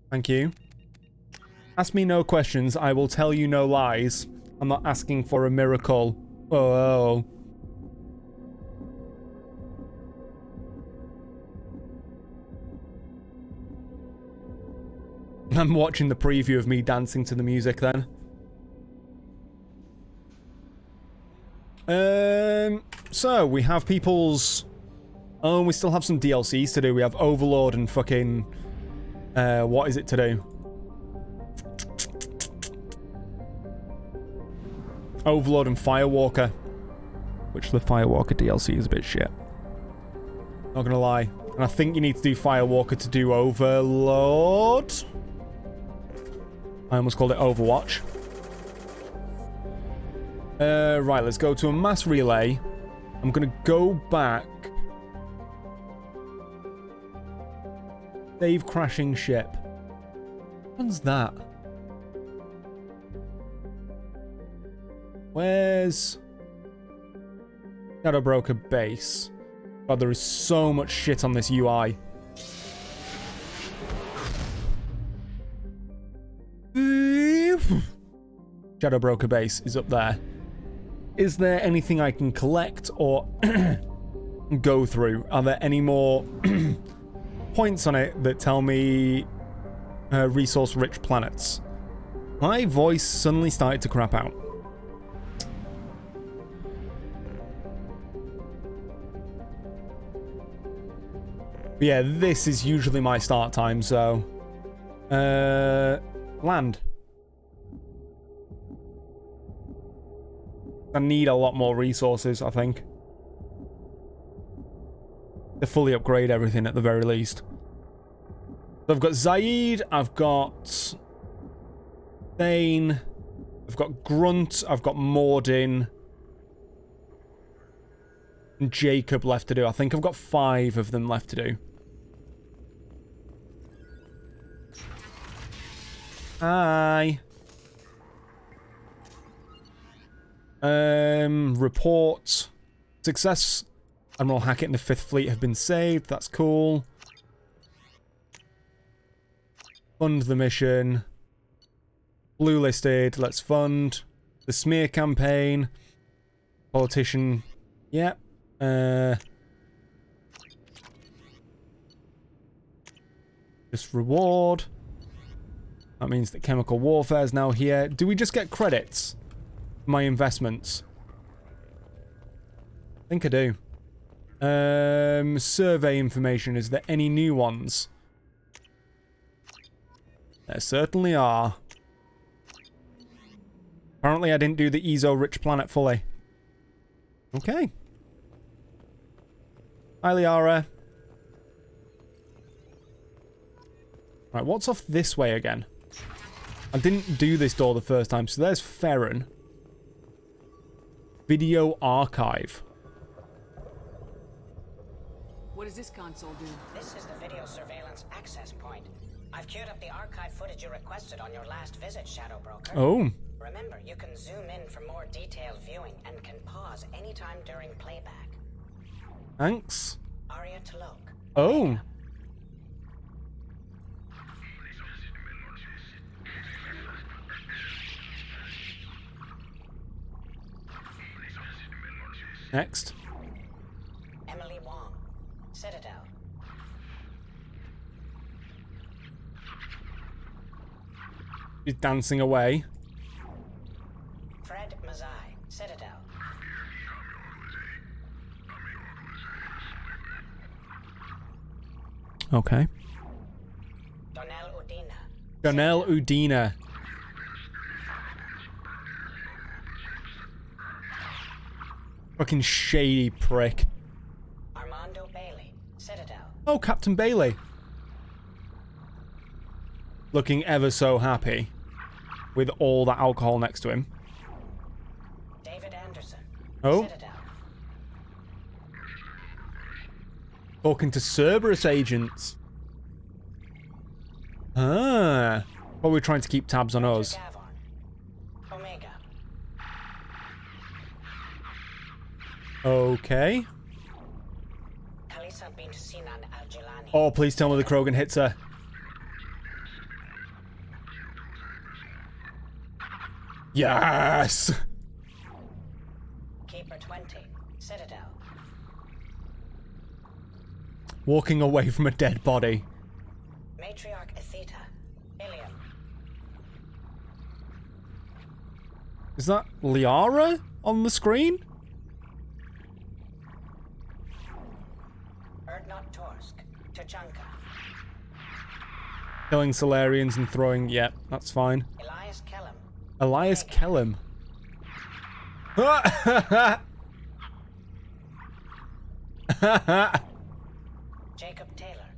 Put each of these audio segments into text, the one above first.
Thank you. Ask me no questions. I will tell you no lies. I'm not asking for a miracle. Oh. I'm watching the preview of me dancing to the music then. So we have people's... Oh, we still have some DLCs to do. We have Overlord and fucking... what is it to do? Overlord and Firewalker. Which the Firewalker DLC is a bit shit. Not gonna lie. And I think you need to do Firewalker to do Overlord. I almost called it Overwatch. Right, let's go to a mass relay. I'm gonna go back. Save crashing ship. What's that? Where's Shadow Broker base? God, there is so much shit on this UI. Shadow Broker base is up there. Is there anything I can collect or go through? Are there any more points on it that tell me resource-rich planets? My voice suddenly started to crap out. But yeah, this is usually my start time, so... land. I need a lot more resources, I think. To fully upgrade everything at the very least. So I've got Zaid, I've got... Thane, I've got Grunt, I've got Mordin... and Jacob left to do. I think I've got 5 of them left to do. Hi. Report. Success. Admiral Hackett and the 5th Fleet have been saved. That's cool. Fund the mission. Blue listed. Let's fund. The smear campaign. Politician. Yep. Just reward. That means that chemical warfare is now here. Do we just get credits? My investments. I think I do. Survey information. Is there any new ones? There certainly are. Apparently I didn't do the EZO rich planet fully. Okay. Hi, Liara. Right, what's off this way again? I didn't do this door the first time, so there's Ferron. Video archive. What does this console do? This is the video surveillance access point. I've queued up the archive footage you requested on your last visit, Shadow Broker. Oh. Remember, you can zoom in for more detailed viewing and can pause anytime during playback. Thanks. Aria Talok. Oh. Next. Emily Wong. Citadel. She's dancing away. Fred Mazai. Citadel. Okay. Donnell Udina. Donnell Udina. Fucking shady prick. Armando Bailey. Citadel. Oh, Captain Bailey. Looking ever so happy. With all that alcohol next to him. David Anderson. Oh. Citadel. Talking to Cerberus agents. Ah. Well, we're trying to keep tabs on us. Gavon. Omega. Okay. Kalisa bint Sinan Al-Jilani. Oh, please tell me the Krogan hits her. Yes! Keeper 20, Citadel. Walking away from a dead body. Matriarch Atheta, Ilium. Is that Liara on the screen? Erdnot Torsk, Tuchanka. Killing Solarians and throwing... Yep, that's fine. Elias Kellum. Elias Kellum. Jacob Taylor,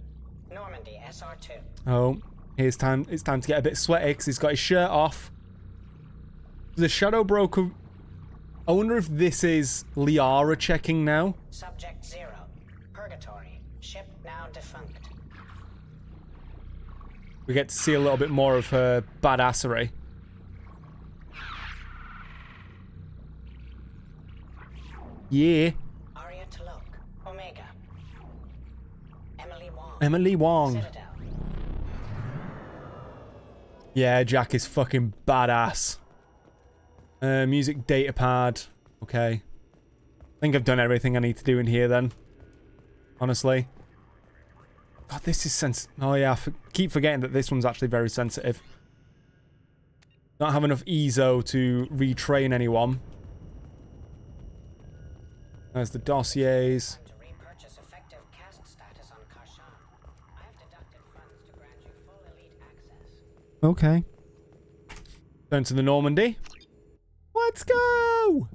Normandy SR2. Oh, it's time to get a bit sweaty because he's got his shirt off. The Shadow Broker... I wonder if this is Liara checking now. Subject 0, Purgatory, ship now defunct. We get to see a little bit more of her badassery. Yeah. Arya Talok, Omega. Emily Wong. Emily Wong. Citadel. Yeah, Jack is fucking badass. Music datapad. Okay. I think I've done everything I need to do in here then. Honestly. God, this is oh yeah, keep forgetting that this one's actually very sensitive. Don't have enough EZO to retrain anyone. There's the dossiers. To repurchase effective caste status on Karshan. I have deducted funds to grant you full elite access. Okay. Turn to the Normandy. Let's go!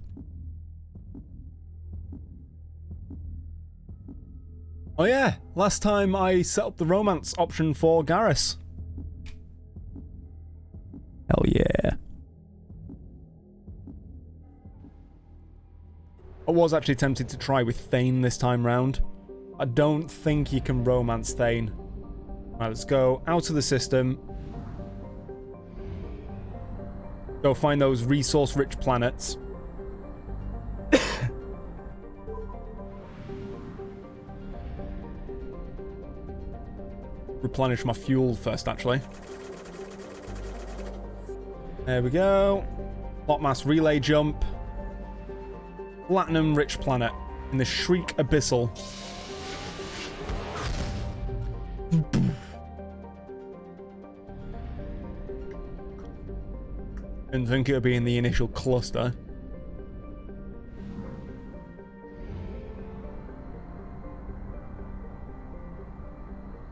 Oh yeah, last time I set up the romance option for Garrus. Hell yeah. I was actually tempted to try with Thane this time round. I don't think you can romance Thane. Right, let's go out of the system. Go find those resource-rich planets. Replenish my fuel first, actually. There we go. Plot mass relay jump. Platinum-rich planet in the Shriek Abyssal. Didn't think it would be in the initial cluster.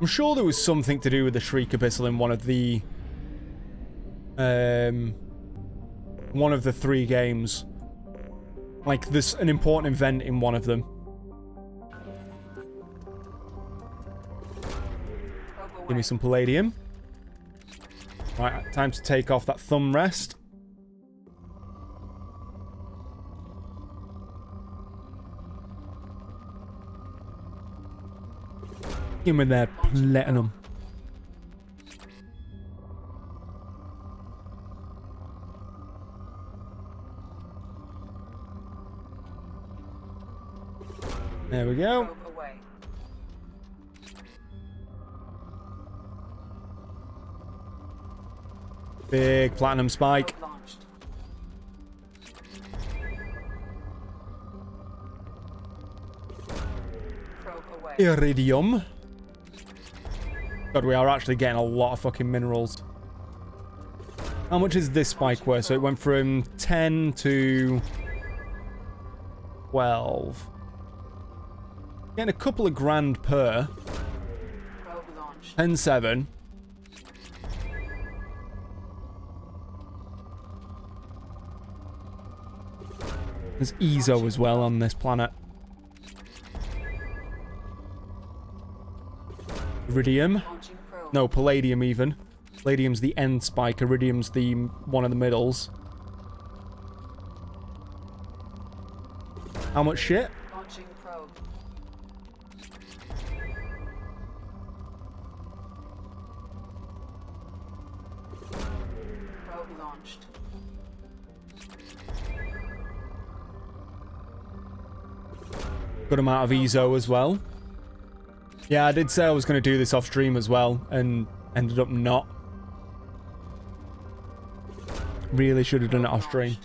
I'm sure there was something to do with the Shriek Abyssal in one of the 3 games. Like, there's an important event in one of them. Give me some palladium. Right, time to take off that thumb rest. Give me that platinum. There we go. Big platinum spike. Iridium. God, we are actually getting a lot of fucking minerals. How much is this spike worth? So it went from 10 to 12. Getting a couple of grand per. 10-7. There's EZO as well on this planet. Iridium. No, palladium even. Palladium's the end spike, iridium's the one of the middles. How much shit? Launching probe. Probe launched. Good amount of EZO as well. Yeah, I did say I was going to do this off stream as well, and ended up not. Really should have done it off stream.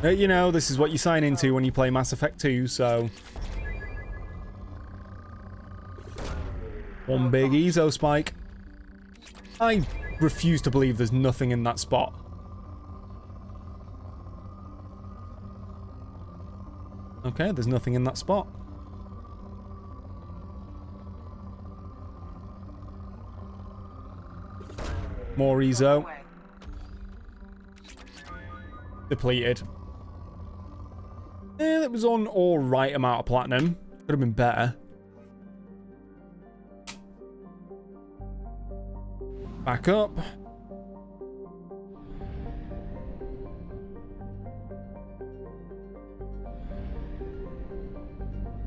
You know, this is what you sign into when you play Mass Effect 2, so... One big Ezo spike. I refuse to believe there's nothing in that spot. Okay, there's nothing in that spot. More Ezo. Depleted. Yeah, that was on alright amount of platinum. Could have been better. Back up.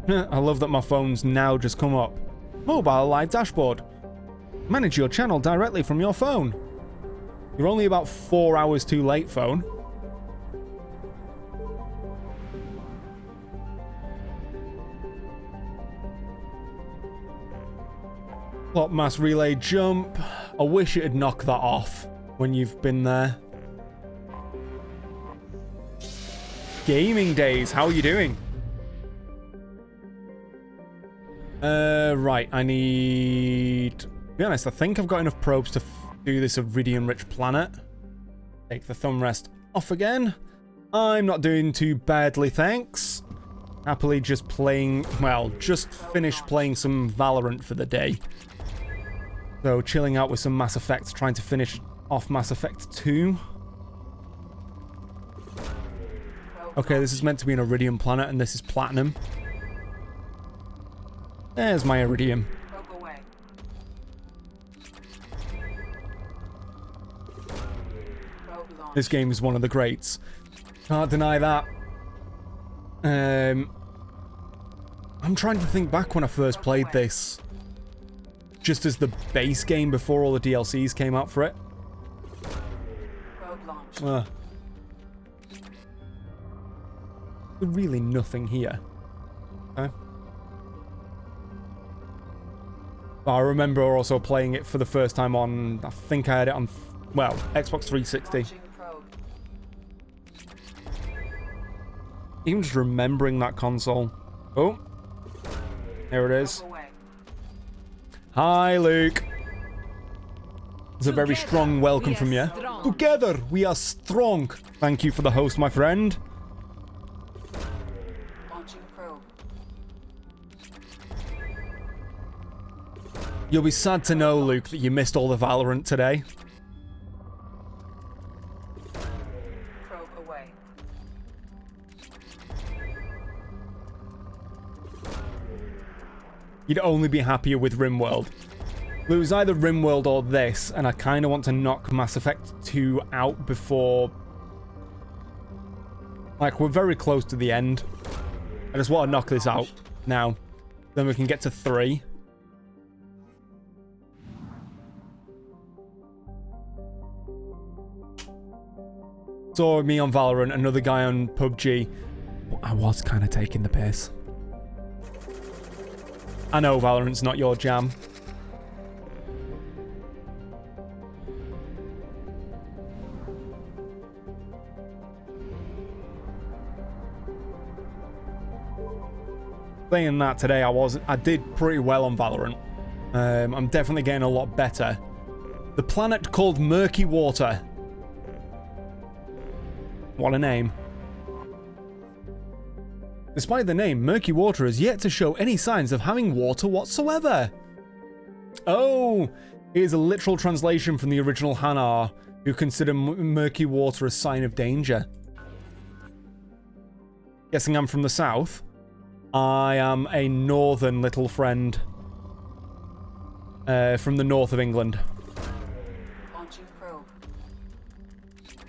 I love that my phone's now just come up. Mobile live dashboard. Manage your channel directly from your phone. You're only about 4 hours too late, phone. Plot mass relay jump. I wish it had knocked that off when you've been there. Gaming days, how are you doing? Right, I need... To be honest, I think I've got enough probes to do this Iridium-rich planet. Take the thumb rest off again. I'm not doing too badly, thanks. Happily just playing... Well, just finished playing some Valorant for the day. So, chilling out with some Mass Effect, trying to finish off Mass Effect 2. Okay, this is meant to be an Iridium planet, and this is Platinum. There's my Iridium. This game is one of the greats. Can't deny that. I'm trying to think back when I first played this. Just as the base game before all the DLCs came out for it. Really nothing here. Okay. I remember also playing it for the first time on, I think I had it on, well, Xbox 360. Even just remembering that console. Oh, there it is. Hi, Luke. It's a very strong welcome from you. Together, we are strong. Thank you for the host, my friend. You'll be sad to know, Luke, that you missed all the Valorant today. You'd only be happier with RimWorld. It was either RimWorld or this, and I kind of want to knock Mass Effect 2 out before... Like, we're very close to the end. I just want to knock this out now. Then we can get to 3. Saw me on Valorant, another guy on PUBG. I was kind of taking the piss. I know Valorant's not your jam. Saying that today, I did pretty well on Valorant. I'm definitely getting a lot better. The planet called Murky Water. What a name. Despite the name, Murky Water has yet to show any signs of having water whatsoever. Oh, here's a literal translation from the original Hanar, who consider murky water a sign of danger. Guessing I'm from the south. I am a northern little friend. From the north of England.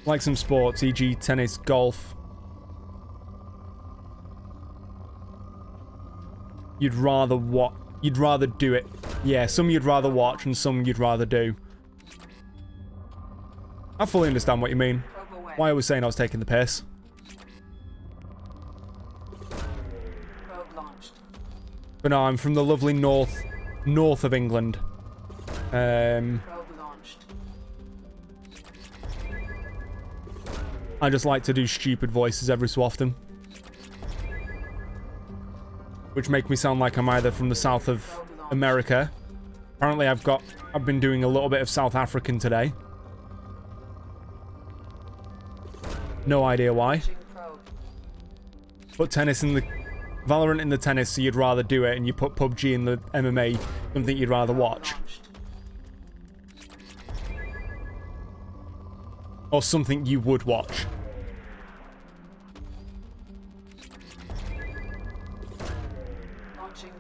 Like some sports, e.g. tennis, golf. You'd rather what? You'd rather do it. Yeah, some you'd rather watch and some you'd rather do. I fully understand what you mean. Why I was saying I was taking the piss. But no, I'm from the lovely north north of England. Probe launched. I just like to do stupid voices every so often, which make me sound like I'm either from the south of America. Apparently I've been doing a little bit of South African today. No idea why. Put tennis in the Valorant in the tennis, so you'd rather do it, and you put PUBG in the MMA, something you'd rather watch. Or something you would watch.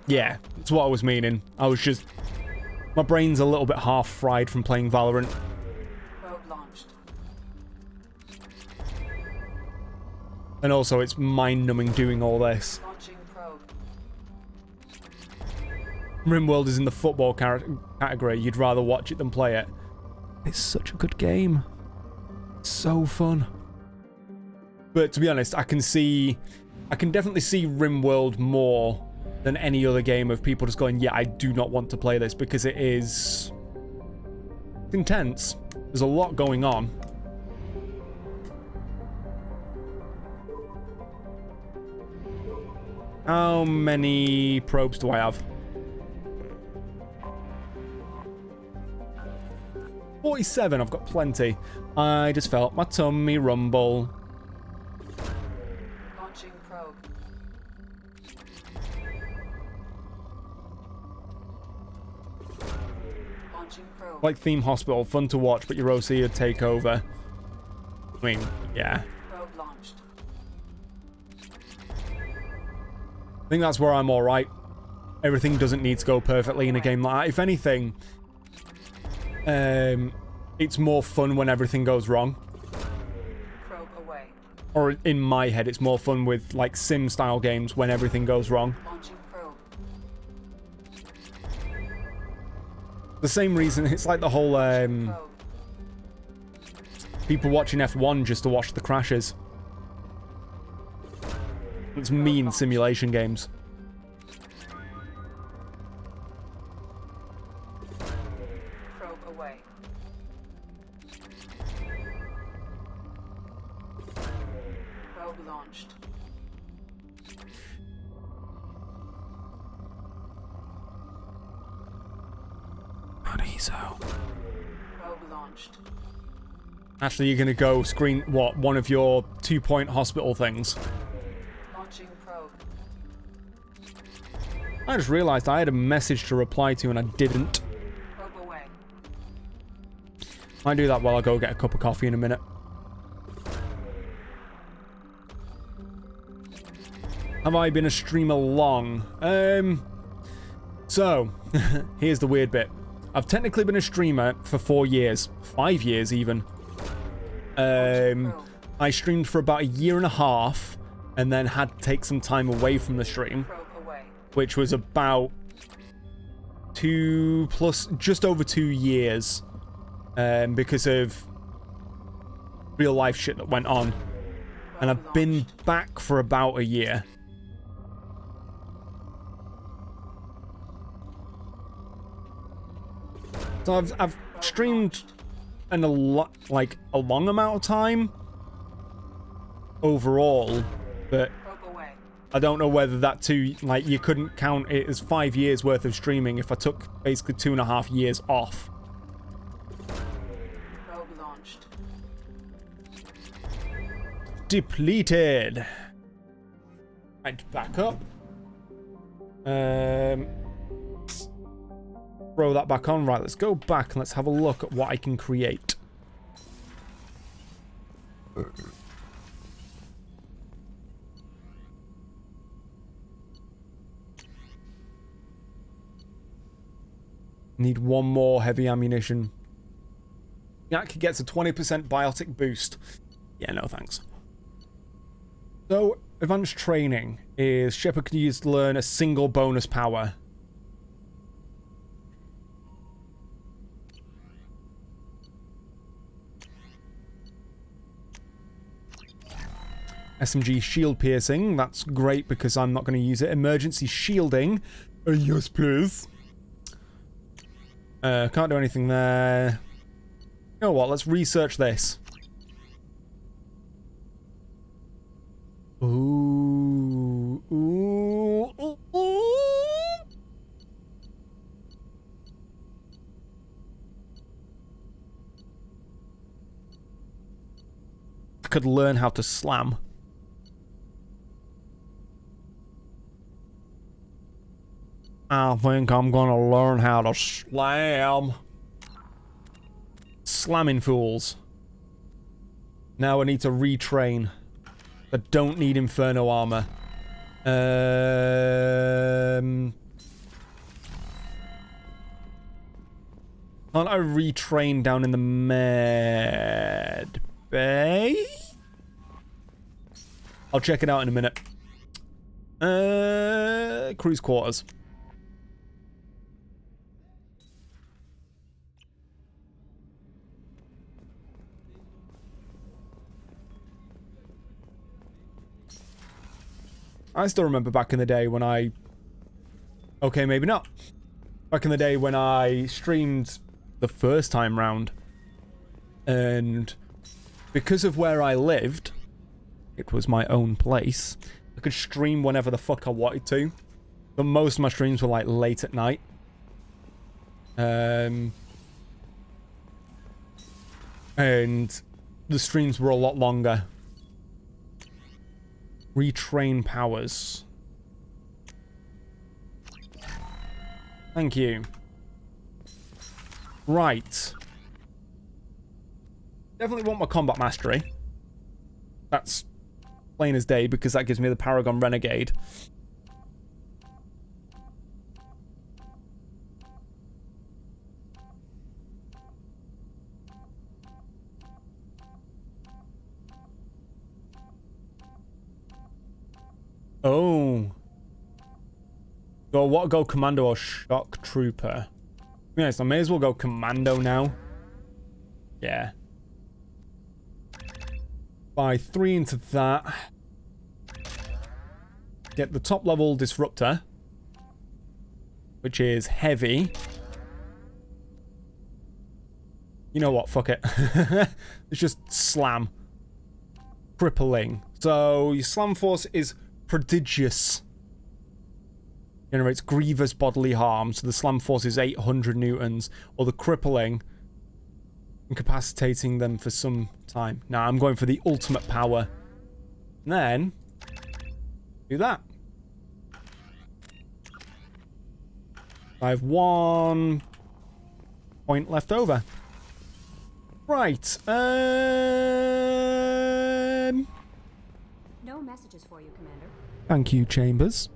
Yeah, that's what I was meaning. I was just... My brain's a little bit half fried from playing Valorant. And also, it's mind-numbing doing all this. RimWorld is in the football category. You'd rather watch it than play it. It's such a good game. It's so fun. But to be honest, I can definitely see RimWorld more than any other game of people just going, yeah, I do not want to play this, because it is intense. There's a lot going on. How many probes do I have? 47, I've got plenty. I just felt my tummy rumble. Launching probe. Launching probe. Like Theme Hospital, fun to watch, but your OC would take over. I mean, yeah. Probe launched. I think that's where I'm alright. Everything doesn't need to go perfectly in a game like that. If anything, it's more fun when everything goes wrong. Probe away. Or in my head, it's more fun with like sim-style games when everything goes wrong. Launching probe. The same reason, it's like the whole Probe. people watching F1 just to watch the crashes. It's me in simulation games. Probe away. Probe launched. Probe launched. Actually, you're gonna go screen what? One of your 2-point hospital things. Launching probe. I just realized I had a message to reply to and I didn't. Probe away. I do that while I go get a cup of coffee in a minute. Have I been a streamer long? So, here's the weird bit. I've technically been a streamer for 4 years. 5 years, even. I streamed for about 1.5 years, and then had to take some time away from the stream. Probe away. Which was about just over 2 years. Because of real life shit that went on. And I've been back for about 1 year. So I've streamed a long amount of time overall, but Probe away. I don't know whether that too, like, you couldn't count it as 5 years worth of streaming if I took basically 2.5 years off. Probe launched. Depleted. Right, back up. Throw that back on. Right, let's go back and let's have a look at what I can create. Need one more heavy ammunition. Yak gets a 20% biotic boost. Yeah, no thanks. So, advanced training is Shepard can use to learn a single bonus power. SMG shield piercing, that's great because I'm not going to use it. Emergency shielding, yes please. Can't do anything there. You know what? Let's research this. Ooh. Ooh. Ooh. Ooh. I could learn how to slam. I think I'm gonna learn how to slam. Slamming fools. Now I need to retrain. I don't need Inferno armor. Can't I retrain down in the med bay? I'll check it out in a minute. Cruise quarters. I still remember back in the day when I... Okay, maybe not. Back in the day when I streamed the first time round. And because of where I lived, it was my own place. I could stream whenever the fuck I wanted to. But most of my streams were like late at night. And the streams were a lot longer. Retrain powers. Thank you. Right. Definitely want my combat mastery. That's plain as day because that gives me the Paragon Renegade. Oh. So what, go Commando or Shock Trooper? Yes, I may as well go Commando now. Yeah. Buy 3 into that. Get the top level Disruptor. Which is heavy. You know what, fuck it. It's just slam. Crippling. So your slam force is prodigious. Generates grievous bodily harm. So the slam force is 800 newtons. Or the crippling, incapacitating them for some time. Now I'm going for the ultimate power. And then do that. I have 1 point left over. Right. No messages for you, Commander. Thank you, Chambers.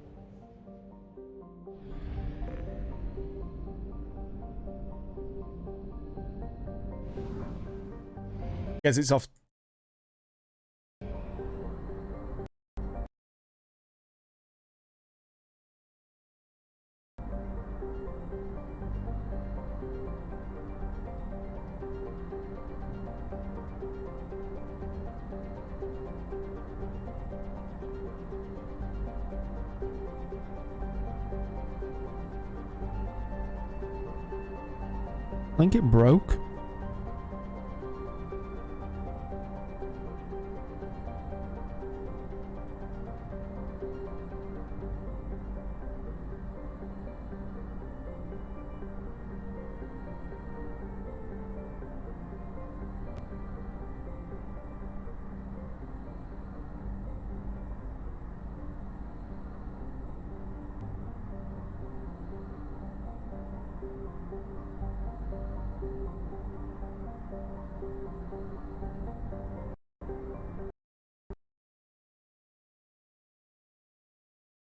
Guess it's off. I think it broke.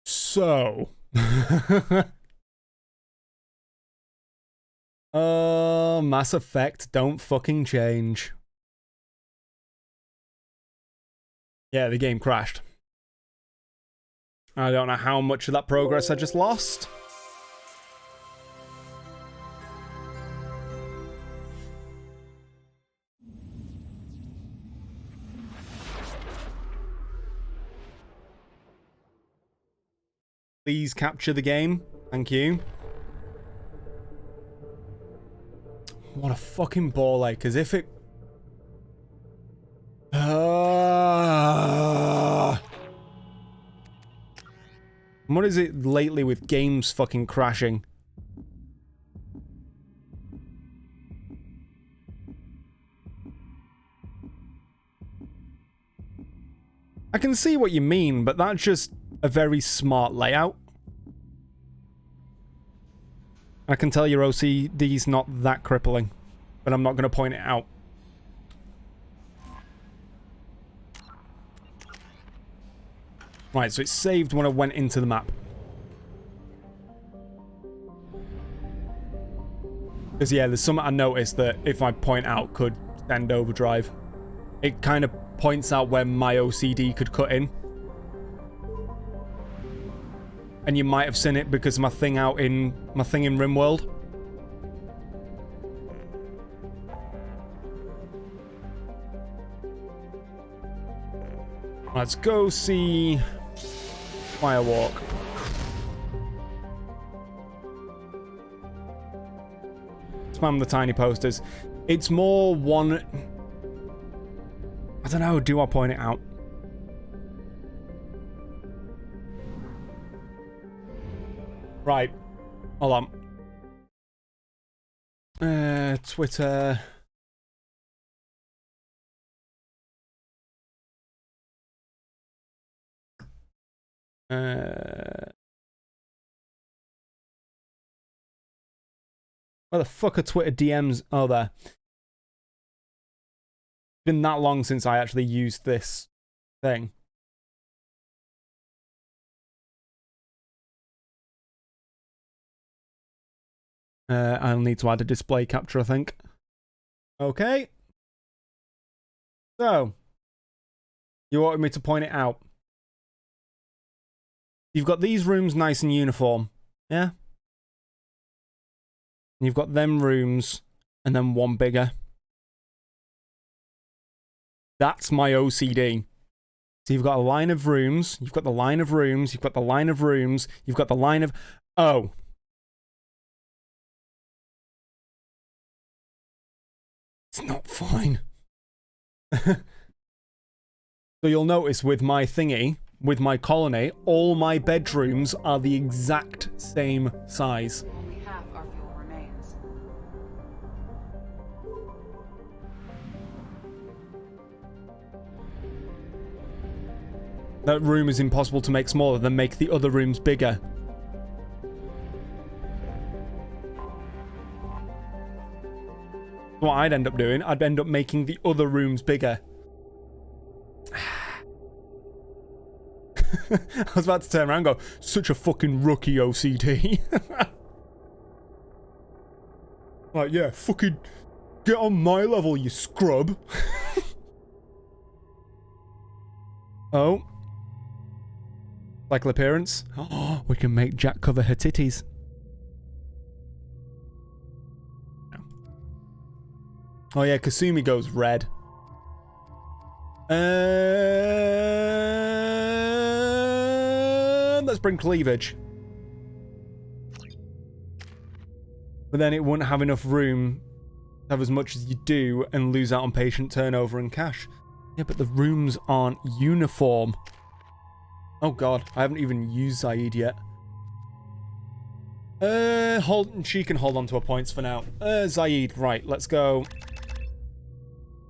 So. Mass Effect, don't fucking change. Yeah, the game crashed. I don't know how much of that progress I just lost. Please capture the game. Thank you. what a fucking ball ache, as if it... What is it lately with games fucking crashing? I can see what you mean, but that's just a very smart layout. I can tell your OCD's not that crippling, but I'm not going to point it out. Right, so it saved when I went into the map. Because, yeah, there's something I noticed that if I point out could send overdrive. It kind of points out where my OCD could cut in. And you might have seen it because my thing in RimWorld. Let's go see Firewalk. Spam the tiny posters. It's more one... I don't know, do I point it out? Right. Hold on. Twitter. Where the fuck are Twitter DMs? Oh, there. It's been that long since I actually used this thing. I'll need to add a display capture, I think. Okay. So, you wanted me to point it out. You've got these rooms nice and uniform, yeah? You've got them rooms, and then one bigger. That's my OCD. So you've got a line of rooms, you've got the line of rooms, you've got the line of rooms, you've got the line of... Oh. It's not fine. So you'll notice with my thingy, with my colony, all my bedrooms are the exact same size. Only half our fuel remains. That room is impossible to make smaller, then make the other rooms bigger. What I'd end up doing, I'd end up making the other rooms bigger. I was about to turn around and go, such a fucking rookie OCD. Like, yeah, fucking get on my level, you scrub. Oh. Cycle appearance. Oh, we can make Jack cover her titties. Oh yeah, Kasumi goes red. Let's bring cleavage. But then it wouldn't have enough room to have as much as you do and lose out on patient turnover and cash. Yeah, but the rooms aren't uniform. Oh god, I haven't even used Zaid yet. She can hold on to her points for now. Zaid, right, let's go.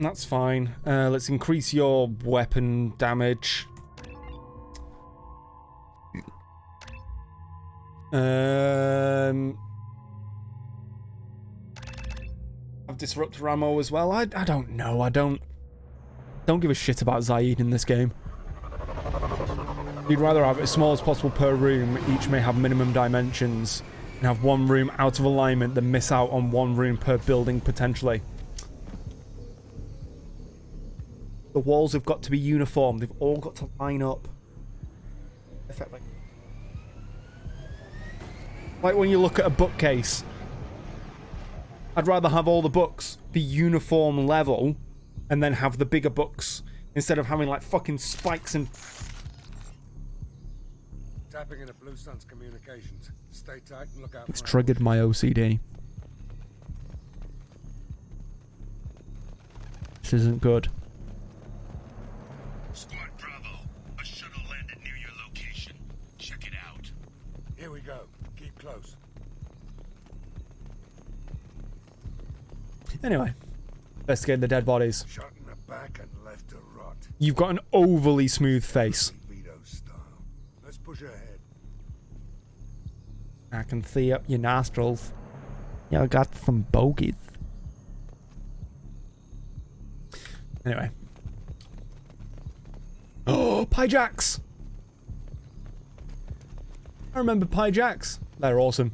That's fine. Let's increase your weapon damage. Have disruptor ammo as well. I don't know. I don't give a shit about Zaid in this game. You'd rather have it as small as possible per room. Each may have minimum dimensions, and have one room out of alignment than miss out on one room per building potentially. The walls have got to be uniform. They've all got to line up. Effectively. Like when you look at a bookcase. I'd rather have all the books be uniform level and then have the bigger books instead of having like fucking spikes and... Tapping into Blue Sun's communications. Stay tight and look out. It's triggered my OCD. isn't good. Squad Bravo, a shuttle landed near your location. Check it out. Here we go. Keep close. Anyway, investigate the dead bodies. Shot in the back and left to rot. You've got an overly smooth face. Vito style. Let's push ahead. I can see up your nostrils. You got some bogies. Anyway. Oh, Pie Jacks! I remember Pie Jacks. They're awesome.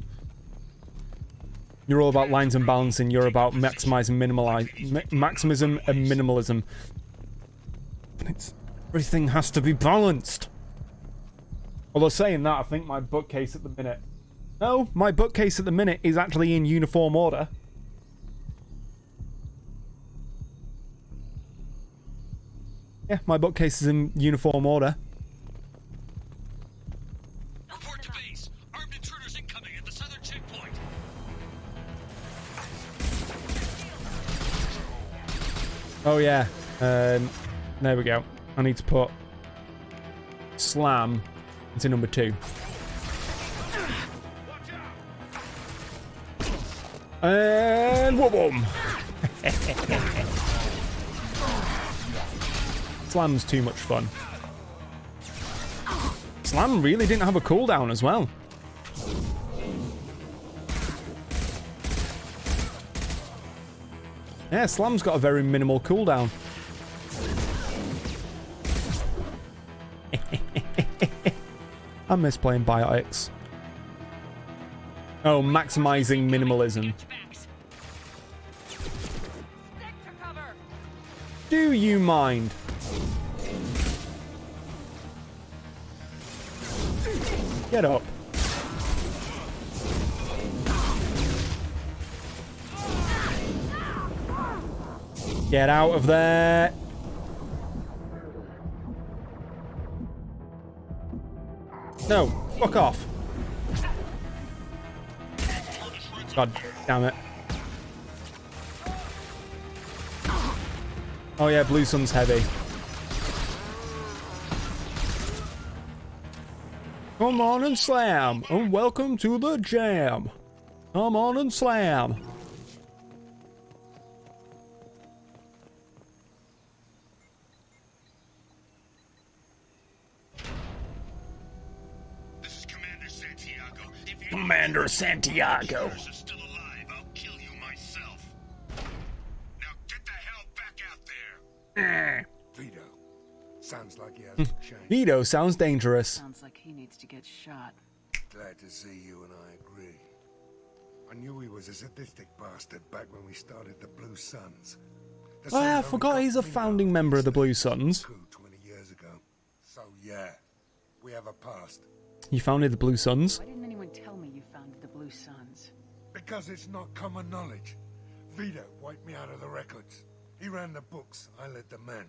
You're all about lines and balancing. You're about maximizing maximism and minimalism. Everything has to be balanced. Although saying that, I think my bookcase at the minute... No, my bookcase at the minute is actually in uniform order. Yeah, my bookcase is in uniform order. Report to base. Armed intruders incoming at the southern checkpoint. Oh yeah, there we go. I need to put Slam into number 2. And whoop-boom! Slam's too much fun. Slam really didn't have a cooldown as well. Yeah, Slam's got a very minimal cooldown. I miss playing Biotics. Oh, maximizing minimalism. Do you mind? Get up. Get out of there. No, fuck off. God damn it. Oh yeah, Blue Sun's heavy. Come on and slam, and welcome to the jam. Come on and slam. This is Commander Santiago. If Commander Santiago. are still alive, I'll kill you myself. Now get the hell back out there. Vito. Sounds like he hasn't changed. Vito sounds dangerous. Sounds like he needs to get shot. Glad to see you and I agree. I knew he was a sadistic bastard back when we started the Blue Suns. The Oh yeah, I Suns forgot only he's a got founding Vito member of the instead Blue Suns. coup 20 years ago. So yeah, we have a past. You founded the Blue Suns? Why didn't anyone tell me you founded the Blue Suns? Because it's not common knowledge. Vito wiped me out of the records. He ran the books, I led the men.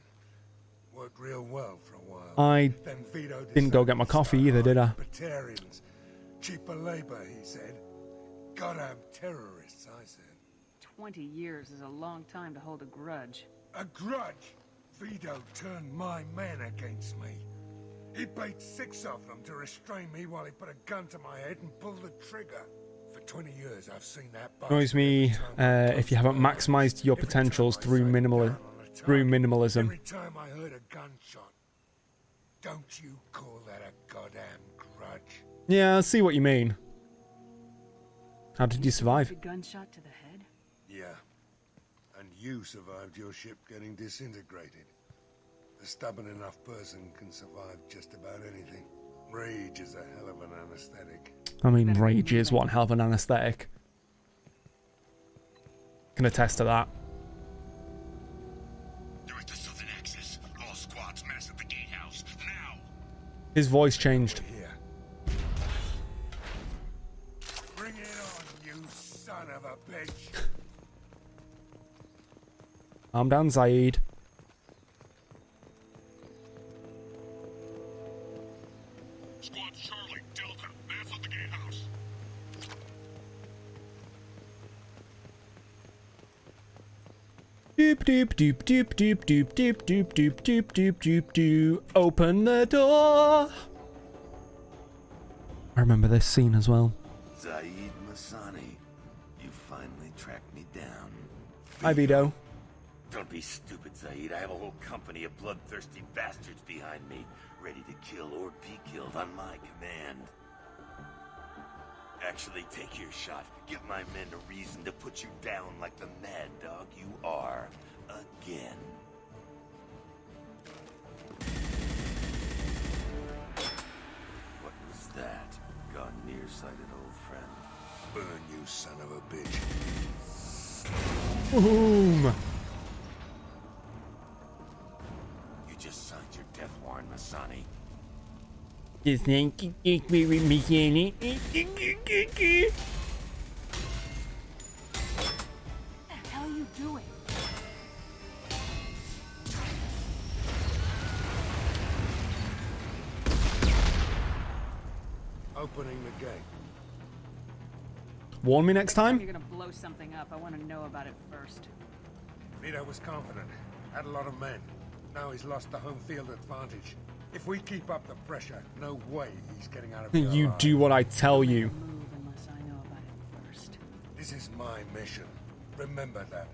Worked real well for a while. I Then Vito didn't go get my coffee either, did I? Libertarians. Cheaper labor, he said. Goddamn terrorists, I said. 20 years is a long time to hold a grudge. A grudge? Vito turned my men against me. He paid 6 of them to restrain me while he put a gun to my head and pulled the trigger. For 20 years, I've seen that. Annoys me if you haven't maximized your potentials through minimalism. Every time I heard a gunshot. Don't you call that a goddamn grudge? Yeah, I see what you mean. How did you survive? A gunshot to the head? Yeah. And you survived your ship getting disintegrated. A stubborn enough person can survive just about anything. Rage is a hell of an anesthetic. I mean, rage is one hell of an anesthetic. Can attest to that. They're at the southern axis. All squads mass at the gatehouse. Now! His voice changed. Here. Bring it on, you son of a bitch. Calm down, Zaid. Squad Charlie, Delta, mass at the gatehouse. Doop doop doop doop doop doop doop doop doop doop doop doop doop. Open the door. I remember this scene as well. Zaid Masani, you finally tracked me down. Hi, Vito. Don't be stupid, Zaid. I have a whole company of bloodthirsty bastards behind me, ready to kill or be killed on my command. Actually, take your shot. Give my men a reason to put you down like the mad dog you are. Again. What was that? Gone nearsighted, old friend. Burn, you son of a bitch. Boom. You just signed your death warrant, Masani. Just think with me, Kenny. What the hell are you doing? Opening the gate. Warn me next time. You're gonna blow something up. I want to know about it first. Vito was confident. Had a lot of men. Now he's lost the home field advantage. If we keep up the pressure, no way he's getting out of here You alive. do what I tell you. Move unless I know about it first. This is my mission. Remember that.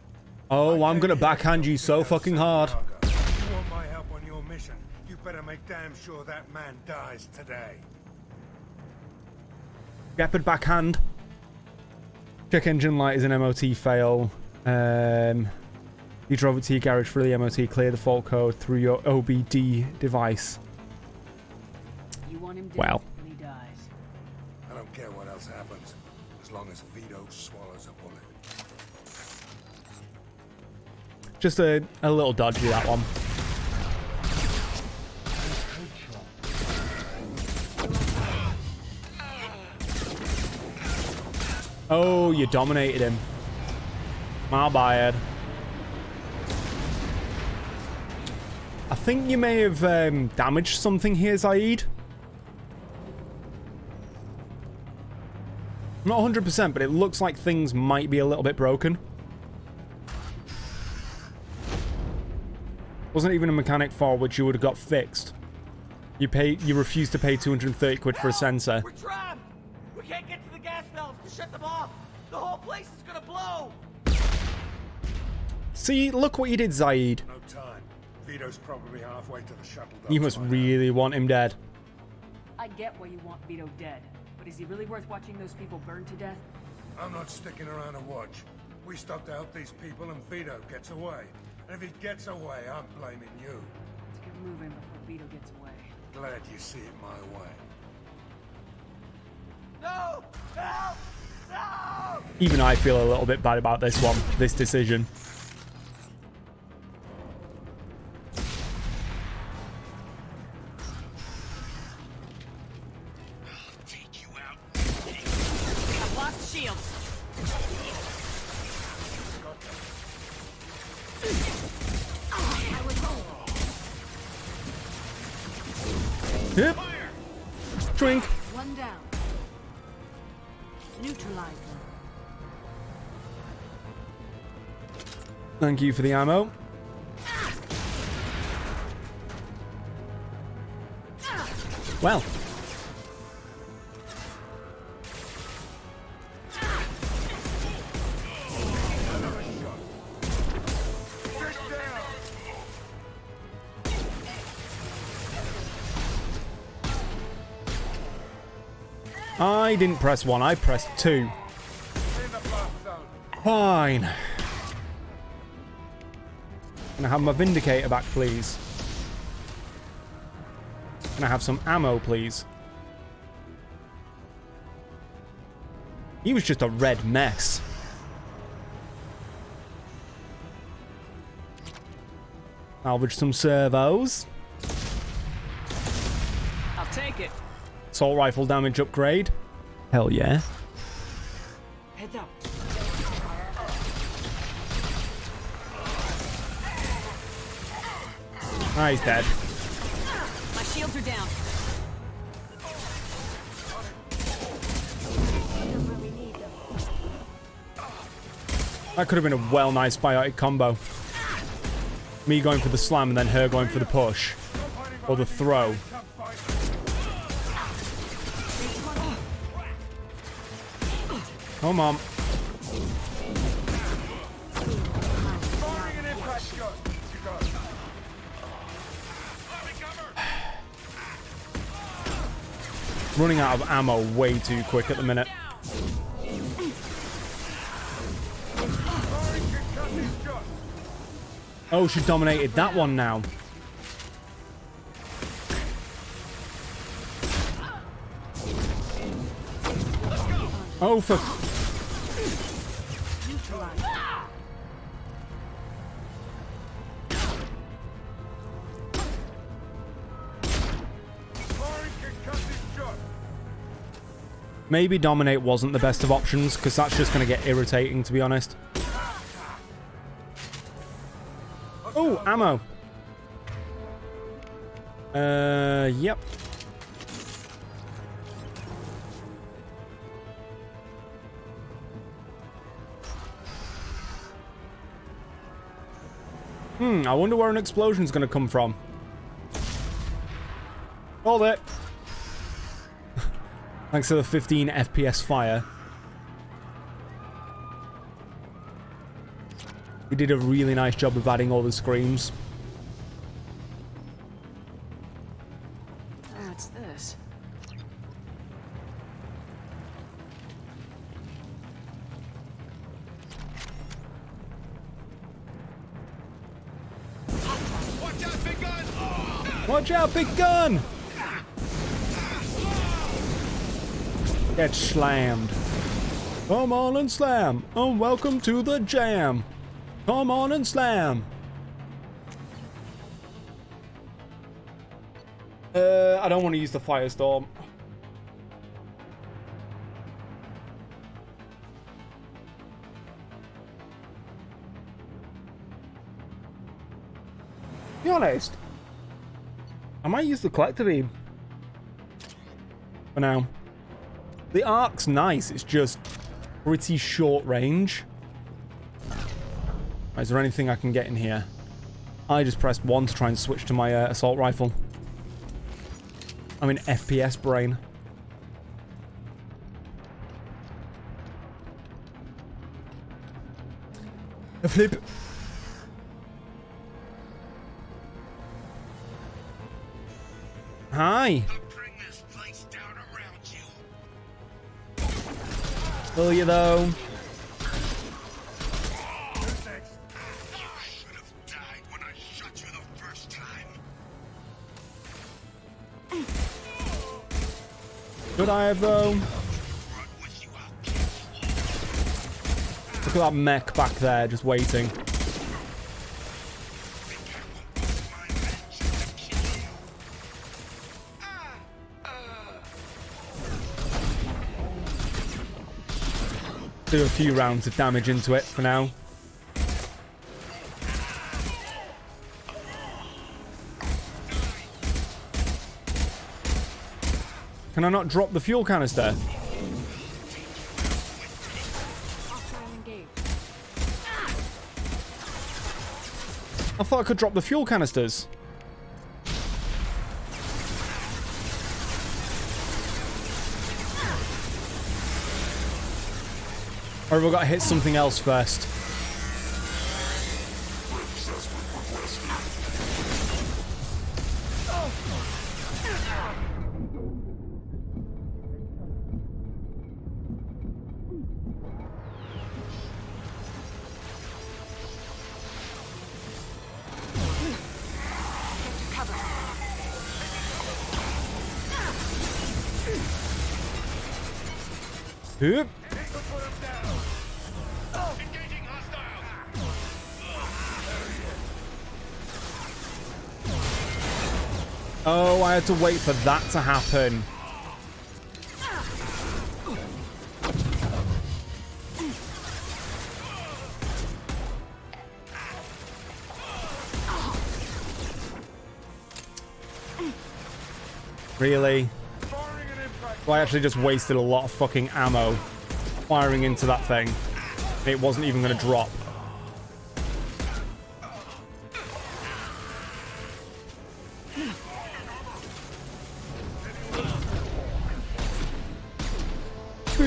Oh, I I'm gonna came here backhand from you so Vito fucking hard. Santiago. If you want my help on your mission, you better make damn sure that man dies today. Rapid backhand. Check engine light is an MOT fail. You drove it to your garage for the MOT. Clear the fault code through your OBD device. You want him dead, Wow. and he dies. I don't care what else happens, as long as Vito swallows a bullet. Just a little dodgy, that one. Oh, you dominated him. My bad. I think you may have damaged something here, Zaid. I'm not 100%, but it looks like things might be a little bit broken. Wasn't even a mechanic fault which you would have got fixed. You refused to pay 230 quid for a sensor. We're trapped! We can't get to the gas valves to shut them off! The whole place is gonna blow! See, look what you did, Zaid. No time. Vito's probably halfway to the shuttle docks You must by now. really want him dead. I get why you want Vito dead, but is he really worth watching those people burn to death? I'm not sticking around to watch. We stop to help these people and Vito gets away. And if he gets away, I'm blaming you. Let's get moving before Vito gets away. Glad you see it my way. No! Help! No! Even I feel a little bit bad about this one, this decision. I'll take you out. I've lost shields. Yep. Drink. One down. Neutralize them. Thank you for the ammo. Well. I didn't press 1, I pressed 2. In the blast zone. Fine. Can I have my Vindicator back, please? Can I have some ammo, please? He was just a red mess. Salvage some servos. I'll take it. Assault rifle damage upgrade. Hell yeah. Heads up. Ah, he's dead. My shields are down. That could have been a well nice biotic combo. Me going for the slam and then her going for the push. Or the throw. Come on. Firing an impact shot. You got it. Running out of ammo way too quick at the minute. Firing concussive shot. Oh, she dominated that one now. Oh, for... Firing concussive shot. Maybe dominate wasn't the best of options, because that's just going to get irritating, to be honest. Oh, ammo. Yep. I wonder where an explosion's going to come from. Hold it. Thanks to the 15 FPS fire. He did a really nice job of adding all the screams. What's this? Watch out, big gun! Watch out, big gun! Get slammed. Come on and slam. And welcome to the jam. Come on and slam. I don't want to use the firestorm. Be honest. I might use the collector beam. For now. The arc's nice, it's just pretty short range. Right, is there anything I can get in here? I just pressed 1 to try and switch to my assault rifle. I'm in FPS brain. A flip. Hi. Bring this place down around you. Will you though? Who's next? You should have died when I shot you the first time. Could I have though? Run with you, I'll kill you. Look at that mech back there, just waiting. My vengeance to kill you. Do a few rounds of damage into it for now. Can I not drop the fuel canister? I thought I could drop the fuel canisters. Or have I got to hit something else first? Oop. Engaging hostile. Oh, I had to wait for that to happen. Really? Well, I actually just wasted a lot of fucking ammo firing into that thing. It wasn't even going to drop.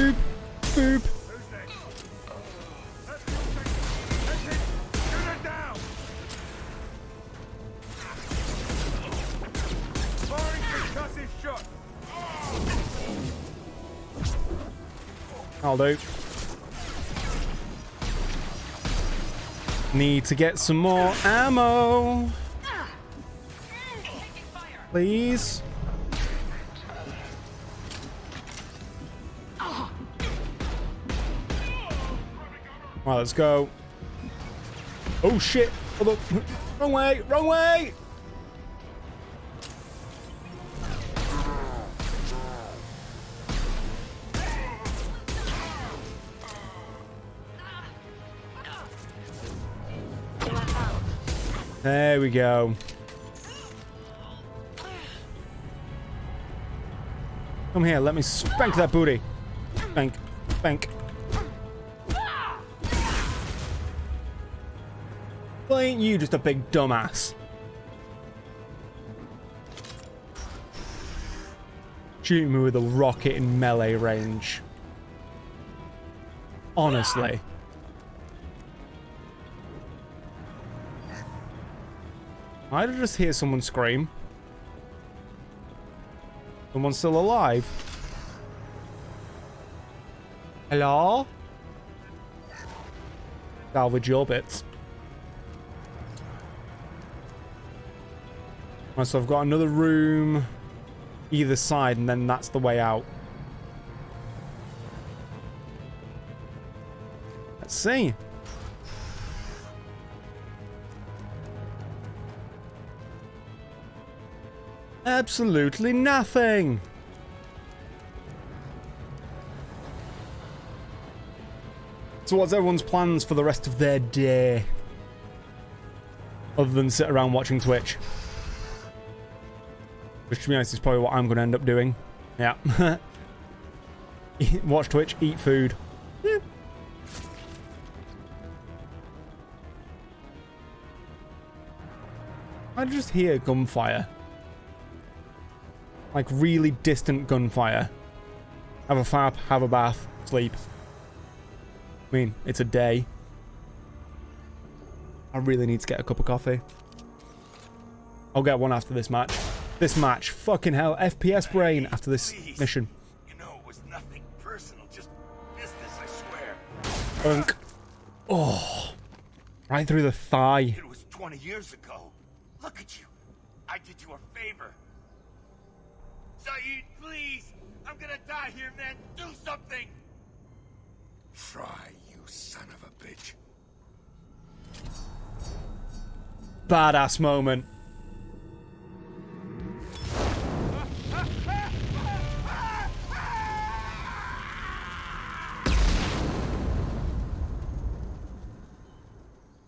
Boop. Boop. Who's next? That's your section. That's it. Shoot it down. Firing concussive shot. I'll do. Need to get some more ammo. Please. Alright, let's go. Oh shit. Hold up. Wrong way. Wrong way. There we go. Come here, let me spank that booty. Spank, spank. Well, ain't you just a big dumbass? Shooting me with a rocket in melee range. Honestly. I did just hear someone scream. Someone's still alive. Hello? Salvage your bits. Right, so I've got another room either side, and then that's the way out. Let's see. Absolutely nothing. So what's everyone's plans for the rest of their day? Other than sit around watching Twitch. Which, to be honest, is probably what I'm going to end up doing. Yeah. Watch Twitch, eat food. Yeah. I just hear gunfire. Like really distant gunfire. Have a fap, have a bath, sleep. I mean, it's a day. I really need to get a cup of coffee. I'll get one after this match. This match, fucking hell, FPS brain after this mission. You know, it was nothing personal, just business, I swear. Unk. Oh. Right through the thigh. It was 20 years ago. Look at you. I did you a favor. Saeed, please! I'm gonna die here, man! Do something! Try, you son of a bitch. Badass moment.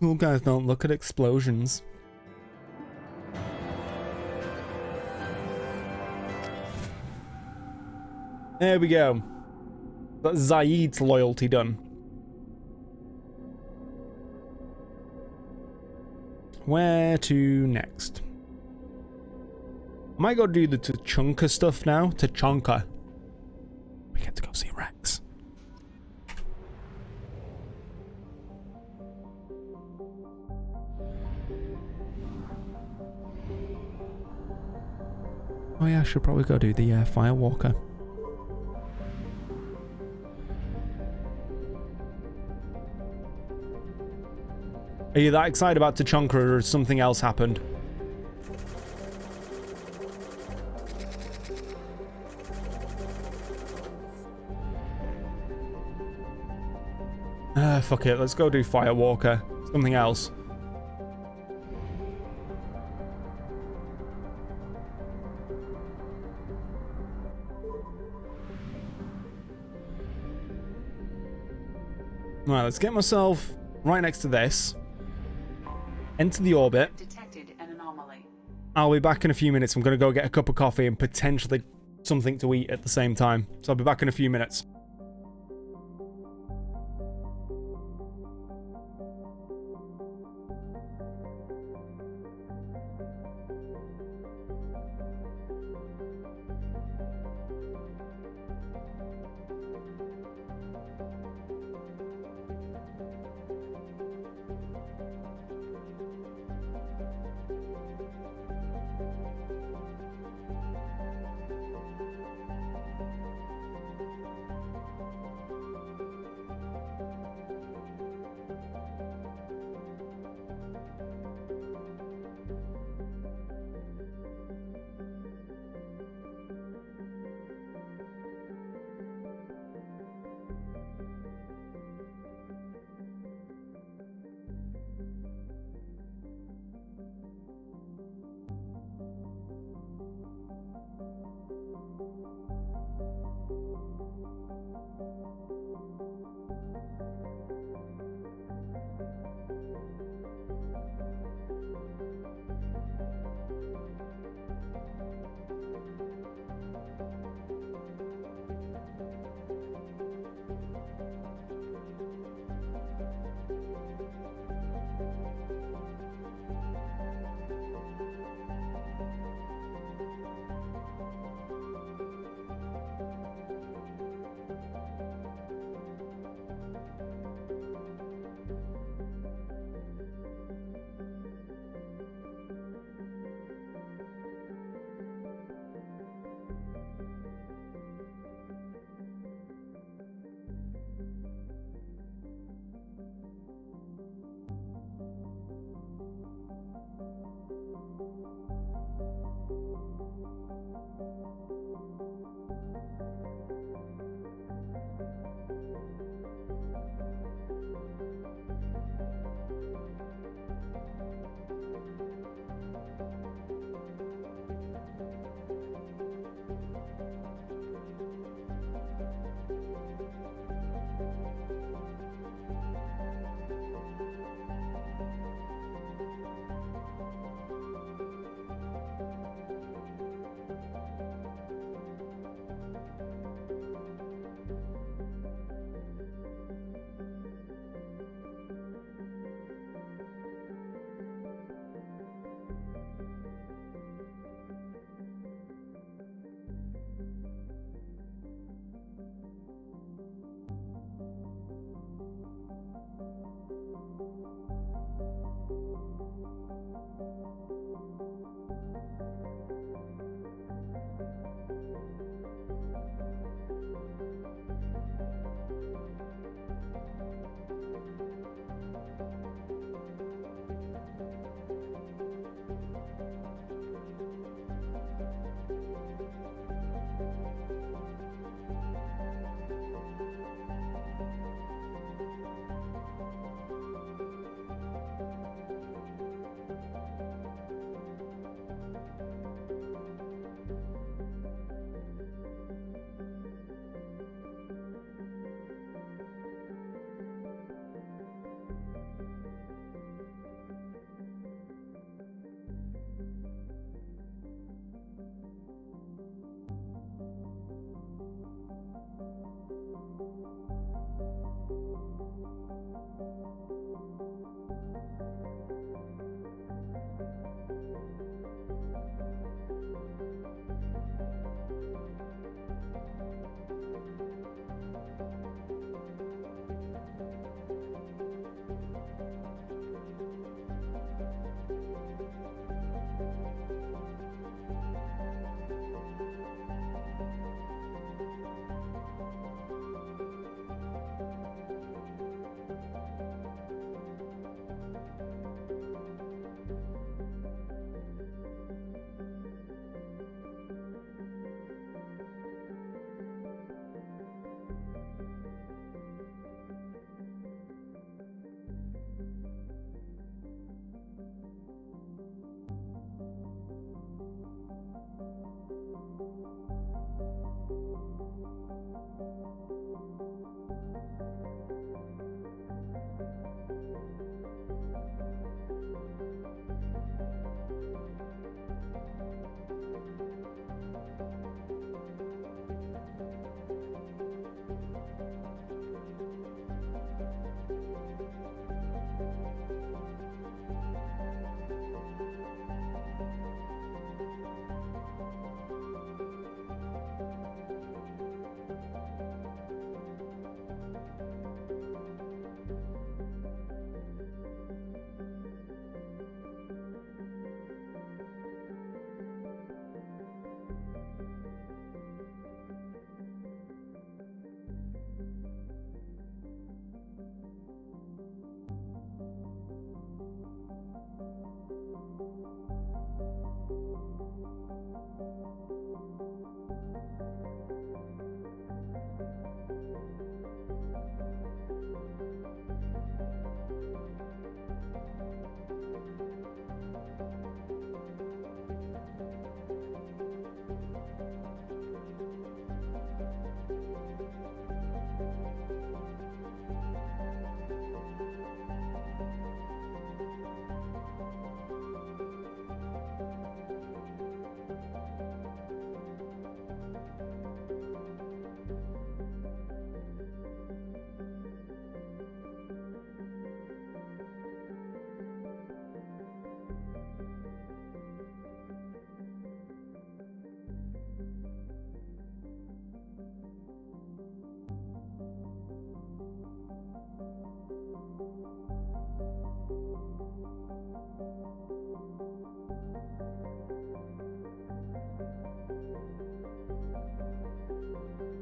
Cool guys don't look at explosions. There we go. That's Zaid's loyalty done. Where to next? I might go do the Tachanka stuff now. Tachanka. We get to go see Rex. Oh yeah, I should probably go do the Firewalker. Are you that excited about Tachanka, or has something else happened? Fuck it, let's go do Firewalker. Something else. Right, let's get myself right next to this. Enter the orbit. Detected an anomaly. I'll be back in a few minutes. I'm going to go get a cup of coffee and potentially something to eat at the same time. So I'll be back in a few minutes.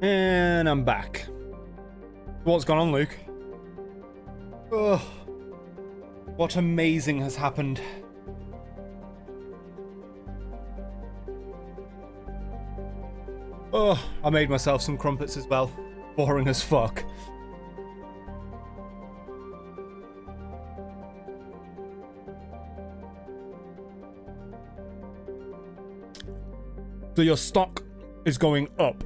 And I'm back. What's gone on, Luke? Ugh. What amazing has happened? Oh, I made myself some crumpets as well. Boring as fuck. So your stock is going up.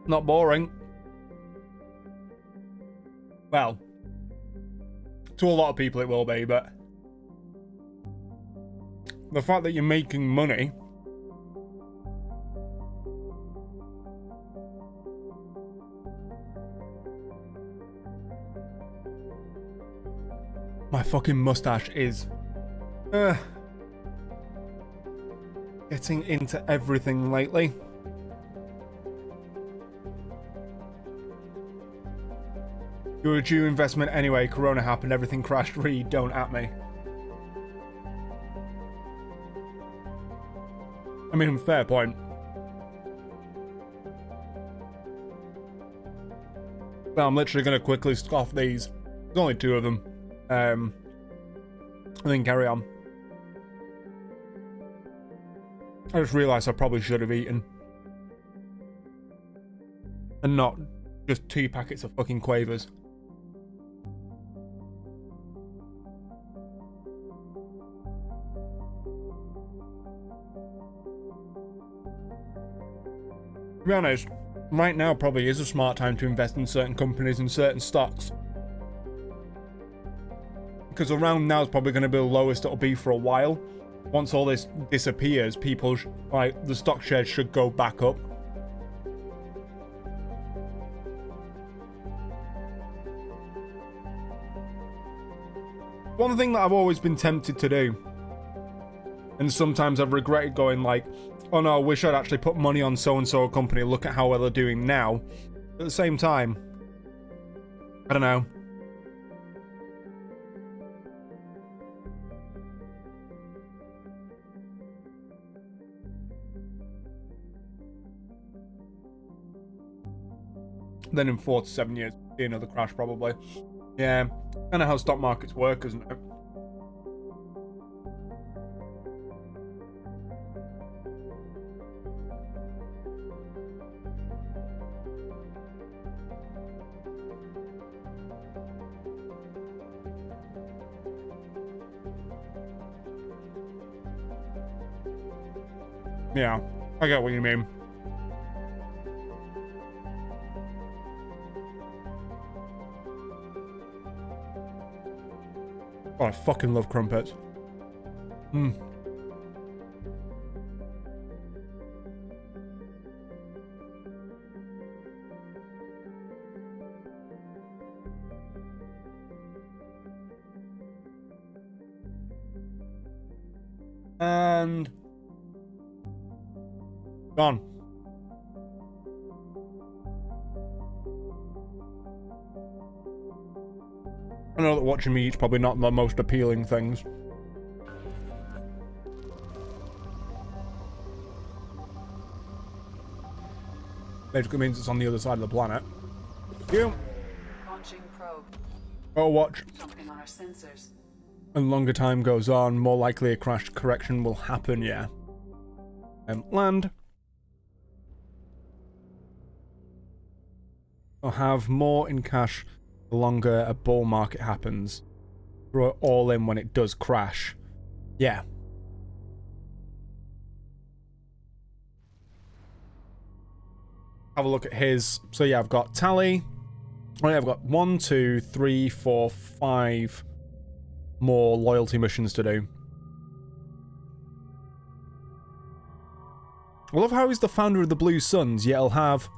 Not boring. Well, to a lot of people it will be, but the fact that you're making money my fucking mustache is getting into everything lately. You're a due investment anyway. Corona happened, everything crashed. Reed, don't at me. I mean, fair point. Well, I'm literally going to quickly scoff these. There's only 2 of them. And then carry on. I just realised I probably should have eaten. And not just 2 packets of fucking Quavers. To be honest, right now probably is a smart time to invest in certain companies and certain stocks. Because around now is probably going to be the lowest it'll be for a while. Once all this disappears, people, like, the stock shares should go back up. One thing that I've always been tempted to do, and sometimes I've regretted going like, oh no, I wish I'd actually put money on so-and-so company, look at how well they're doing now. At the same time, I don't know. Then in 4 to 7 years, see another crash probably. Yeah, kind of how stock markets work, isn't it? Yeah, I get what you mean. Oh, I fucking love crumpets. And gone. I know that watching me eat's probably not the most appealing things. Basically means it's on the other side of the planet. You. Launching probe. Oh, watch. Something on our sensors. And longer time goes on, more likely a crash correction will happen, yeah. Land. I'll have more in cash the longer a bull market happens. Throw it all in when it does crash. Yeah. Have a look at his. So yeah, I've got tally. Oh yeah, I've got 1, 2, 3, 4, 5 more loyalty missions to do. I love how he's the founder of the Blue Suns, yet he'll have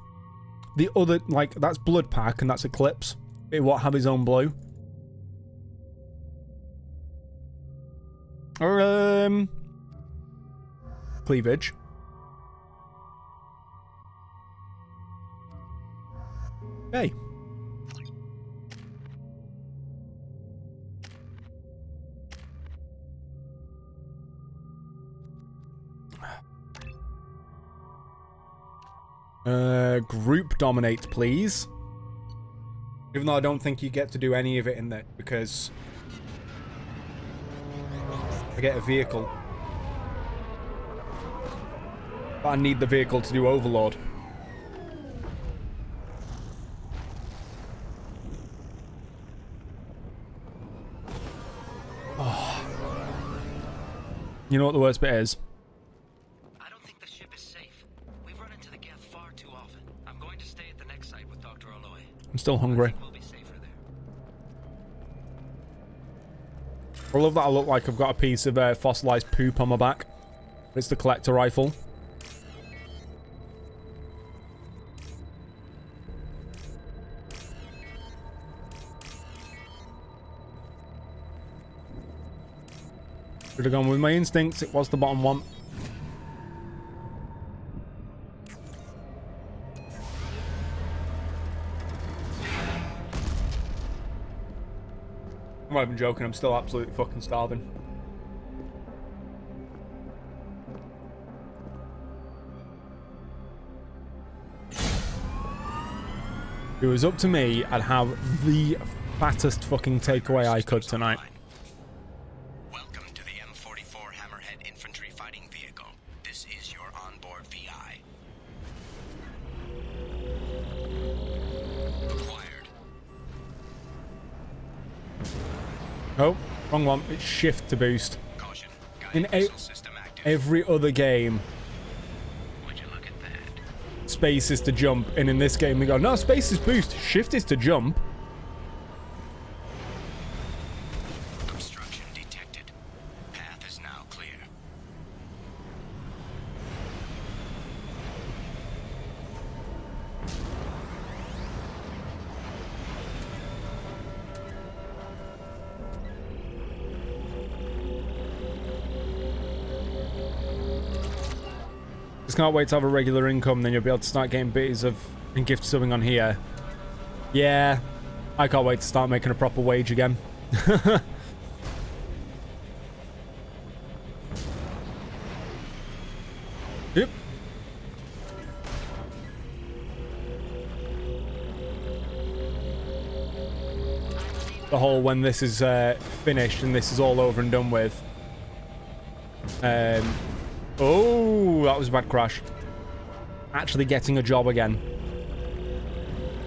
the other, like, that's Blood Pack and that's Eclipse. It won't have his own blue. Or, Cleavage. Hey. Group dominate, please. Even though I don't think you get to do any of it in there, because I get a vehicle. But I need the vehicle to do Overlord. Oh. You know what the worst bit is? I don't think the ship is safe. We've run into the Geth far too often. I'm going to stay at the next site with Dr. Aloy. I'm still hungry. I think we'll be safer there. I love that I look like I've got a piece of fossilized poop on my back. It's the collector rifle. Should have gone with my instincts. It was the bottom one. I'm not even joking. I'm still absolutely fucking starving. If it was up to me, I'd have the fattest fucking takeaway I could tonight. Welcome to the M44 Hammerhead Infantry Fighting Vehicle. This is your onboard VI. Acquired. Oh, wrong one. It's shift to boost. Caution. In Guided missile system active. every other game, Would you look at that? space is to jump, and in this game we go, no, space is boost, shift is to jump. Obstruction detected. Path is now clear. Just can't wait to have a regular income, then you'll be able to start getting bits of and gift subbing on here. Yeah, I can't wait to start making a proper wage again. Yep. The whole when this is finished and this is all over and done with. Oh, that was a bad crash. Actually getting a job again.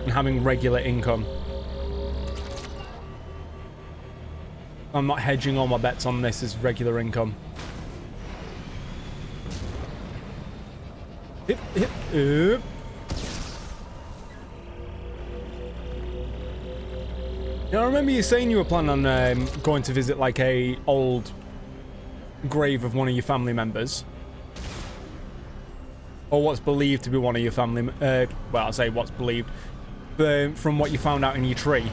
And having regular income. I'm not hedging all my bets on this as regular income. Hip, hip, hip. Now, I remember you saying you were planning on going to visit like a old grave of one of your family members. Or what's believed to be one of your family... well, I'll say what's believed. From what you found out in your tree.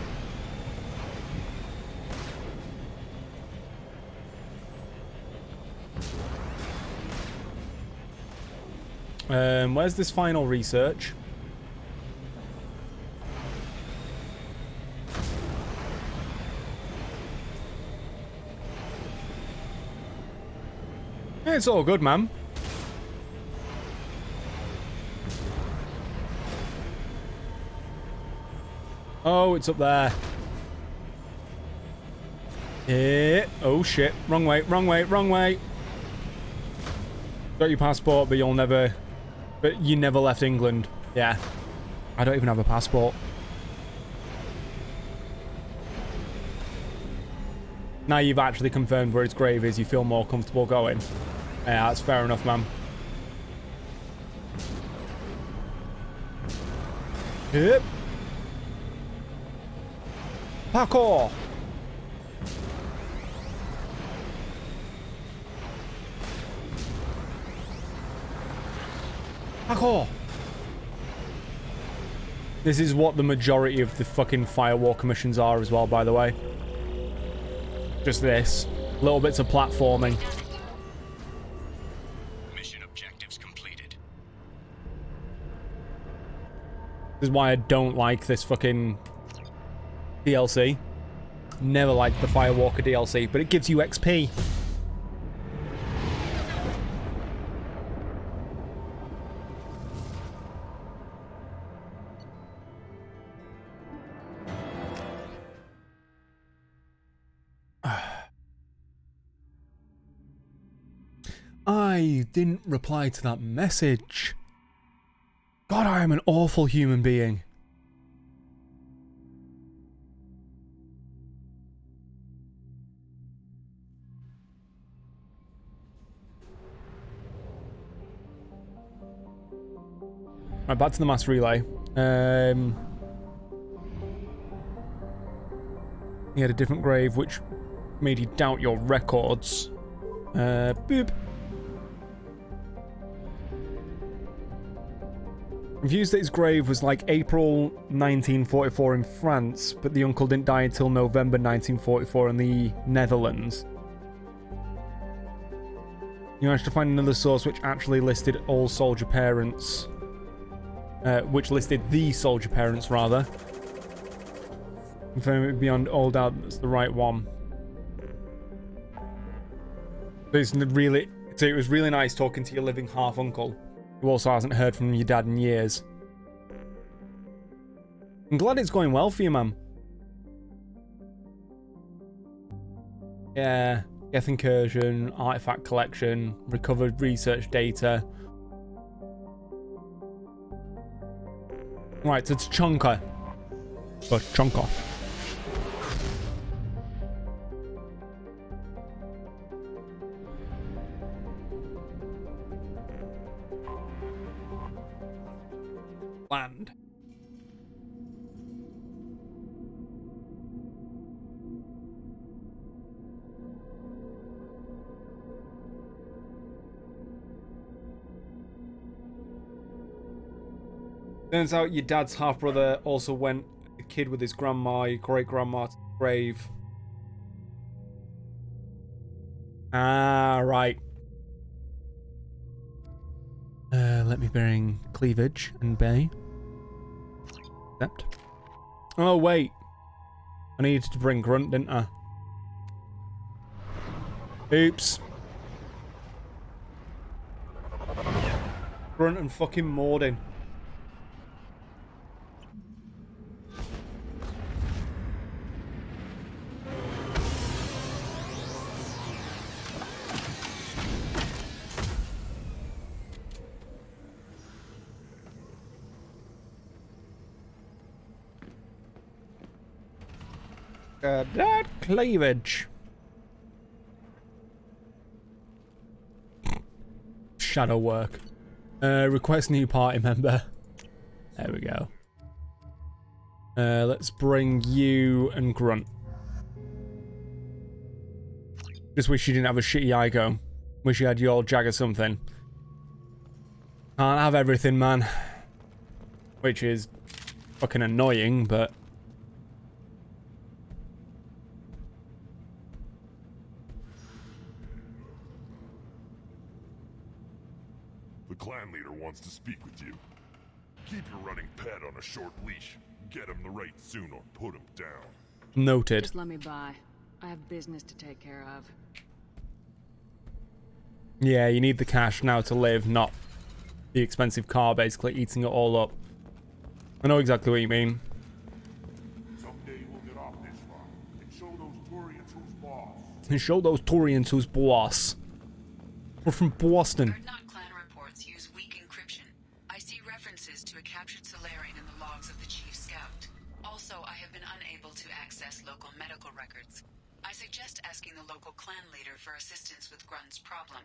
Where's this final research? Yeah, it's all good, man. Oh, it's up there. Yeah. Oh, shit. Wrong way, wrong way, wrong way. Got your passport, but you'll never... But you never left England. Yeah. I don't even have a passport. Now you've actually confirmed where his grave is, you feel more comfortable going. Yeah, that's fair enough, man. Yep. Parkour! Parkour! This is what the majority of the fucking Firewalker missions are as well, by the way. Just this. Little bits of platforming. Mission objectives completed. This is why I don't like this fucking DLC. Never liked the Firewalker DLC, but it gives you XP. I didn't reply to that message. God, I am an awful human being. Right, back to the mass relay. He had a different grave, which made you doubt your records. Boop. Confused that his grave was like April 1944 in France, but the uncle didn't die until November 1944 in the Netherlands. You managed to find another source which actually listed all soldier parents. Which listed the soldier parents, rather. Confirm it beyond all doubt that's the right one. So it was really nice talking to your living half uncle, who also hasn't heard from your dad in years. I'm glad it's going well for you, man. Yeah, Geth incursion, artifact collection, recovered research data. Right, so it's Chunka. Chunka. Land. Turns out your dad's half-brother also went a kid with his grandma, your great-grandma, to the grave. Ah, right. Let me bring cleavage and bay. Accept. Oh, wait. I needed to bring grunt, didn't I? Oops. Grunt and fucking Mordin. That cleavage. Shadow work. Request new party member. There we go. Let's bring you and Grunt. Just wish you didn't have a shitty Ico. Wish you had your Jag or something. Can't have everything, man. Which is fucking annoying, but... The clan leader wants to speak with you. Keep your running pet on a short leash. Get him the right soon or put him down. Noted. Just let me by. I have business to take care of. Yeah, you need the cash now to live, not the expensive car basically eating it all up. I know exactly what you mean. Someday we'll get off this rock and show those Turians who's boss. And show those Turians who's boss. We're from Boston. Erdnot clan reports use weak encryption. I see references to a captured Solarian in the logs of the Chief Scout. Also, I have been unable to access local medical records. I suggest asking the local clan leader for assistance with Grunt's problem.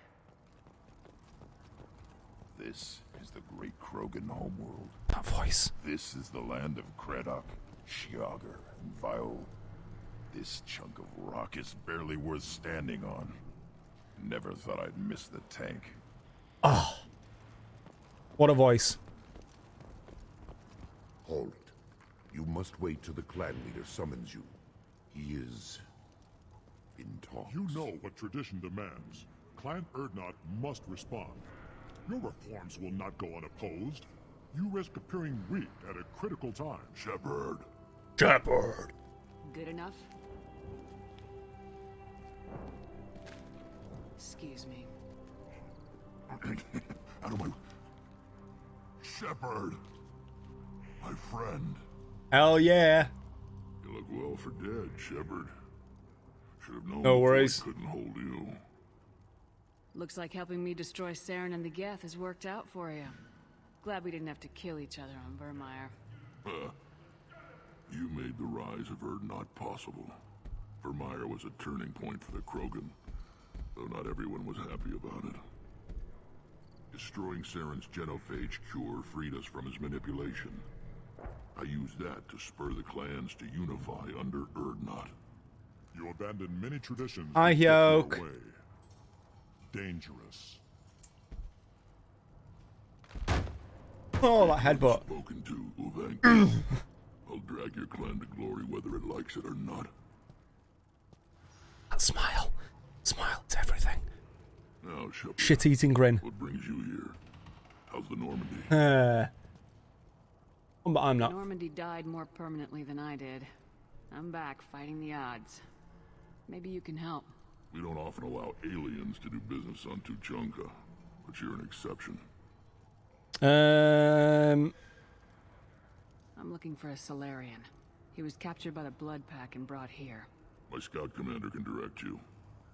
This is the great Krogan homeworld. That voice. This is the land of Kredok, Shiagar, and Viol. This chunk of rock is barely worth standing on. Never thought I'd miss the tank. Oh. What a voice. Halt. You must wait till the clan leader summons you. He is... in talks. You know what tradition demands. Clan Erdnot must respond. Your reforms will not go unopposed. You risk appearing weak at a critical time. Shepard. Shepard. Good enough? Excuse me. Out of my... Shepard. My friend. Hell yeah. You look well for dead, Shepard. Should have known No worries. I couldn't hold you. Looks like helping me destroy Saren and the Geth has worked out for you. Glad we didn't have to kill each other on Vermeer. You made the rise of Erdnot possible. Vermeer was a turning point for the Krogan, though not everyone was happy about it. Destroying Saren's genophage cure freed us from his manipulation. I used that to spur the clans to unify under Urdnot. You abandoned many traditions. Hi, Yoke. Dangerous. Oh, that headbutt. Spoken to, Uvenk. I'll drag your clan to glory whether it likes it or not. That smile. Smile, it's everything. Now, Shepard, Shit-eating grin. what brings you here? How's the Normandy? But I'm not. Normandy died more permanently than I did. I'm back fighting the odds. Maybe you can help. We don't often allow aliens to do business on Tuchanka, but you're an exception. I'm looking for a Solarian. He was captured by the Blood Pack and brought here. My scout commander can direct you.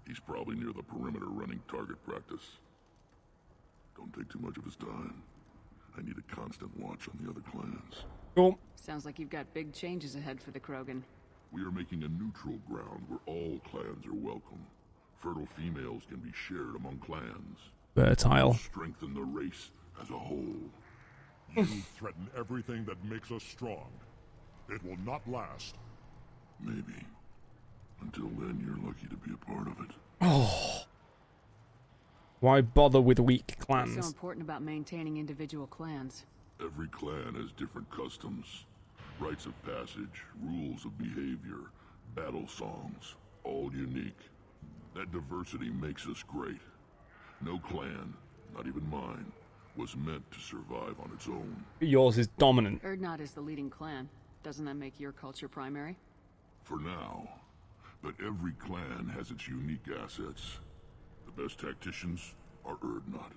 He's probably near the perimeter running target practice. Don't take too much of his time. I need a constant watch on the other clans. Cool. Sounds like you've got big changes ahead for the Krogan. We are making a neutral ground where all clans are welcome. Fertile females can be shared among clans. Fertile. Strengthen the race as a whole. You threaten everything that makes us strong. It will not last. Maybe. Until then, you're lucky to be a part of it. Oh. Why bother with weak What's clans? so important about maintaining individual clans? Every clan has different customs, rites of passage, rules of behavior, battle songs, all unique. That diversity makes us great. No clan, not even mine, was meant to survive on its own. Yours is dominant. Urdnot is the leading clan. Doesn't that make your culture primary? For now. But every clan has its unique assets. The best tacticians are Urdnot.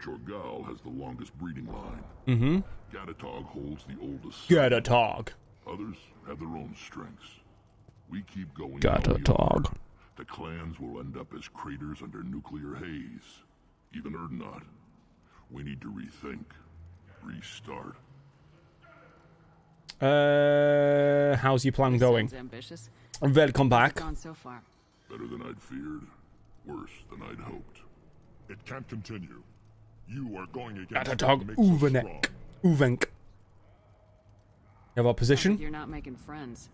Chorgal has the longest breeding line. Mm-hmm. Gatatog holds the oldest. Gatatog. Others have their own strengths. We keep going. Gatatog. The clans will end up as craters under nuclear haze. Even Urdnot. We need to rethink. Restart. How's your plan going? Sounds ambitious. Welcome back. Gone so far. Better than I'd feared. Worse than I'd hoped. It can't continue. You are going against Gatatog. what makes us strong. Uvenek. Uvenk. You have opposition? You're not making friends.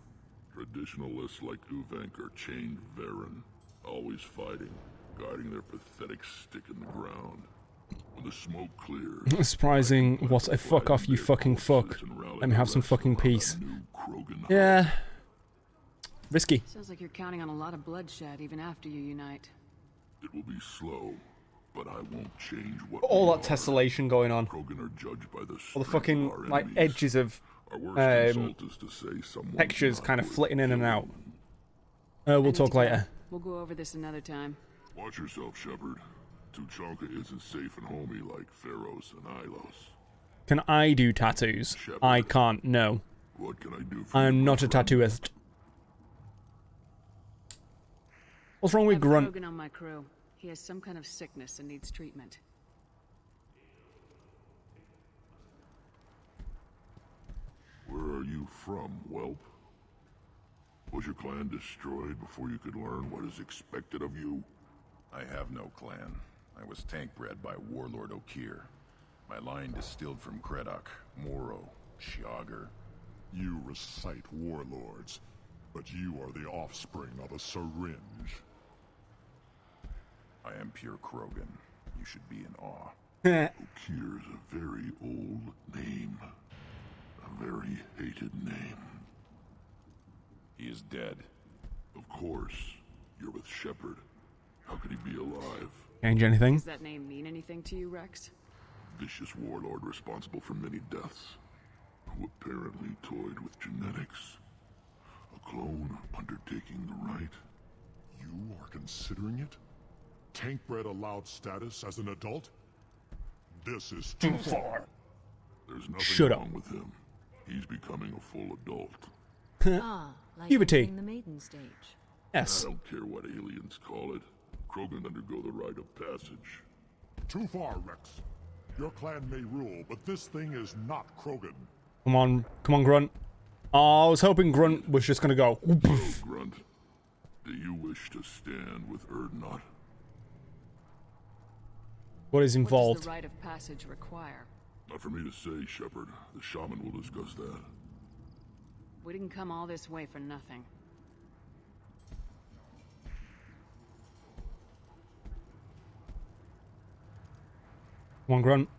Traditionalists like Uvenk are chained Varen, always fighting, guarding their pathetic stick in the ground. When the smoke clears... Surprising. What a fuck off, you fucking fuck. Let me have some fucking peace. Yeah. Risky. Sounds like you're counting on a lot of bloodshed even after you unite. It will be slow, but I won't change what All we that are. tessellation going on. Krogan are judged by the All the strength fucking, of our like, enemies. edges of Our worst insult is to say someone's textures not kind of worth flitting in and out. I We'll need talk to go. later. We'll go over this another time. Watch yourself, Shepard. Tuchanka isn't safe and homey like Pharaohs and Ilos. Can I do tattoos? I can't, no. What can I do for I'm you, not a my friend? tattooist. What's wrong with I have Grunt? Krogan on my crew. He has some kind of sickness and needs treatment. Where are you from, whelp? Was your clan destroyed before you could learn what is expected of you? I have no clan. I was tank bred by Warlord Okeer. My line distilled from Kredok, Moro, Shiagar. You recite warlords, but you are the offspring of a syringe. I am pure Krogan. You should be in awe. Okeer is a very old name. A very hated name. He is dead. Of course. You're with Shepard. How could he be alive? Change anything? Does that name mean anything to you, Rex? Vicious warlord responsible for many deaths. Who apparently toyed with genetics. A clone undertaking the rite. You are considering it? Tank bred allowed status as an adult? This is too far. There's nothing Shut wrong up. with him. He's becoming a full adult. Like Puberty. entering the maiden stage. Yes. I don't care what aliens call it. Krogan undergo the rite of passage. Too far, Rex. Your clan may rule, but this thing is not Krogan. Come on, Grunt. Oh, I was hoping Grunt was just gonna go. So, Grunt, do you wish to stand with Urdnot? What is What involved? does the rite of passage require? Not for me to say, Shepard. The shaman will discuss that. We didn't come all this way for nothing. Come on, Grunt.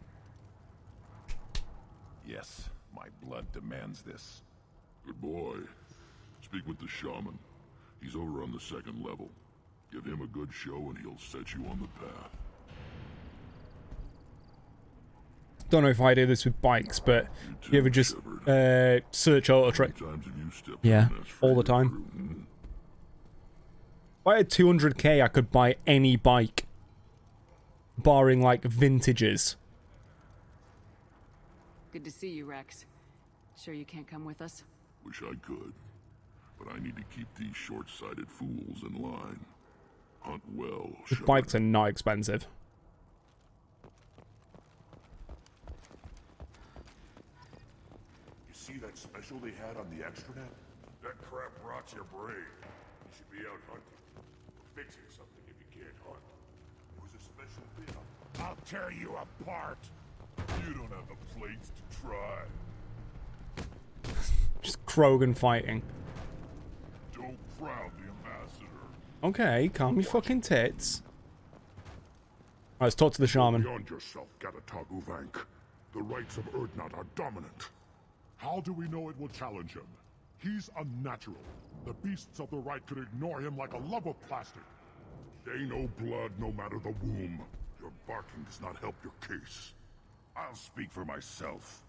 Yes, my blood demands this. Good boy. Speak with the shaman. He's over on the second level. Give him a good show and he'll set you on the path. Don't know if I do this with bikes, but you ever just search auto track? Yeah, all the time. If I had 200k, I could buy any bike, barring like vintages. Good to see you, Rex. Sure you can't come with us? Wish I could, but I need to keep these short-sighted fools in line. Hunt well, The bikes are not expensive. You see that special they had on the extranet? That crap rots your brain. You should be out hunting. Fixing something if you can't hunt. It was a special bid on. I'll tear you apart. You don't have the plates to try. Just Krogan fighting. Don't crowd the ambassador. Okay, calm your fucking tits. Alright, let's talk to the shaman. Beyond yourself, Gatatog Uvank. The rights of Urdnot are dominant. How do we know it will challenge him? He's unnatural. The beasts of the right could ignore him like a lump of plastic. They know blood no matter the womb. Your barking does not help your case. I'll speak for myself.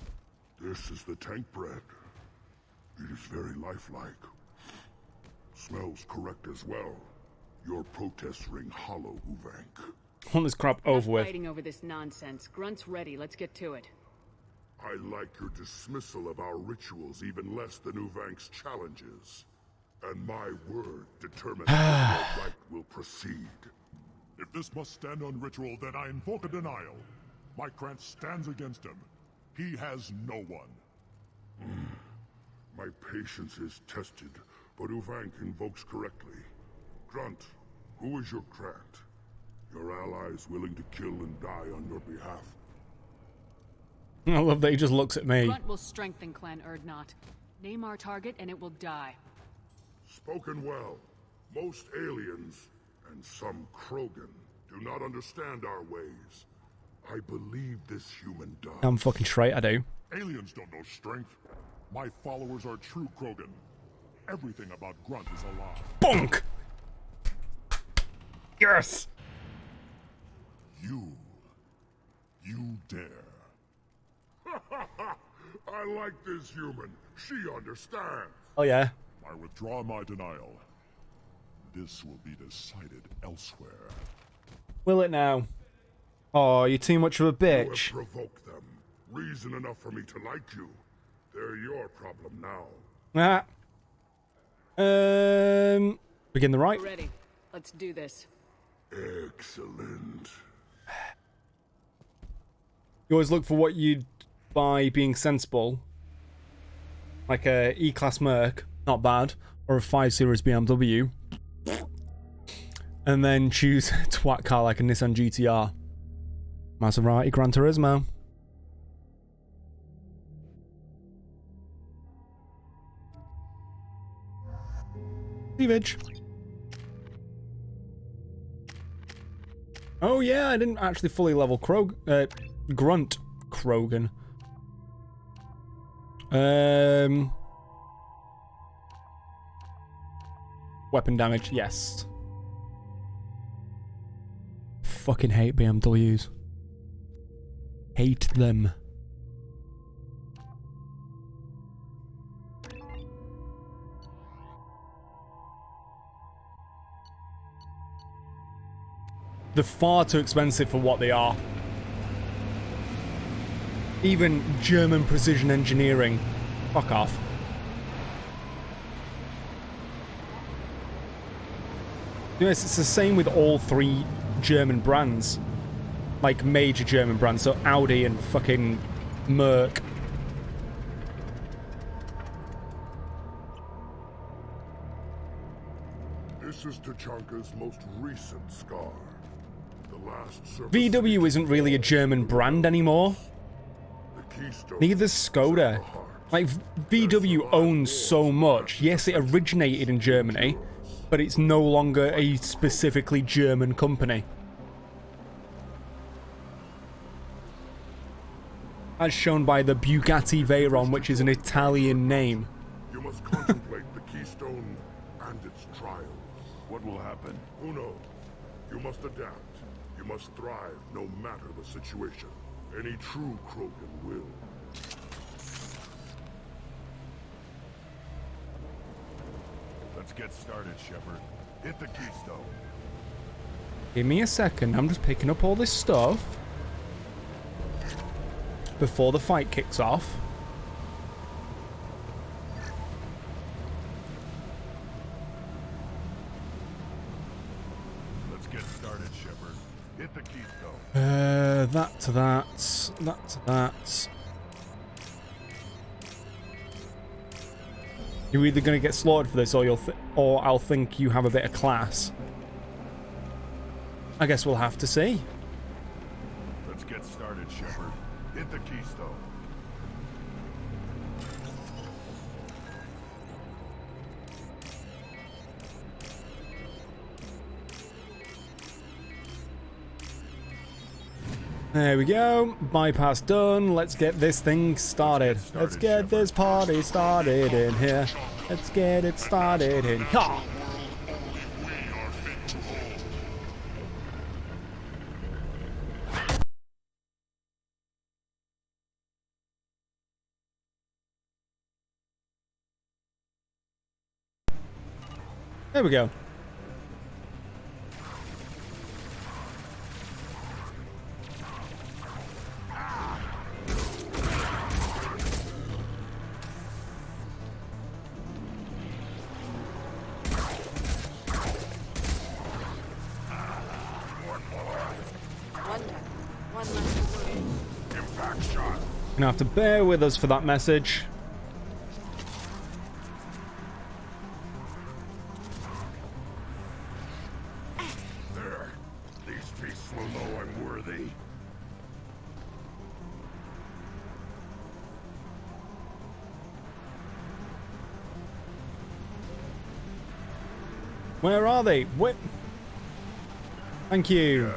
This is the tank bread. It is very lifelike. Smells correct as well. Your protests ring hollow, Uvank. I want this crap over with. Fighting over this nonsense. Grunt's ready. Let's get to it. I like your dismissal of our rituals even less than Uvank's challenges. And my word determines how your right will proceed. If this must stand on ritual, then I invoke a denial. Mykrant stands against him. He has no one. My patience is tested, but Uvank invokes correctly. Grunt, who is your Krant? Your allies willing to kill and die on your behalf? I love that he just looks at me. Grunt will strengthen Clan Urdnot. Name our target and it will die. Spoken well. Most aliens, and some Krogan, do not understand our ways. I believe this human does. I'm fucking straight, I do. Aliens don't know strength. My followers are true Krogan. Everything about Grunt is a lie. Bonk! Yes! You dare. I like this human. She understands. Oh yeah. I withdraw my denial. This will be decided elsewhere. Will it now? Oh, you're too much of a You have bitch. provoked them. Reason enough for me to like you. They're your problem now. Begin the right. We're ready. Let's do this. Excellent. You always look for what you'd buy being sensible. Like a E-Class Merc, not bad, or a 5 Series BMW. And then choose a twat car like a Nissan GTR. Maserati Gran Turismo. Cleavage. Oh yeah, I didn't actually fully level Grunt Krogan. Weapon damage, yes. Fucking hate BMWs. Hate them. They're far too expensive for what they are. Even German precision engineering. Fuck off. Yes, it's the same with all 3 German brands. Like major German brands, so Audi and fucking Merc. This is Tachanka's most recent scar. VW isn't really a German brand anymore. Neither's Skoda. Like, VW owns so much. Yes, it originated in Germany, but it's no longer a specifically German company. As shown by the Bugatti Veyron, which is an Italian name. You must contemplate the Keystone and its trials. What will happen? Who knows? You must adapt. You must thrive no matter the situation. Any true Krogan will. Let's get started, Shepard. Hit the Keystone. Give me a second. I'm just picking up all this stuff before the fight kicks off. Let's get started, Shepard. Hit the Keystone. That to that. That to that. You're either going to get slaughtered for this, or or I'll think you have a bit of class. I guess we'll have to see. Let's get started, Shepard. Hit the Keystone. There we go. Bypass done. Let's get this thing started. Let's get this party started in here. Let's get it started in here. There we go. Gonna have to bear with us for that message. There. These beasts will know I'm worthy. Where are they? What? Thank you.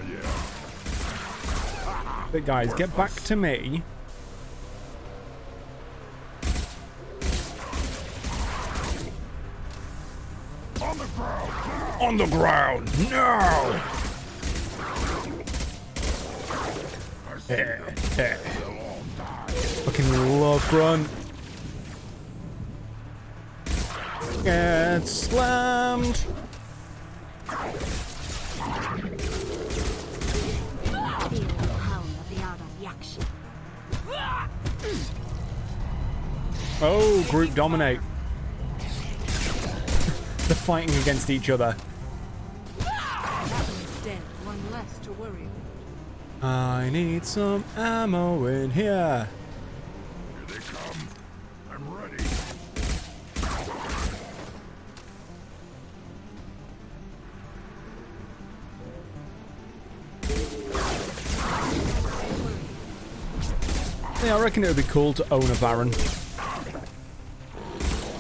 But guys, get back to me. On the ground! On the ground! No! Fucking love grunt. Get slammed. Oh, group dominate. They're fighting against each other. Dead, one less to worry about. I need some ammo in here. Here they come. I'm ready. Yeah, I reckon it would be cool to own a Baron.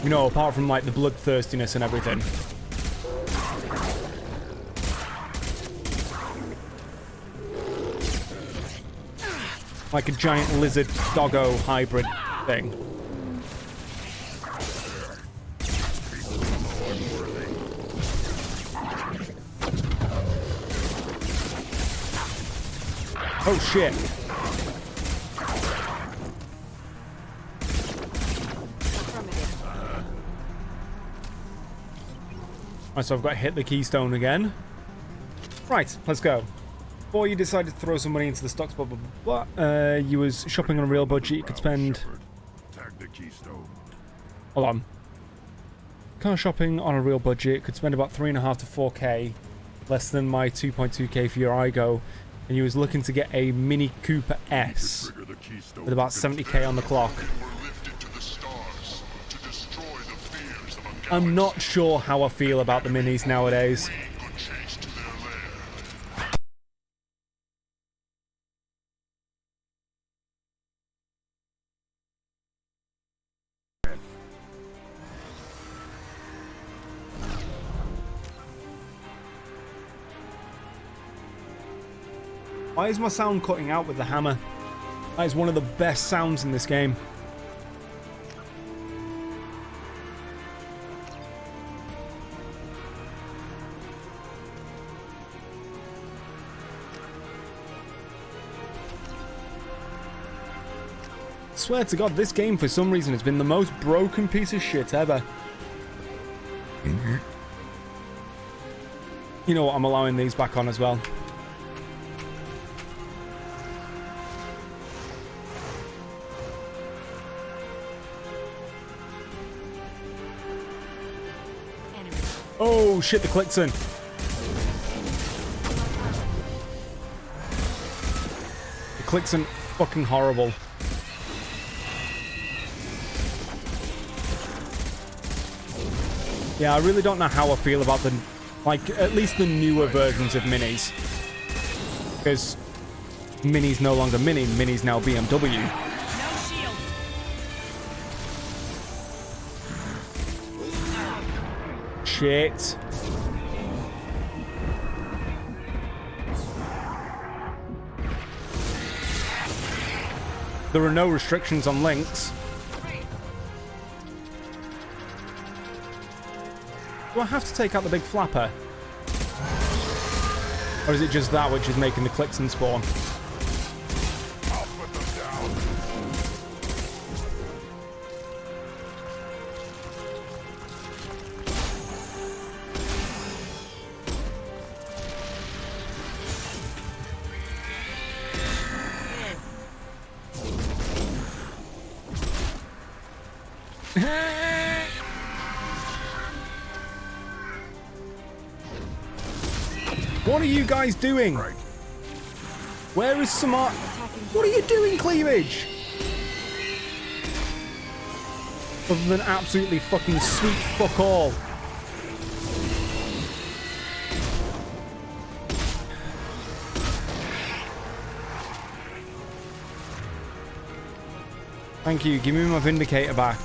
You know, apart from like the bloodthirstiness and everything. Like a giant lizard doggo hybrid thing. Oh shit. Right, so I've got to hit the keystone again. Right, let's go. Before you decided to throw some money into the stocks, blah, blah, blah, blah. You was shopping on a real budget, you could spend... Tag the Keystone. Hold on. Car shopping on a real budget, could spend about 3.5 to 4k, less than my 2.2k for your Igo, and you was looking to get a Mini Cooper S with about 70k on the clock. I'm not sure how I feel about the minis nowadays. Why is my sound cutting out with the hammer? That is one of the best sounds in this game. Swear to God, this game for some reason has been the most broken piece of shit ever. You know what, I'm allowing these back on as well. Oh shit, the Klickson. The Klickson, fucking horrible. Yeah, I really don't know how I feel about the, like, at least the newer versions of Minis. Because Mini's no longer Mini, Mini's now BMW. No shield. Shit. There are no restrictions on links. Do I have to take out the big flapper? Or is it just that which is making the Klickson spawn? I'll put them down. What are you guys doing? Where is Samar? What are you doing, Cleavage? Other than absolutely fucking sweet fuck all. Thank you. Give me my Vindicator back.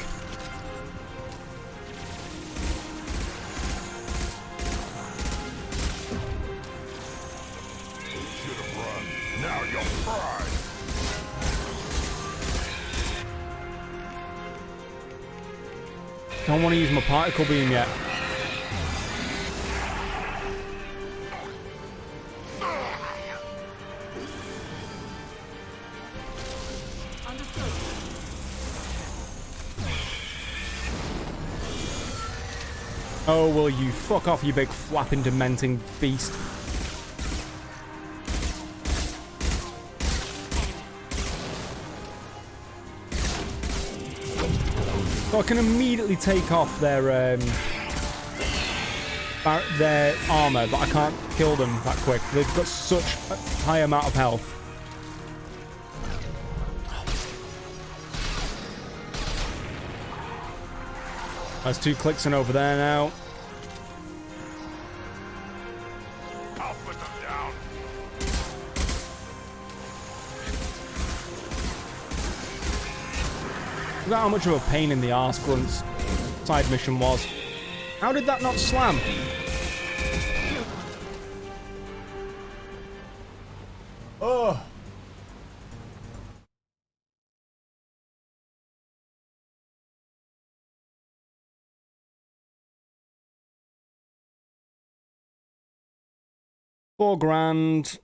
Don't want to use my particle beam yet. Oh, will you fuck off, you big flapping, dementing beast. So I can immediately take off their armor, but I can't kill them that quick. They've got such a high amount of health. There's two Klickson over there now. I'll put them down. Look at how much of a pain in the arse Grunt's side mission was. How did that not slam? Oh. $4,000.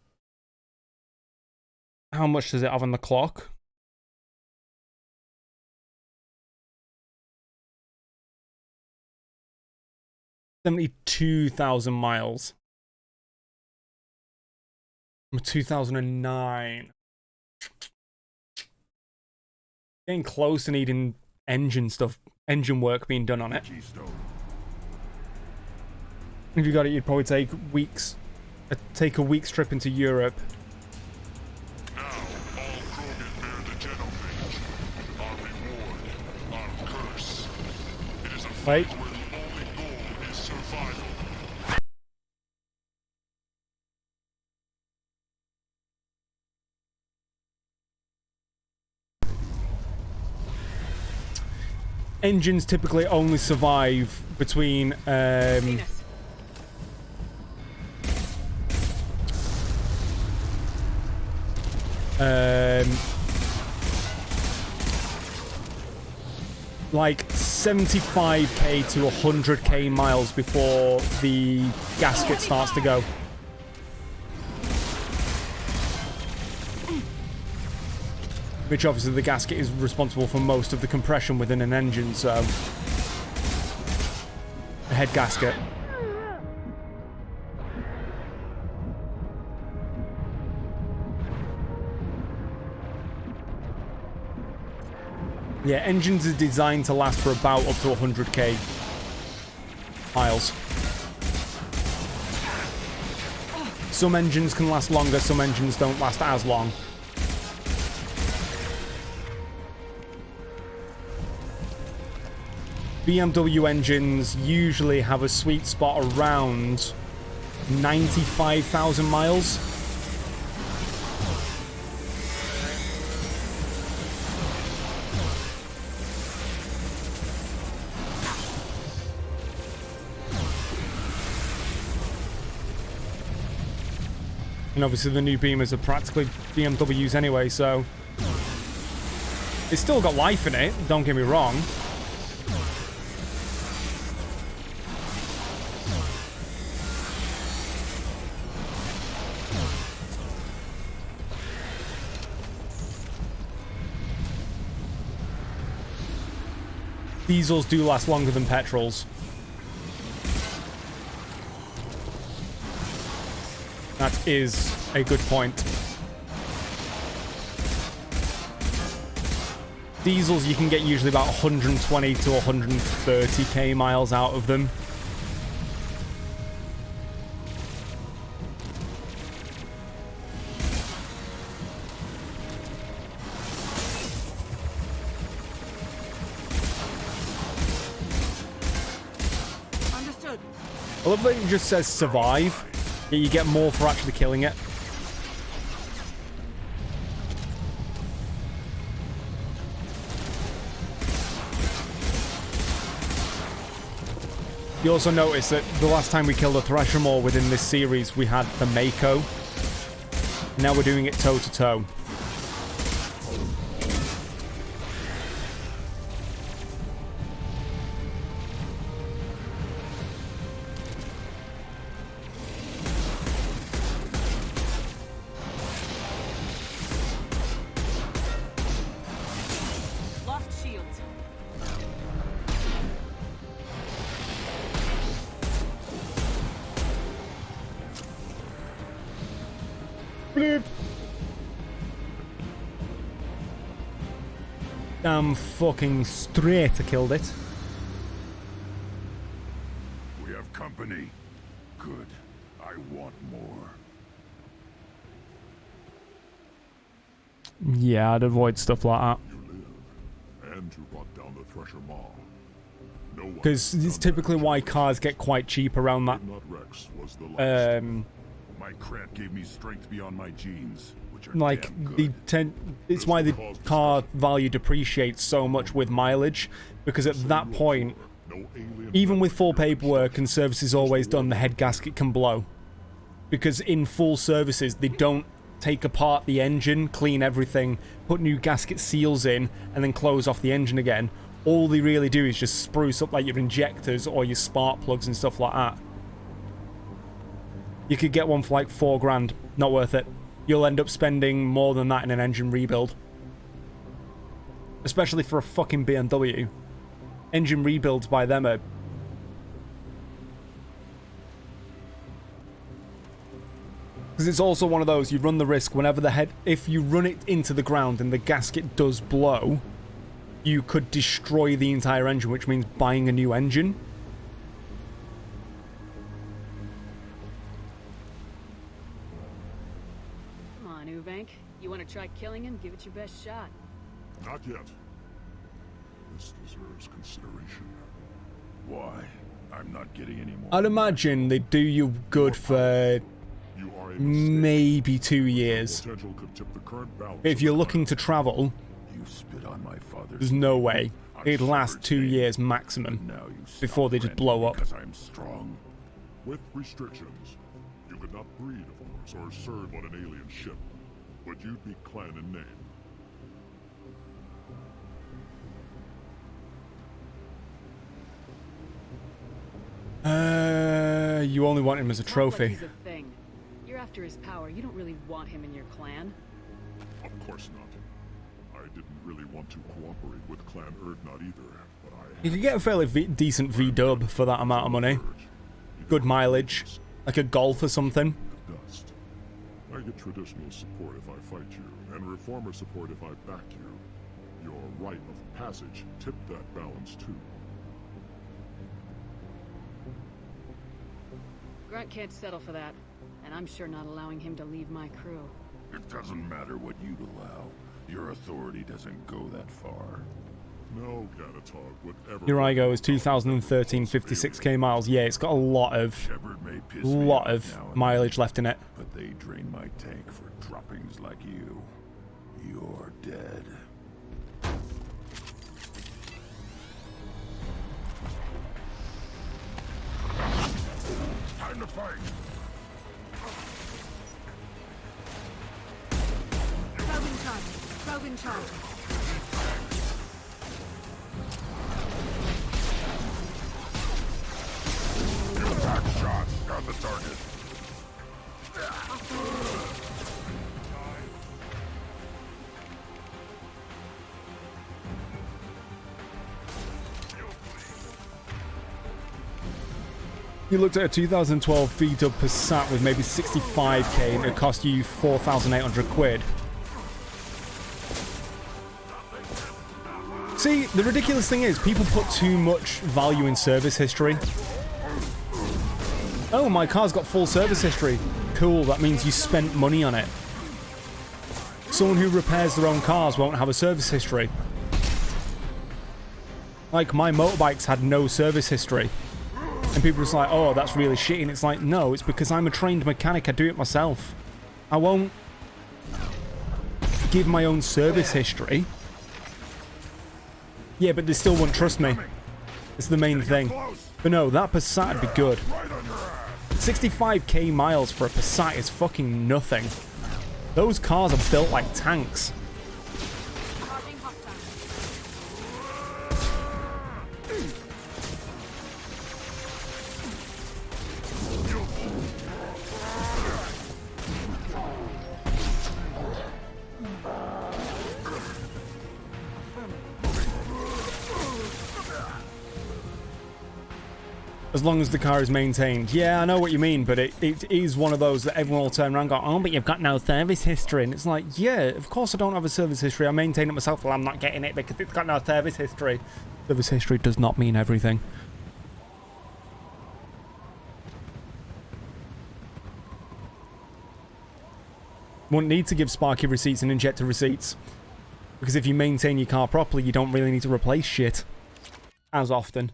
How much does it have on the clock? $72,000 miles. From 2009. Getting close to needing engine work being done on it. If you got it, you'd probably take weeks. Take a week's trip into Europe. Now, all Krogan bear the genophage. Our reward, our curse. It is a fight where the only goal is survival. Engines typically only survive between like 75k to 100k miles before the gasket starts to go. Which obviously the gasket is responsible for most of the compression within an engine, so... the head gasket. Yeah, engines are designed to last for about up to 100k miles. Some engines can last longer, some engines don't last as long. BMW engines usually have a sweet spot around 95,000 miles. And obviously the new Beamers are practically BMWs anyway, so... it's still got life in it, don't get me wrong. Diesels do last longer than petrols. That is a good point. Diesels, you can get usually about 120 to 130k miles out of them. Understood. I love that it just says survive. You get more for actually killing it. You also notice that the last time we killed a Thresher Maw within this series, we had the Mako. Now we're doing it toe to toe. Damn fucking straight I killed it. We have company. Good. I want more. Yeah, I'd avoid stuff like that. You live, and you brought down the Thresher Maw. No one Because it's typically why cars get quite cheap around that. Rex was the last. My crat gave me strength beyond my genes, which are Like it's why the car value depreciates so much with mileage, because at that point, even with full paperwork and services always done, the head gasket can blow. Because in full services, they don't take apart the engine, clean everything, put new gasket seals in, and then close off the engine again. All they really do is just spruce up like your injectors or your spark plugs and stuff like that. You could get one for like $4,000, not worth it. You'll end up spending more than that in an engine rebuild. Especially for a fucking BMW. Engine rebuilds by them are... because it's also one of those, you run the risk whenever the head... if you run it into the ground and the gasket does blow, you could destroy the entire engine, which means buying a new engine. You want to try killing him? Give it your best shot. Not yet. This deserves consideration. Why? I'm not getting any more. I'd imagine they do you good for maybe 2 years. If you're looking to travel, there's no way. It'd last 2 years maximum before they just blow up. I'm strong. With restrictions, you could not breed, of course, or serve on an alien ship. but you'd be clan in name. You only want him as a trophy. He's a thing. You're after his power. You don't really want him in your clan. Of course not. I didn't really want to cooperate with Clan Urdnot either, but I... You could get a fairly decent V-dub for that amount of money. Good mileage. Like a Golf or something. Dust. I get traditional support if I fight you, and reformer support if I back you. Your rite of passage tipped that balance too. Grunt can't settle for that, and I'm sure not allowing him to leave my crew. It doesn't matter what you'd allow. Your authority doesn't go that far. No, Gatatog, whatever. Here I go, it's 2013, 56k miles. Yeah, it's got a lot of mileage left in it. But they drain my tank for droppings like you. You're dead. Time to fight! Probe in charge. Back shot! Got the target. You looked at a 2012 V-dub Passat with maybe 65k and it cost you 4,800 quid. See, the ridiculous thing is, people put too much value in service history. Oh, my car's got full service history. Cool, that means you spent money on it. Someone who repairs their own cars won't have a service history. Like, my motorbikes had no service history. And people are just like, oh, that's really shitty. And it's like, no, it's because I'm a trained mechanic. I do it myself. I won't give my own service history. Yeah, but they still won't trust me. It's the main thing. But no, that Passat would be good. 65k miles for a Passat is fucking nothing. Those cars are built like tanks. As long as the car is maintained. Yeah, I know what you mean, but it is one of those that everyone will turn around and go, oh, but you've got no service history. And it's like, yeah, of course I don't have a service history. I maintain it myself. Well, I'm not getting it because it's got no service history. Service history does not mean everything. Won't need to give Sparky receipts and Injector receipts. Because if you maintain your car properly, you don't really need to replace shit. As often.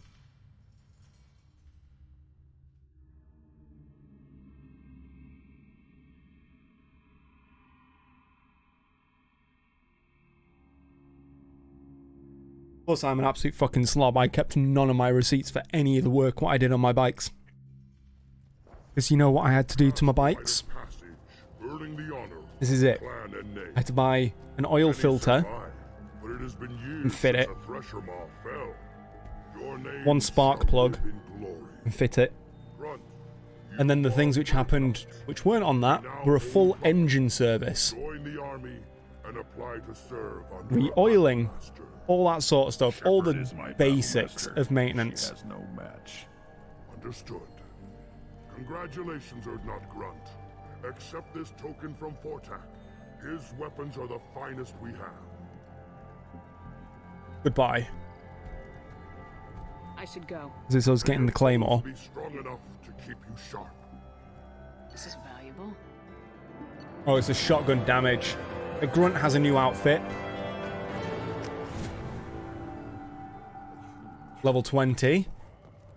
Plus, I'm an absolute fucking slob. I kept none of my receipts for any of the work what I did on my bikes. Because you know what I had to do to my bikes? This is it. I had to buy an oil filter and fit it. One spark plug and fit it. And then the things which happened, which weren't on that, were a full engine service. Re-oiling. All that sort of stuff, all the basics of maintenance. No match. Understood. Congratulations, Urdnot Grunt. Accept this token from Fortak. His weapons are the finest we have. Goodbye. I should go. Is this us getting the claymore? Be strong enough to keep you sharp. This is valuable. Oh, it's a shotgun damage. The Grunt has a new outfit. Level 20.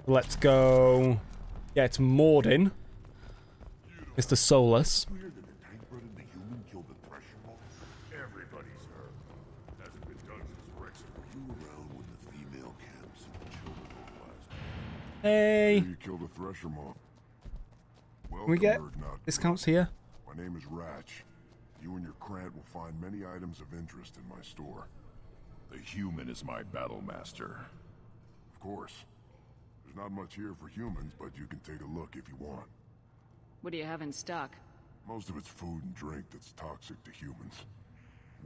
Let's go. Yeah, it's Mordin. Mr. Solus. Everybody's heard. Hasn't been done since Rex. Were you around when the female camps and the children were last? Hey. You killed a Thresher moth. Can we get discounts here? My name is Ratch. You and your Krant will find many items of interest in my store. The human is my battle master. Of course. There's not much here for humans, but you can take a look if you want. What do you have in stock? Most of it's food and drink that's toxic to humans.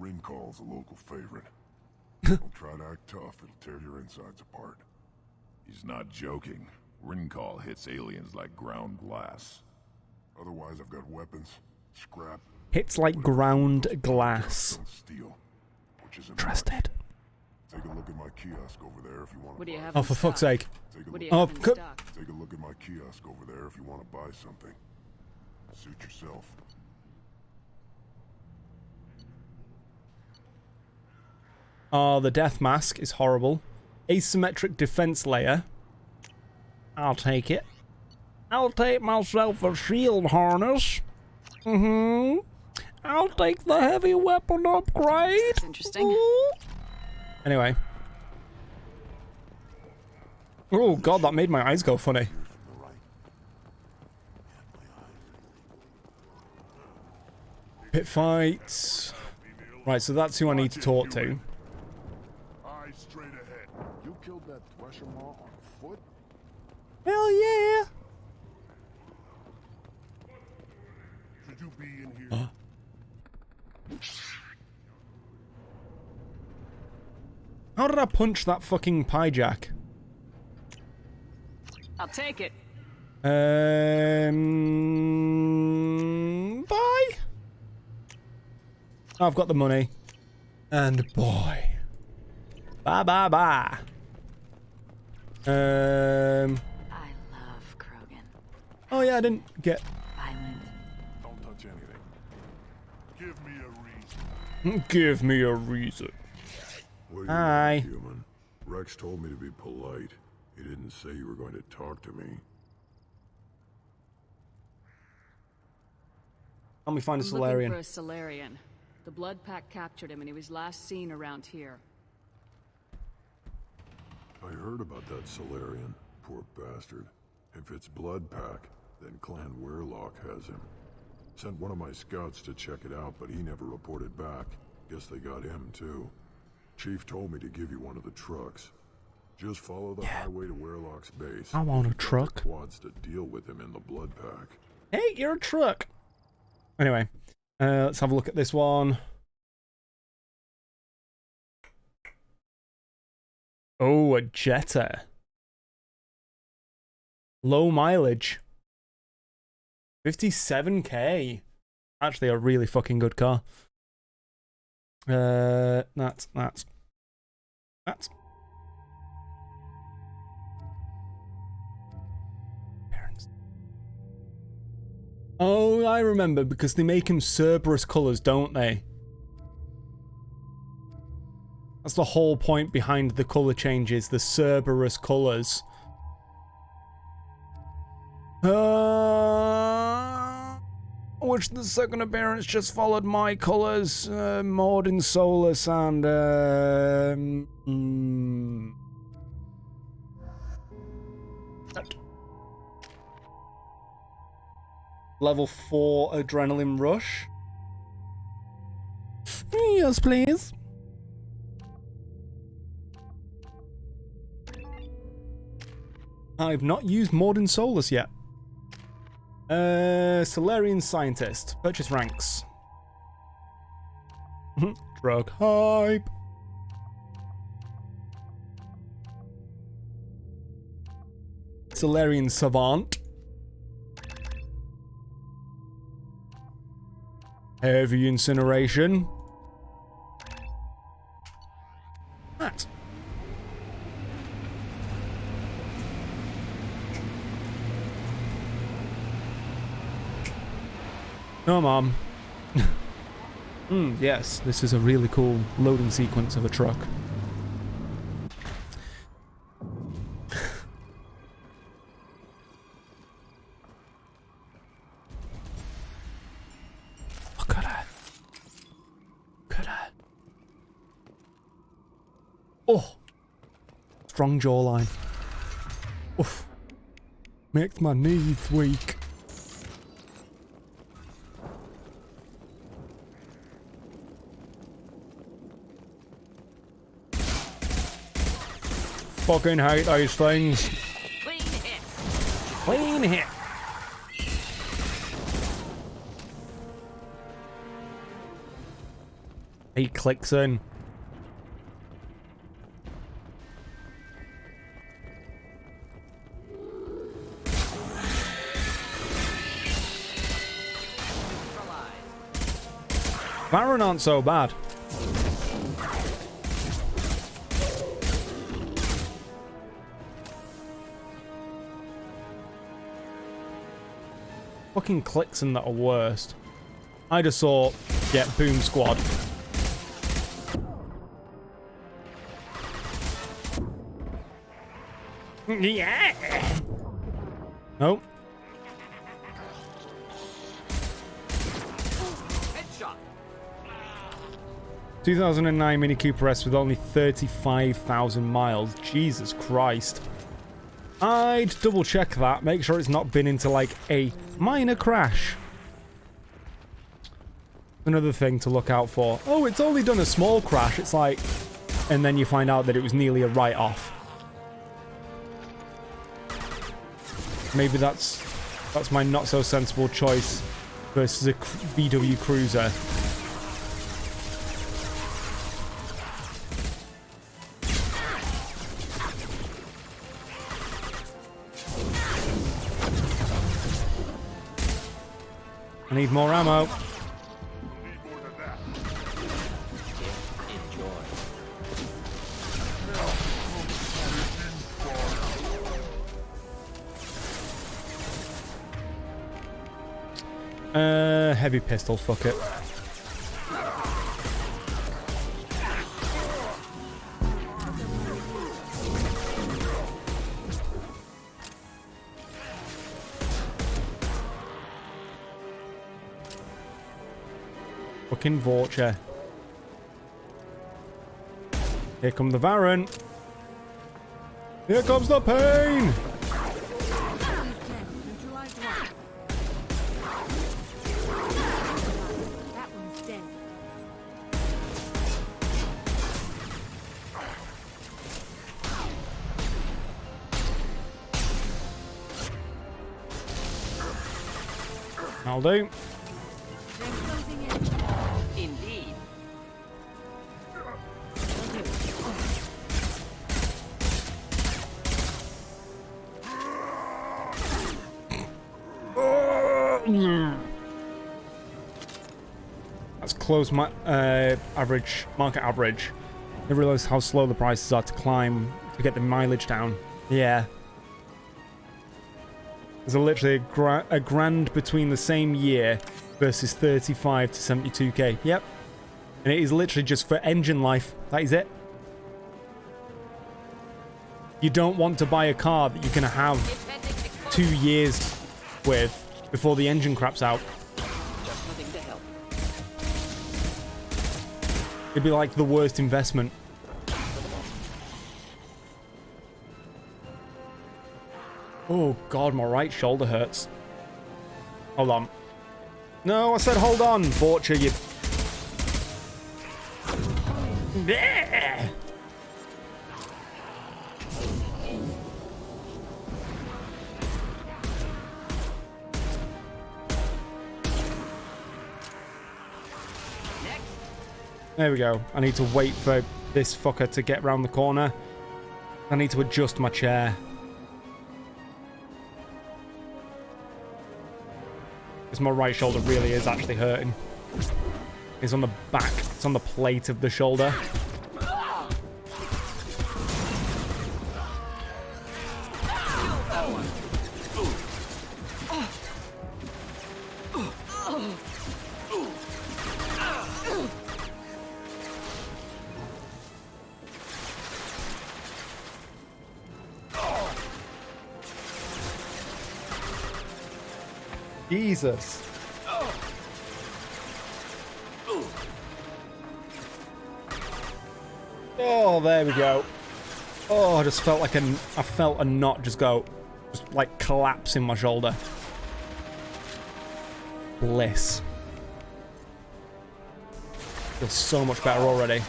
Ringcall's a local favorite. Don't try to act tough, it'll tear your insides apart. He's not joking. Ringcall hits aliens like ground glass. Otherwise, I've got weapons, scrap. Hits like ground glass. Steel, which is Trusted. Take a look at my kiosk over there if you want to. What do you have? Oh, for fuck's sake! What do you Oh, have in stock? Take a look at my kiosk over there if you want to buy something. Suit yourself. Oh, the death mask is horrible. Asymmetric defense layer. I'll take it. I'll take myself a shield harness. I'll take the heavy weapon upgrade. That's interesting. Anyway. Oh god, that made my eyes go funny. Pit fights. Right, so that's who I need to talk to. Eyes straight ahead. You killed that Thresher Maw on foot? Hell yeah! Should you be in here? How did I punch that fucking pie jack? I'll take it. Bye. I've got the money. And boy. Bye bye bye. I love Krogan. Oh yeah, I didn't get. Violent. Don't touch anything. Give me a reason. Give me a reason. What do you Hi. want, human? Rex told me to be polite. He didn't say you were going to talk to me. Help me find a I'm Solarian. looking for a Solarian. The Blood Pack captured him and he was last seen around here. I heard about that Solarian. Poor bastard. If it's Blood Pack, then Clan Weirlock has him. Sent one of my scouts to check it out, but he never reported back. Guess they got him too. Chief told me to give you one of the trucks. Just follow the highway to Weirlock's base. I want a You've got truck. the quads to deal with him in the Blood Pack. Hey, you're a truck. Anyway, let's have a look at this one. Oh, a Jetta. Low mileage. 57k. Actually, a really fucking good car. That's. Oh, I remember, because they make him Cerberus colours, don't they? That's the whole point behind the colour changes, the Cerberus colours. Which the second appearance just followed my colours, Mordin Solus and, Level 4 Adrenaline Rush. Yes, please. I've not used Mordin Solus yet. Solarian Scientist. Purchase ranks. Drug hype. Solarian Savant. Heavy Incineration. That. No, Mom. Yes, this is a really cool loading sequence of a truck. Look at her. Look at her. Oh! Strong jawline. Oof. Makes my knees weak. fucking hate those things. Clean hit. Clean hit. He clicks in. Baron aren't so bad. Fucking clicks in that are worst. I just saw, yeah, Boom Squad. Yeah. Nope. Headshot. 2009 Mini Cooper S with only 35,000 miles. Jesus Christ. I'd double check that. Make sure it's not been into like a minor crash. Another thing to look out for. Oh, it's only done a small crash. It's like, and then you find out that it was nearly a write-off. Maybe that's my not so sensible choice versus a VW Cruiser. I need more ammo. Heavy pistol, fuck it. Fucking Vorcha. Here come the Baron. Here comes the pain! I'll do. Indeed. That's close my market average. I realised how slow the prices are to climb to get the mileage down. Yeah. There's literally a grand between the same year versus 35 to 72k. Yep. And it is literally just for engine life. That is it. You don't want to buy a car that you're going to have 2 years with before the engine craps out. Just nothing to help. It'd be like the worst investment. Oh god, my right shoulder hurts. Hold on. No, I said hold on, Vorcha, you... Bleh! There we go. I need to wait for this fucker to get round the corner. I need to adjust my chair. Because my right shoulder really is actually hurting. It's on the back. It's on the plate of the shoulder. Jesus. Oh, there we go. Oh, I just felt like I felt a knot just like collapse in my shoulder. Bliss. Feels so much better already.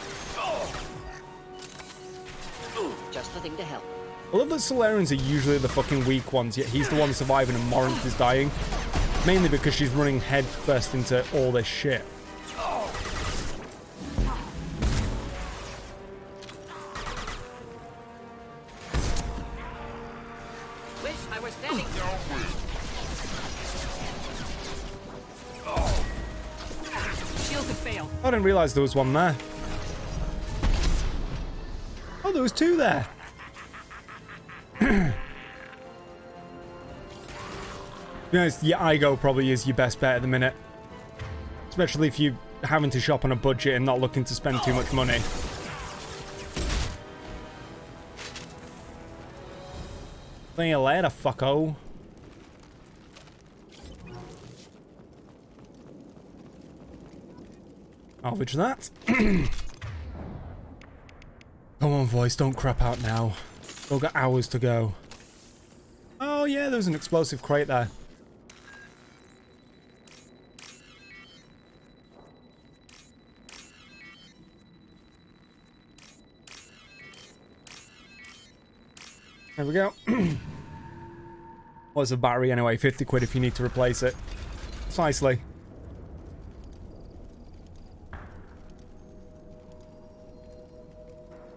Just the thing to help. I love that Solarians are usually the fucking weak ones, yet he's the one surviving and Morinth is dying. Mainly because she's running head first into all this shit. Wish I were standing. Shields have failed. I didn't realise there was one there. Oh, there was two there. To be honest, your Igo probably is your best bet at the minute. Especially if you're having to shop on a budget and not looking to spend too much money. See you later, fucko. Salvage that. Come on, voice, don't crap out now. We've got hours to go. Oh yeah, there was an explosive crate there. There we go. What's a battery anyway? 50 quid if you need to replace it. Precisely.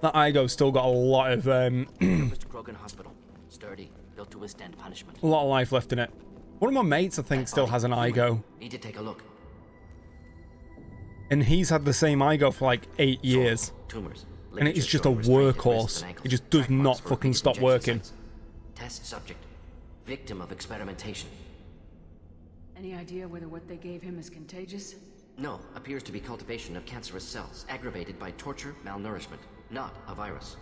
That Igo's still got a lot of Mr. Krogan Hospital. Sturdy, built to withstand punishment. a lot of life left in it. One of my mates, I think, still has an Igo. Need to take a look. And he's had the same Igo for like 8 years. Tumors. And it is just a workhorse. It just does not fucking stop working. Test subject. Victim of experimentation. Any idea whether what they gave him is contagious? No, appears to be cultivation of cancerous cells, aggravated by torture, malnourishment, not a virus.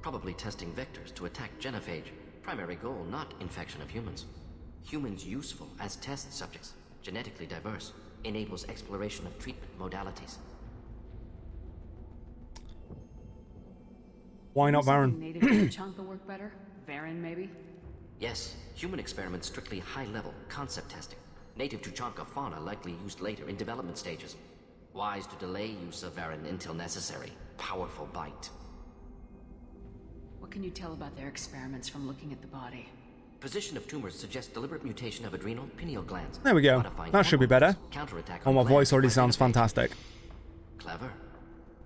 Probably testing vectors to attack genophage. Primary goal, not infection of humans. Humans useful as test subjects, genetically diverse, enables exploration of treatment modalities. Why not Varen? Native Tuchanka work better? Varen, maybe? Yes, human experiments strictly high-level concept testing. Native Tuchanka fauna likely used later in development stages. Wise to delay use of Varen until necessary. Powerful bite. What can you tell about their experiments from looking at the body? Position of tumors suggests deliberate mutation of adrenal pineal glands. There we go. Modifying That should be better. counterattack Oh, my on voice glands already by sounds genophage. fantastic. Clever.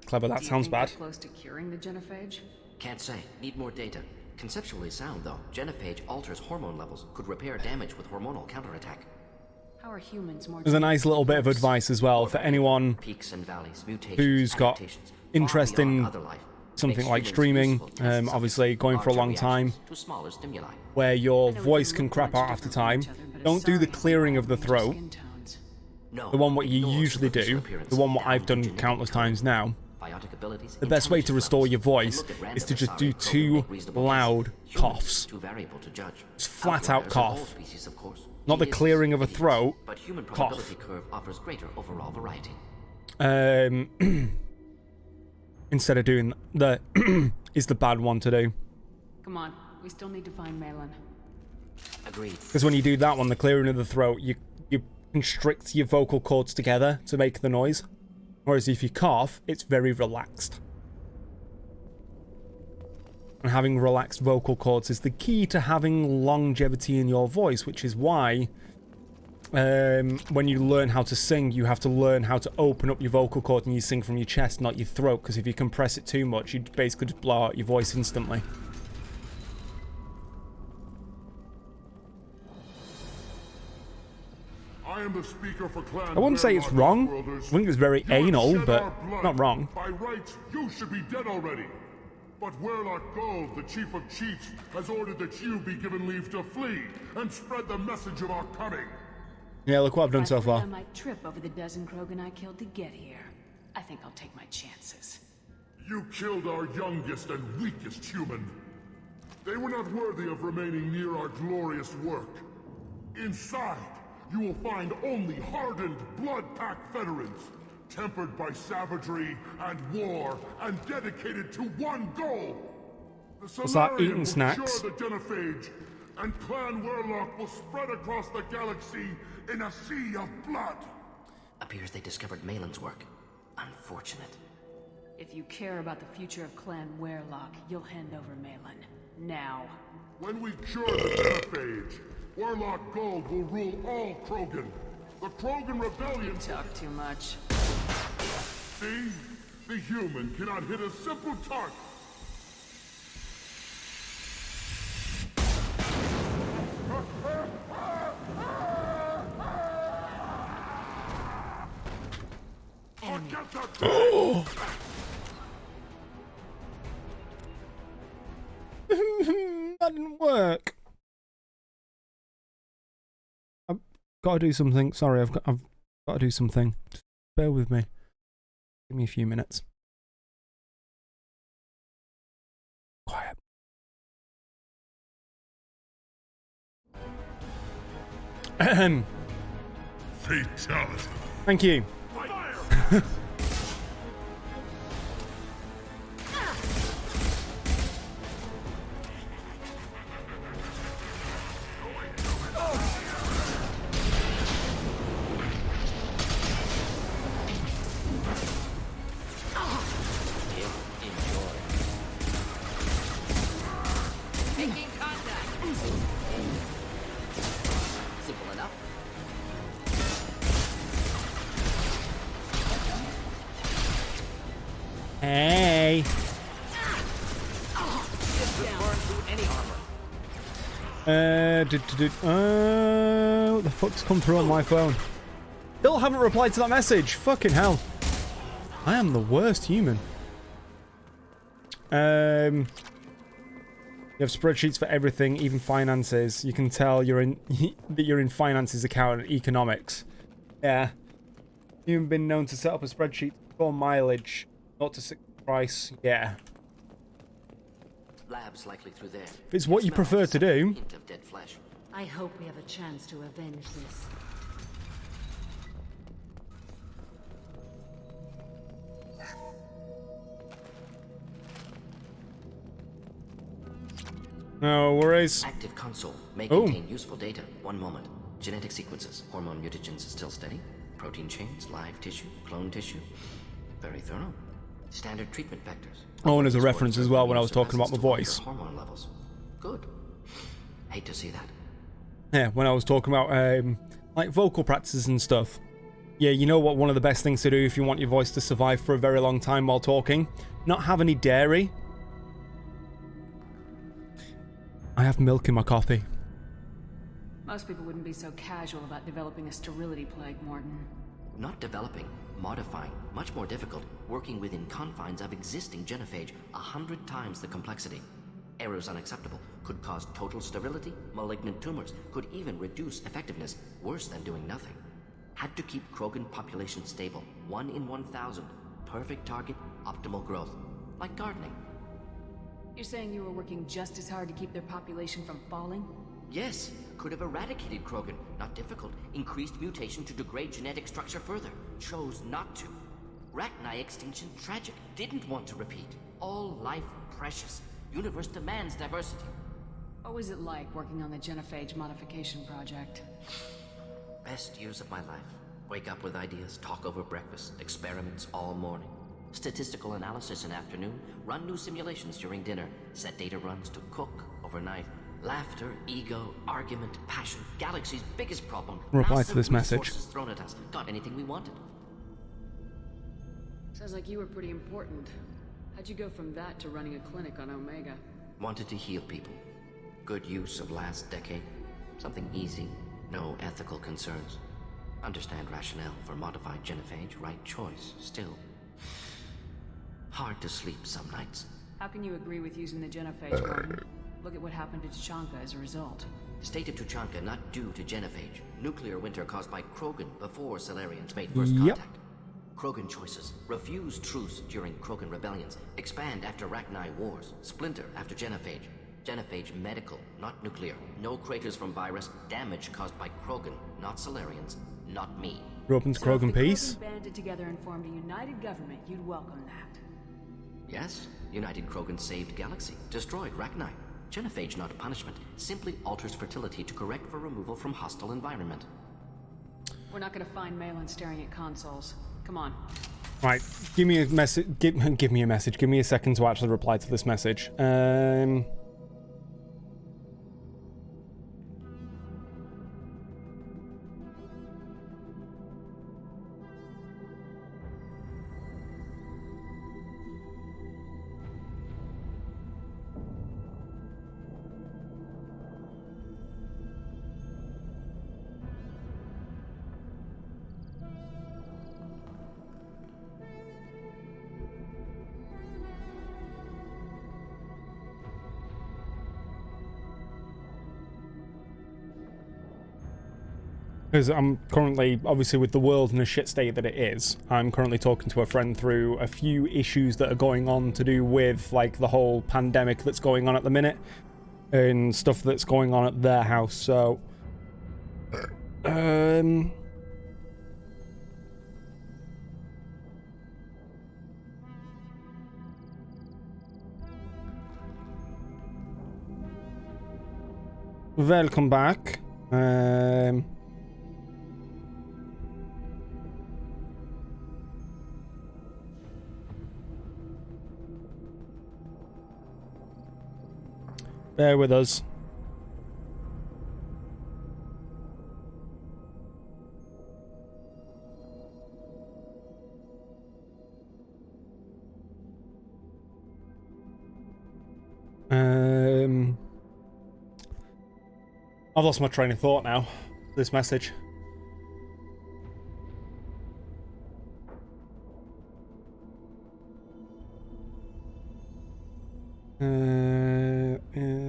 Clever, that Do you sounds think bad. they're close to curing the genophage? Can't say. Need more data. Conceptually sound, though. Genophage alters hormone levels. Could repair damage with hormonal counterattack. How are humans more? There's a nice little bit of advice as well for anyone Peaks and valleys, mutations, who's got adaptations, far interest beyond in other life. something Makes like humans streaming, useful test subjects, obviously going for a larger long time, reactions to smaller stimuli. where your I know we voice can can look crap much out after different from time. each other, but Don't do the sorry, clearing of the range throat. skin tones. No, The one what you ignore usually superficial do, appearance, the one what down I've to done genetic countless code. times now. Biotic abilities, The best way to intelligence restore your levels, voice and look at random is to just sorry do code and 2 make reasonable loud guesses. Humans, coughs. too variable to judge. Just flat out Outliers of all cough. species, of course. Not the Genius clearing of a is throat, but human cough. probability curve offers greater overall variety. Instead of doing the is the bad one to do. Come on, we still need to find Malin. Agreed. Because when you do that one, the clearing of the throat, you constrict your vocal cords together to make the noise. Whereas if you cough, it's very relaxed. And having relaxed vocal cords is the key to having longevity in your voice, which is why when you learn how to sing, you have to learn how to open up your vocal cord and you sing from your chest, not your throat, because if you compress it too much, you basically just blow out your voice instantly. I am the speaker for Clan I wouldn't say it's Verloc, wrong. Worlders. I think it's very You have anal, shed but our blood. not wrong. By rights, you should be dead already. But Werlock Gold, the Chief of Chiefs, has ordered that you be given leave to flee and spread the message of our coming. Yeah, look what I've done so far. I might trip over the dozen Krogan I killed to get here. I think I'll take my chances. You killed our youngest and weakest human. They were not worthy of remaining near our glorious work. Inside, you will find only hardened, blood-packed veterans, tempered by savagery and war, and dedicated to one goal. The What's that, Solarian eating will snacks? cure the genophage, and Clan Werlock will spread across the galaxy in a sea of blood. Appears they discovered Malin's work. Unfortunate. If you care about the future of Clan Werelock, you'll hand over Malin. Now. When we cure the Genophage, Warlock Gold will rule all Krogan. The Krogan Rebellion... You talk too much. See? The human cannot hit a simple target. Oh. That didn't work. I've got to do something. Sorry, I've got to do something. Just bear with me. Give me a few minutes. Quiet. Fatality. Thank you. Making contact. Simple enough. Hey. What the fuck's come through on my phone? Still haven't replied to that message. Fucking hell. I am the worst human. You have spreadsheets for everything, even finances. You can tell you're in that you're in finances, account, and economics. Yeah. You've been known to set up a spreadsheet for mileage, not to 6 price. Yeah. Labs likely through there. If it's what you prefer to do. Hint of dead flesh. I hope we have a chance to avenge this. No worries. Active console may contain useful data. One moment. Genetic sequences, hormone mutagens still steady. Protein chains, live tissue, clone tissue. Very thorough. Standard treatment vectors. Oh, and as a reference as well when I was talking about my voice. Hormone levels. Good. Hate to see that. Yeah, when I was talking about like vocal practices and stuff. Yeah, you know what? One of the best things to do if you want your voice to survive for a very long time while talking, not have any dairy. I have milk in my coffee. Most people wouldn't be so casual about developing a sterility plague, Morton. Not developing, modifying, much more difficult, working within confines of existing genophage, 100 times the complexity. Errors unacceptable, could cause total sterility, malignant tumors, could even reduce effectiveness, worse than doing nothing. Had to keep Krogan population stable, 1 in 1,000, perfect target, optimal growth, like gardening. You're saying you were working just as hard to keep their population from falling? Yes, could have eradicated Krogan, not difficult, increased mutation to degrade genetic structure further, chose not to. Rachni extinction tragic, didn't want to repeat. All life precious, universe demands diversity. What was it like working on the Genophage modification project? Best years of my life. Wake up with ideas, talk over breakfast, experiments all morning. Statistical analysis in afternoon, run new simulations during dinner, set data runs to cook overnight. Laughter, ego, argument, passion, galaxy's biggest problem. Reply to this message. Resources thrown at us. Got anything we wanted. Sounds like you were pretty important. How'd you go from that to running a clinic on Omega? Wanted to heal people. Good use of last decade. Something easy. No ethical concerns. Understand rationale for modified genophage. Right choice. Still. Hard to sleep some nights. How can you agree with using the Genophage, Martin? Look at what happened to Tuchanka as a result. State of Tuchanka not due to genophage. Nuclear winter caused by Krogan before Salarians made first contact. Krogan choices. Refuse truce during Krogan rebellions. Expand after Rachni wars. Splinter after genophage. Genophage medical, not nuclear. No craters from virus. Damage caused by Krogan, not Salarians, not me. You're open to Krogan peace? If the Krogan banded together and formed a united government, you'd welcome that. Yes, United Krogan saved Galaxy, destroyed Rachni. Genophage not punishment, simply alters fertility to correct for removal from hostile environment. We're not gonna find Malin staring at consoles. Come on. Right, give me a message. Give me a message. Give me a second to actually reply to this message. Because I'm currently, obviously with the world in the shit state that it is, I'm currently talking to a friend through a few issues that are going on to do with, like, the whole pandemic that's going on at the minute, and stuff that's going on at their house, so... Welcome back. Bear with us. I've lost my train of thought now. This message. Yeah.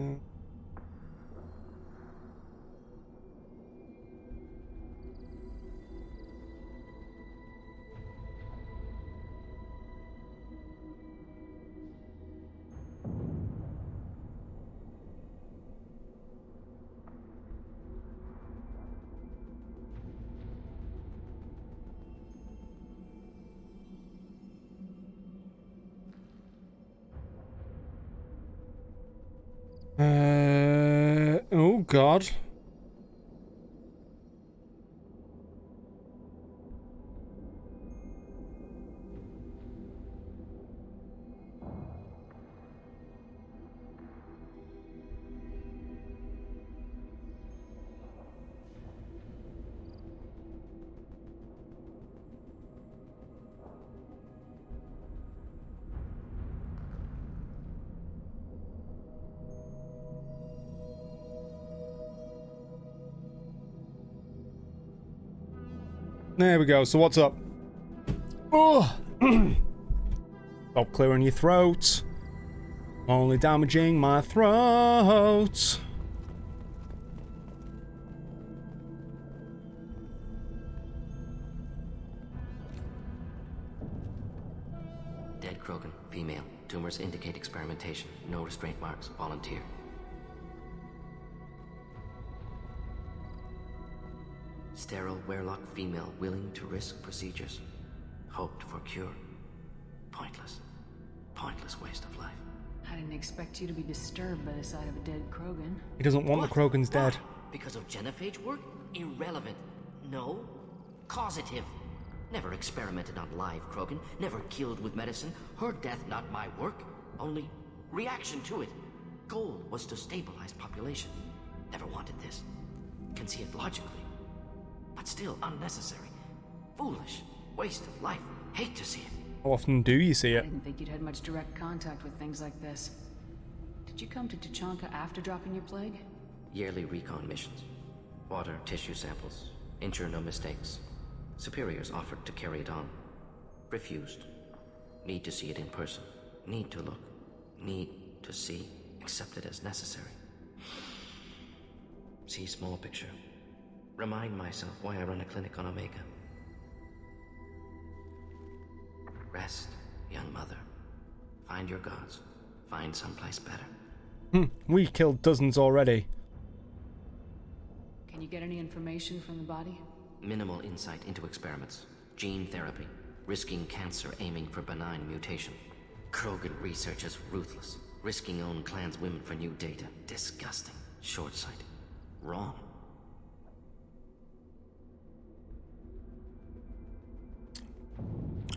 Oh God. There we go. So what's up? Oh! Stop clearing your throat. Only damaging my throat. Dead Krogan, female. Tumors indicate experimentation. No restraint marks. Volunteer. Sterile Werelock female willing to risk procedures. Hoped for cure. Pointless. Pointless waste of life. I didn't expect you to be disturbed by the sight of a dead Krogan. He doesn't want the Krogans dead. Why? Because of genophage work? Irrelevant. No. Causative. Never experimented on live Krogan. Never killed with medicine. Her death not my work. Only reaction to it. Goal was to stabilize population. Never wanted this. Can see it logically. But still unnecessary. Foolish. Waste of life. Hate to see it. How often do you see I it? didn't think you'd had much direct contact with things like this. Did you come to Tuchanka after dropping your plague? Yearly recon missions. Water, tissue samples. Ensure no mistakes. Superiors offered to carry it on. Refused. Need to see it in person. Need to look. Need to see. Accept it as necessary. See small picture. Remind myself why I run a clinic on Omega. Rest, young mother. Find your gods. Find someplace better. We killed dozens already. Can you get any information from the body? Minimal insight into experiments. Gene therapy. Risking cancer aiming for benign mutation. Krogan research is ruthless. Risking own clan's women for new data. Disgusting. Short-sighted. Wrong.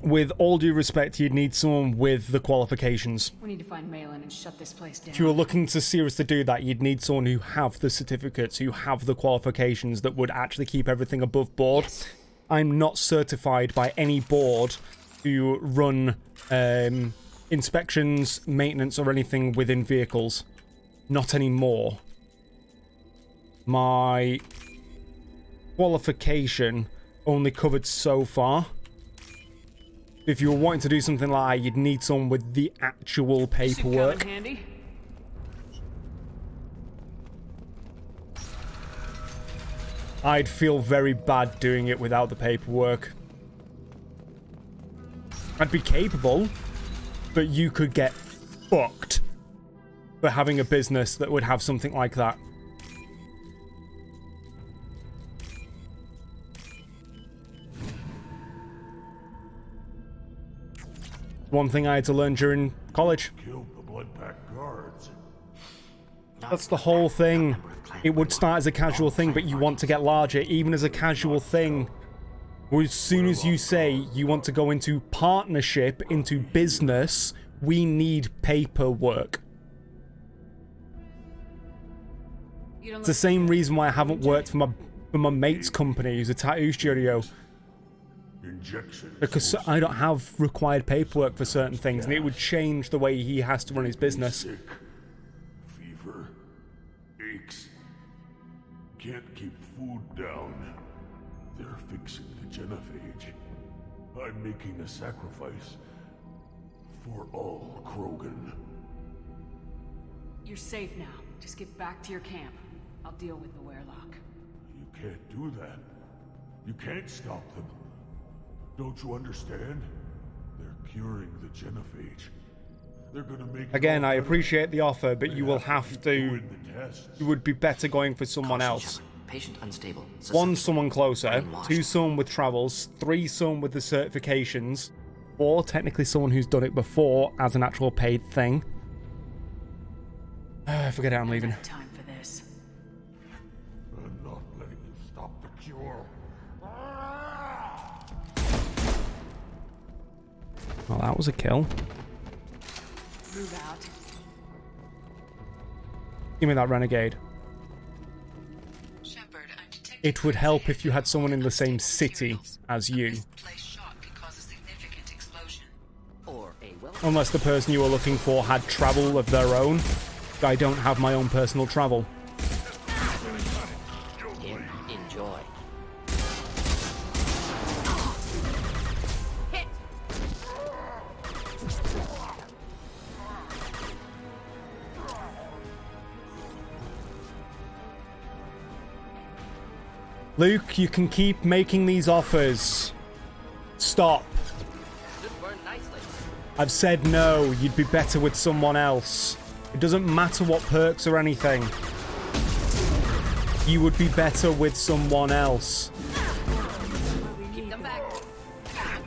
with all due respect, you'd need someone with the qualifications. We need to find Malin and shut this place down. If you were looking to seriously do that, you'd need someone who have the certificates, who have the qualifications that would actually keep everything above board. Yes. I'm not certified by any board to run inspections, maintenance, or anything within vehicles. Not anymore. My qualification only covered so far. If you were wanting to do something like that, you'd need someone with the actual paperwork. Handy? I'd feel very bad doing it without the paperwork. I'd be capable, but you could get fucked for having a business that would have something like that. One thing I had to learn during college. Killed the Blood Pack guards. That's the whole thing. It would start as a casual thing, but you want to get larger, even as a casual thing. As soon as you say you want to go into partnership, into business, we need paperwork. It's the same reason why I haven't worked for my mate's company, who's a tattoo studio. Because I don't have required paperwork for certain things, and it would change the way he has to run his business. Fever, aches, can't keep food down. They're fixing the genophage. I'm making a sacrifice for all Krogan. You're safe now. Just get back to your camp. I'll deal with the Werelock. You can't do that. You can't stop them. Don't you understand? They're curing the genophage. They're gonna make. Again, I appreciate the offer, but you will have to. You would be better going for someone else. Patient unstable. 1, someone closer. 2, someone with travels. 3, someone with the certifications. 4, technically someone who's done it before as an actual paid thing. Forget it, I'm leaving. Time for this. I'm not letting you stop the cure. Well, that was a kill. Move out. Give me that renegade. It would help if you had someone in the same city as you. Unless the person you were looking for had travel of their own. I don't have my own personal travel. Enjoy. Luke, you can keep making these offers. Stop. I've said no, you'd be better with someone else. It doesn't matter what perks or anything. You would be better with someone else. Keep them back. Can't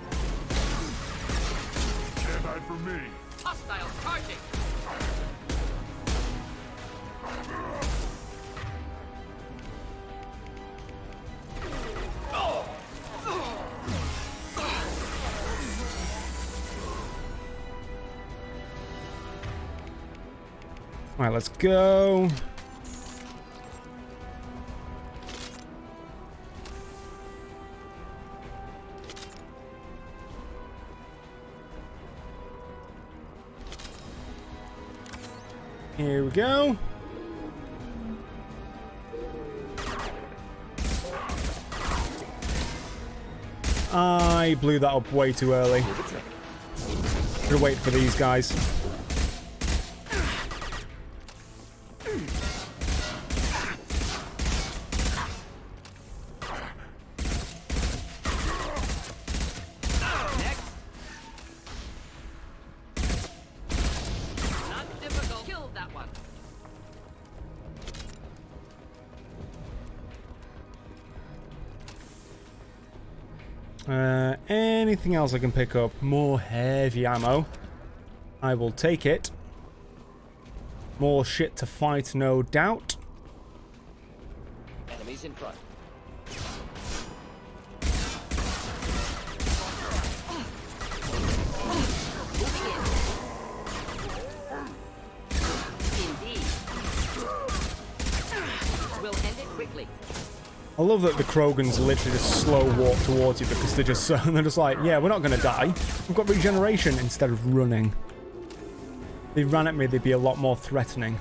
hide from me. Hostile charging. Alright, let's go. Here we go. I blew that up way too early. Should wait for these guys. Anything else I can pick up? More heavy ammo. I will take it. More shit to fight, no doubt. Enemies in front. will end it quickly. I love that the Krogans literally just slow walk towards you because they're just they're just like, yeah, we're not going to die. We've got regeneration instead of running. If they ran at me, they'd be a lot more threatening.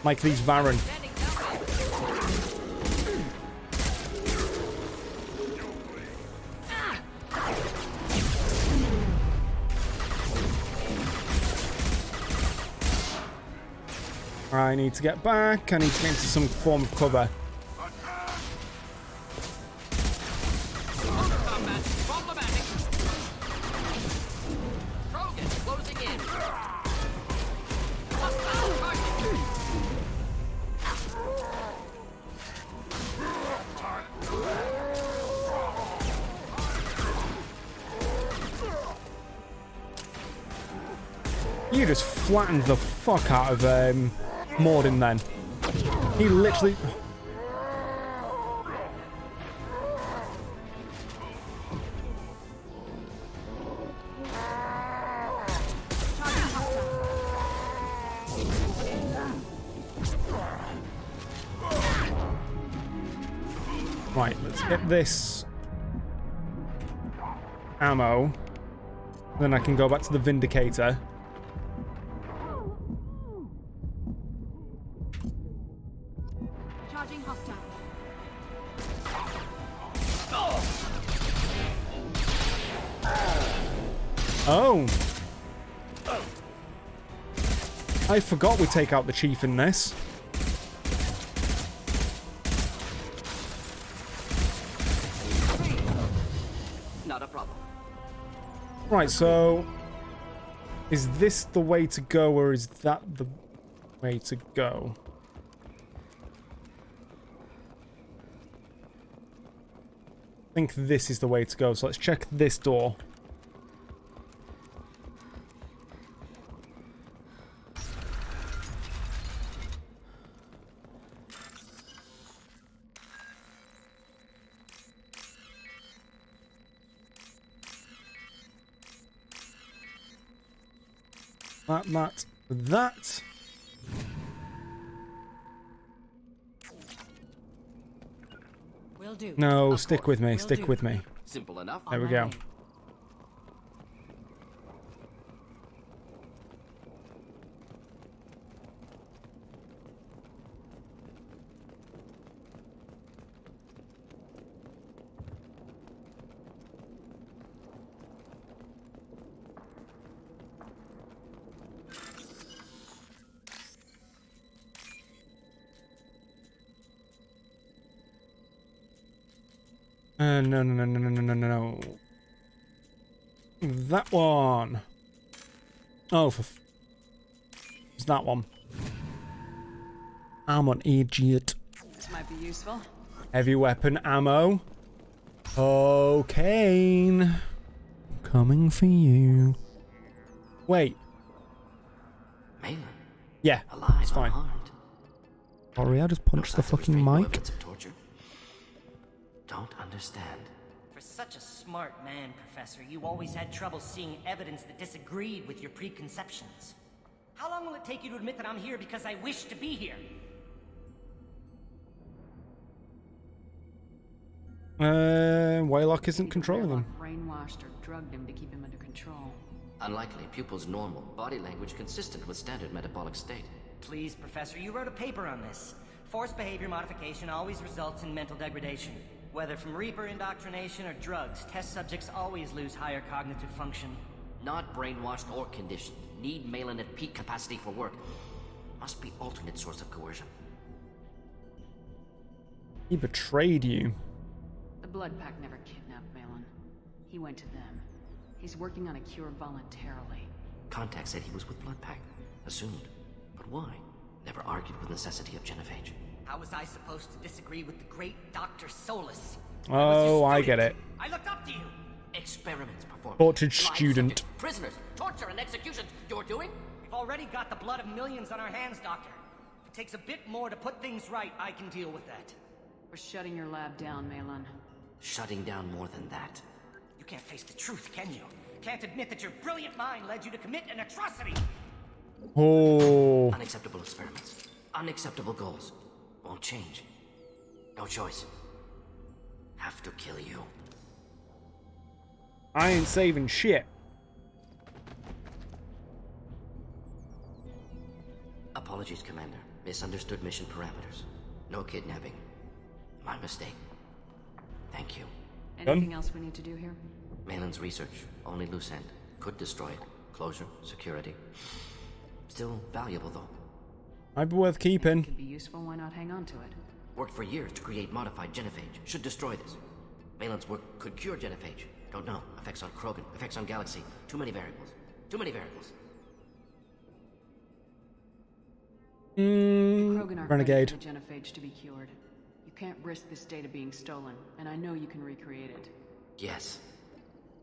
Like these Varren. I need to get back. I need to get into some form of cover. You just flattened the fuck out of Mordin then. He literally... Right, let's get this ammo. Then I can go back to the Vindicator. Charging hostile. Oh. I forgot we take out the chief in this. Not a problem. Right, so is this the way to go, or is that the way to go? I think this is the way to go, so let's check this door. That. Will do. No, stick with me, stick with me. Simple enough. There we go. No. That one. Oh, it's that one. I'm an idiot. This might be useful. Heavy weapon ammo. Cocaine. Coming for you. Wait. Malin. Yeah, alive, it's fine. unharmed. Sorry, I just punched the fucking mic. Don't understand. For such a smart man, Professor, you always had trouble seeing evidence that disagreed with your preconceptions. How long will it take you to admit that I'm here because I wish to be here? Waylock isn't controlling him. Brainwashed or drugged him to keep him under control. Unlikely. Pupil's normal. Body language consistent with standard metabolic state. Please, Professor, you wrote a paper on this. Forced behavior modification always results in mental degradation. Whether from Reaper indoctrination or drugs, test subjects always lose higher cognitive function. Not brainwashed or conditioned. Need Malin at peak capacity for work. Must be alternate source of coercion. He betrayed you. The Blood Pack never kidnapped Malin. He went to them. He's working on a cure voluntarily. Contact said he was with Blood Pack. Assumed. But why? Never argued with necessity of Genophage. How was I supposed to disagree with the great Dr. Solus? Oh, I get it. I looked up to you. Experiments performed. Tortured student. Prisoners, torture and executions. You're doing? We've already got the blood of millions on our hands, Doctor. If it takes a bit more to put things right, I can deal with that. We're shutting your lab down, Malin. Shutting down more than that. You can't face the truth, can you? Can't admit that your brilliant mind led you to commit an atrocity. Oh. Unacceptable experiments. Unacceptable goals. Won't change. No choice. Have to kill you. I ain't saving shit. Apologies, Commander. Misunderstood mission parameters. No kidnapping. My mistake. Thank you. Anything else we need to do here? Malin's research. Only loose end. Could destroy it. Closure. Security. Still valuable, though. Might be worth keeping. Could be useful, why not hang on to it? Worked for years to create modified genophage. Should destroy this. Malin's work could cure genophage. Don't know. Effects on Krogan. Effects on Galaxy. Too many variables. Too many variables. Krogan aren't Renegade. ready for the genophage to be cured. You can't risk this data being stolen, and I know you can recreate it. Yes.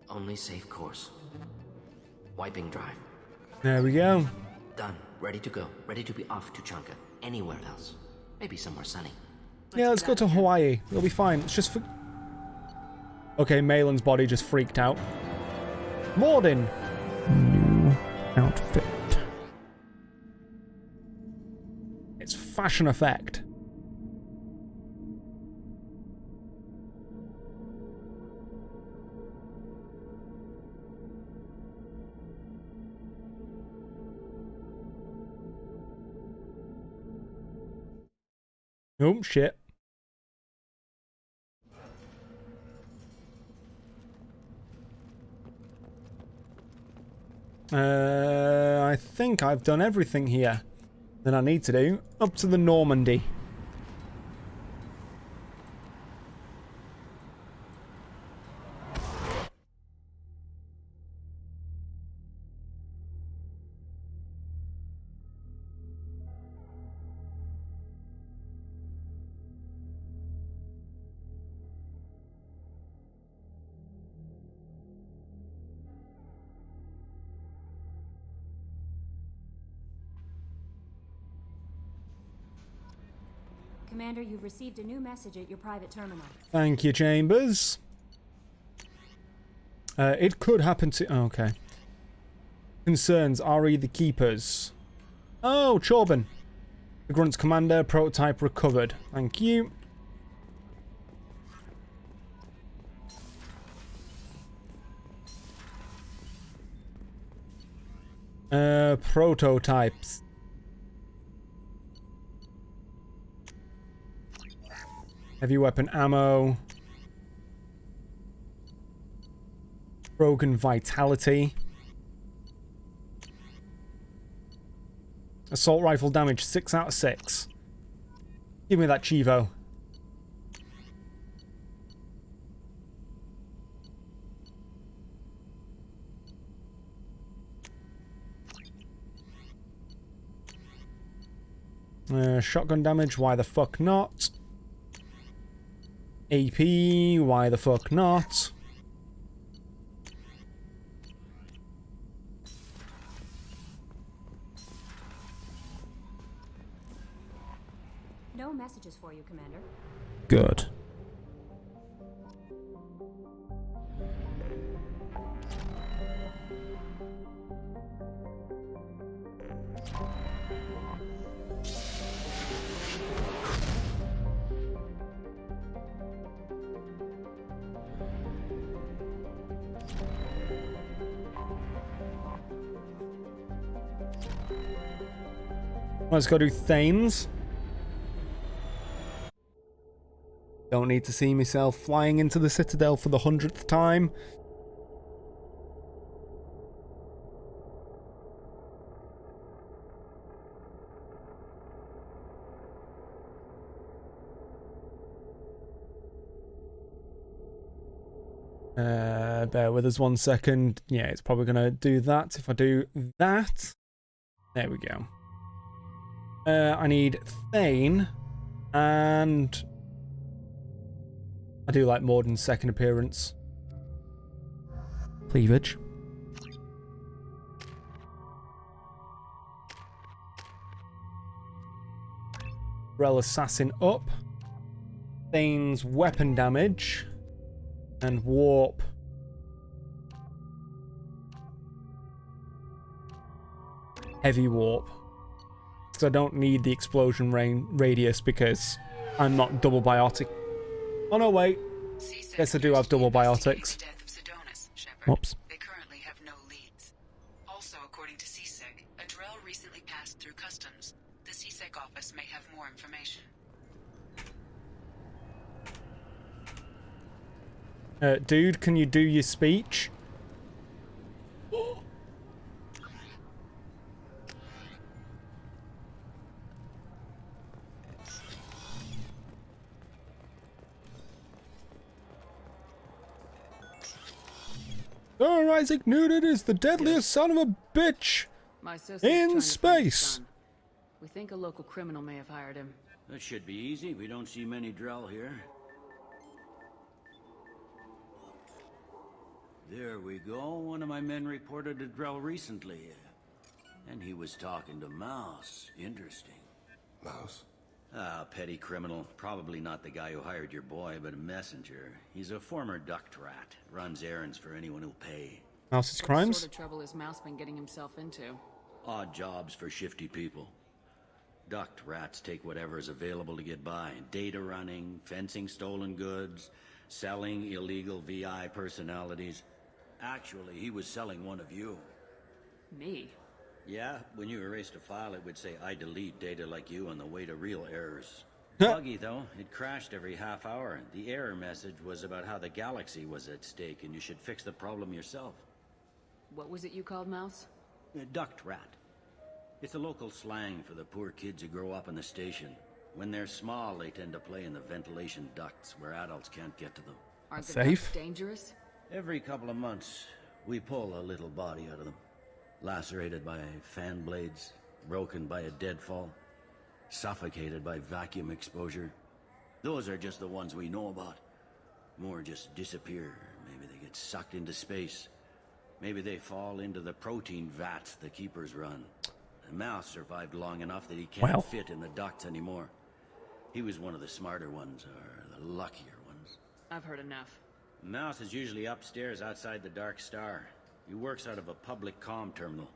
Only safe course. Wiping drive. There we go. Done. Ready to go. Ready to be off to Chanka. Anywhere else. Maybe somewhere sunny. Yeah, let's go to Hawaii. It'll be fine. It's just for... Okay, Malin's body just freaked out. Mordin! New outfit. It's fashion effect. Oh, shit. I think I've done everything here that I need to do. Up to the Normandy. Commander, you've received a new message at your private terminal. Thank you, Chambers. It could happen to... Oh, okay. Concerns, RE the Keepers. Oh, Chorban. The Grunt's commander, prototype recovered. Thank you. Prototypes. Heavy weapon ammo. Broken vitality. Assault rifle damage 6 out of 6. Give me that Chivo. Shotgun damage, why the fuck not? AP, why the fuck not? No messages for you, Commander. Good. Let's go do Thames. Don't need to see myself flying into the Citadel for the 100th time. Bear with us 1 second. Yeah, it's probably going to do that. If I do that... There we go. I need Thane, and I do like Mordin's second appearance. Cleavage. Rel Assassin up. Thane's weapon damage. And warp. heavy warp. Because I don't need the explosion radius because I'm not double biotic. Oh no, wait. Guess I do have double biotics. Whoops. They currently have no leads. Also, according to CSEC, a Drell recently passed through customs. The CSEC office may have more information. Dude, can you do your speech? Sir Isaac Newton is the deadliest son of a bitch My associate's trying in to find his space. son. We think a local criminal may have hired him. That should be easy. We don't see many Drell here. There we go. One of my men reported a Drell recently. And he was talking to Mouse. Interesting. Mouse? Ah, petty criminal. Probably not the guy who hired your boy, but a messenger. He's a former duct rat. Runs errands for anyone who'll pay. Mouse's What crimes? sort of trouble has Mouse been getting himself into? Odd jobs for shifty people. Duct rats take whatever's available to get by. Data running, fencing stolen goods, selling illegal VI personalities. Actually, he was selling one of you. Me? Yeah, when you erased a file, it would say, I delete data like you on the way to real errors. Buggy, though. It crashed every half hour. The error message was about how the galaxy was at stake, and you should fix the problem yourself. What was it you called Mouse? A duct rat. It's a local slang for the poor kids who grow up in the station. When they're small, they tend to play in the ventilation ducts where adults can't get to them. Aren't the Safe? ducts dangerous? Every couple of months, we pull a little body out of them. Lacerated by fan blades, broken by a deadfall, suffocated by vacuum exposure. Those are just the ones we know about. More just disappear. Maybe they get sucked into space. Maybe they fall into the protein vats the keepers run. And Mouse survived long enough that he can't fit in the ducts anymore. He was one of the smarter ones, or the luckier ones. I've heard enough. Mouse is usually upstairs outside the Dark Star. He works out of a public comm terminal.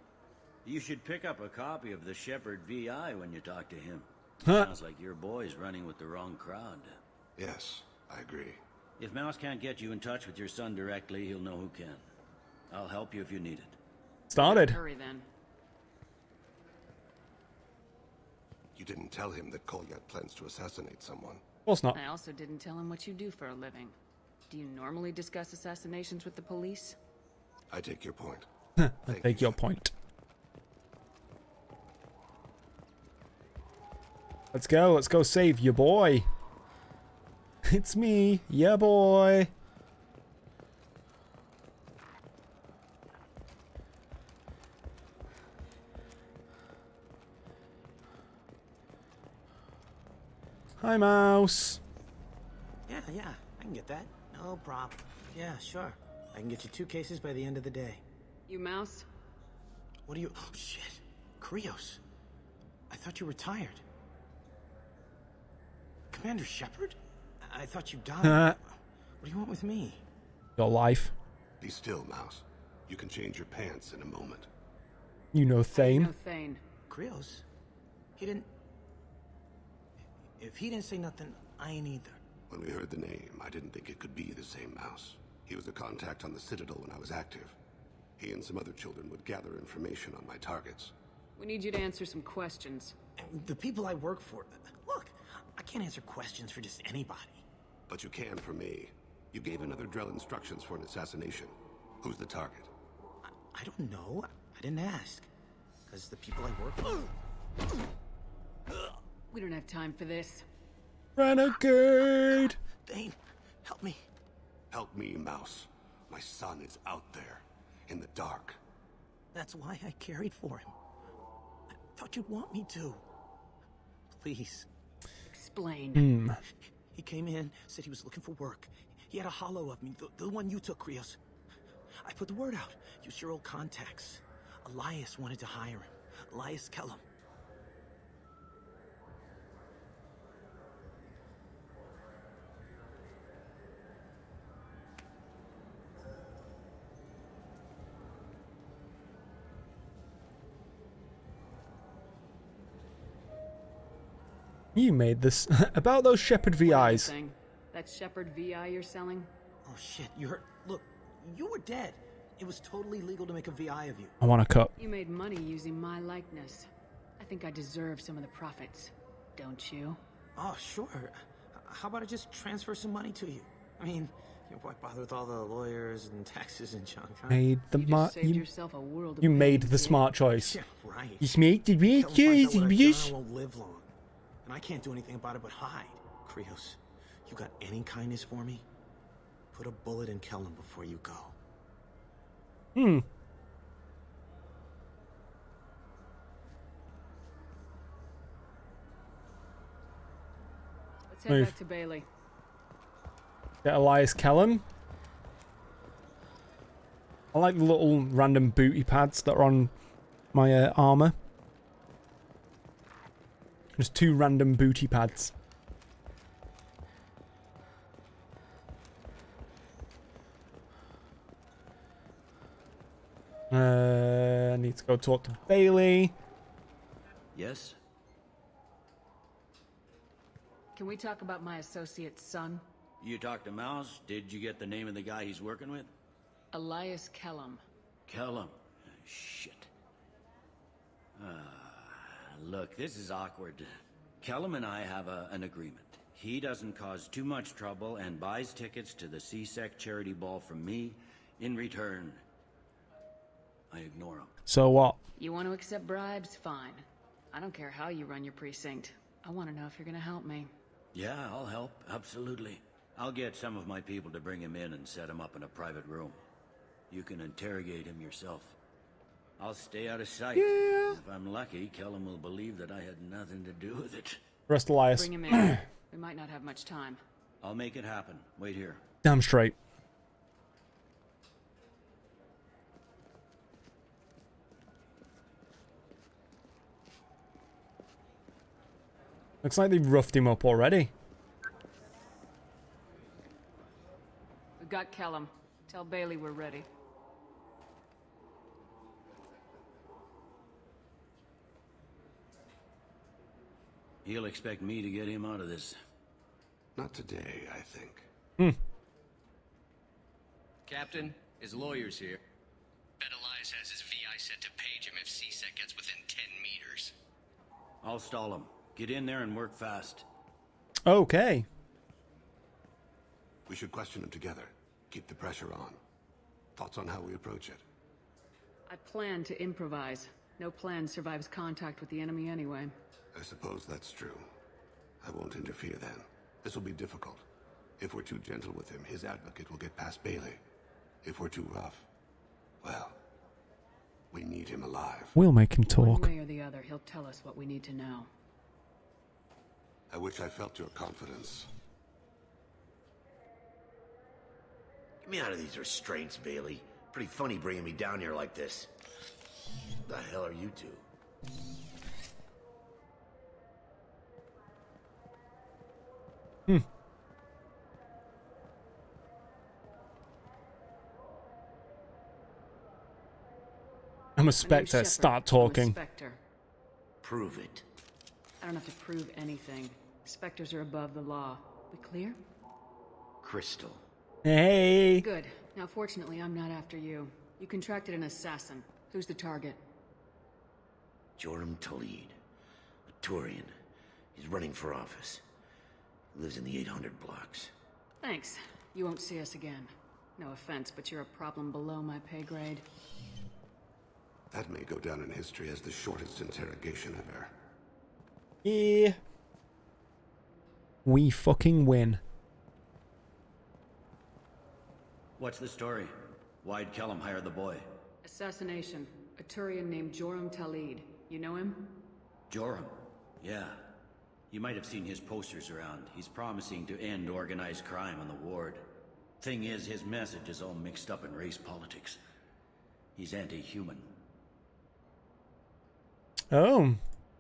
You should pick up a copy of the Shepherd VI when you talk to him. Sounds like your boy's running with the wrong crowd. Yes, I agree. If Mouse can't get you in touch with your son directly, he'll know who can. I'll help you if you need it. Started. Hurry then. You didn't tell him that Kolyat plans to assassinate someone. Of course not. I also didn't tell him what you do for a living. Do you normally discuss assassinations with the police? I take your point. I take your point. Let's go save your boy. It's me, yeah boy. Hi, Mouse. Yeah, I can get that. No problem. Yeah, sure. I can get you 2 cases by the end of the day. You Mouse? What are you... Oh, shit. Krios. I thought you retired. Commander Shepard? I thought you died. What do you want with me? Your life. Be still, Mouse. You can change your pants in a moment. You know Thane. No Thane. Krios? He didn't... If he didn't say nothing, I ain't either. When we heard the name, I didn't think it could be the same Mouse. He was a contact on the Citadel when I was active. He and some other children would gather information on my targets. We need you to answer some questions. The people I work for... Look, I can't answer questions for just anybody. But you can for me. You gave another Drell instructions for an assassination. Who's the target? I don't know. I didn't ask. Because the people I work for... We don't have time for this. Renegade! Thane, help me. Help me, Mouse. My son is out there, in the dark. That's why I carried for him. I thought you'd want me to. Please. Explain. He came in, said he was looking for work. He had a hollow of me, the one you took, Krios. I put the word out. Use your old contacts. Elias wanted to hire him. Elias Kellum. You made this. About those Shepherd VIs. Thing. That Shepherd VI you're selling? Oh shit, you heard. Look, you were dead. It was totally legal to make a VI of you. I want a cut. You made money using my likeness. I think I deserve some of the profits. Don't you? Oh, sure. How about I just transfer some money to you? I mean, why bother with all the lawyers and taxes and junk, huh? Made the you made the smart choice. Yeah, right. You made the right choice. I won't live long. And I can't do anything about it but hide. Krios, you got any kindness for me? Put a bullet in Kellum before you go. Let's head back to Bailey. Get Elias Kellum. I like the little random booty pads that are on my armor. Just 2 random booty pads. I need to go talk to Bailey. Yes? Can we talk about my associate's son? You talked to Mouse? Did you get the name of the guy he's working with? Elias Kellum. Kellum? Shit. Look, this is awkward. Kellum and I have an agreement. He doesn't cause too much trouble and buys tickets to the C-Sec charity ball from me. In return, I ignore him. So what? You want to accept bribes? Fine. I don't care how you run your precinct. I want to know if you're going to help me. Yeah, I'll help. Absolutely. I'll get some of my people to bring him in and set him up in a private room. You can interrogate him yourself. I'll stay out of sight. Yeah. If I'm lucky, Kellum will believe that I had nothing to do with it. Rest Elias. Bring him in. We might not have much time. I'll make it happen. Wait here. Damn straight. Looks like they've roughed him up already. We got Kellum. Tell Bailey we're ready. He'll expect me to get him out of this. Not today, I think. Captain, his lawyer's here. Bet Elias has his VI set to page him if C-Sec gets within 10 meters. I'll stall him. Get in there and work fast. Okay. We should question him together. Keep the pressure on. Thoughts on how we approach it? I plan to improvise. No plan survives contact with the enemy anyway. I suppose that's true. I won't interfere then. This will be difficult. If we're too gentle with him, his advocate will get past Bailey. If we're too rough, well, we need him alive. We'll make him talk. One way or the other, he'll tell us what we need to know. I wish I felt your confidence. Get me out of these restraints, Bailey. Pretty funny bringing me down here like this. The hell are you two? I'm a Spectre. Start talking. Spectre. Prove it. I don't have to prove anything. Spectres are above the law. We clear? Crystal. Hey. Good. Now, fortunately, I'm not after you. You contracted an assassin. Who's the target? Joram Talid. A Turian. He's running for office. Lives in the 800 blocks. Thanks. You won't see us again. No offense, but you're a problem below my pay grade. That may go down in history as the shortest interrogation ever. Yeah. We fucking win. What's the story? Why'd Kellum hire the boy? Assassination. A Turian named Joram Talid. You know him? Joram? Yeah. You might have seen his posters around. He's promising to end organized crime on the ward. Thing is, his message is all mixed up in race politics. He's anti-human. Oh.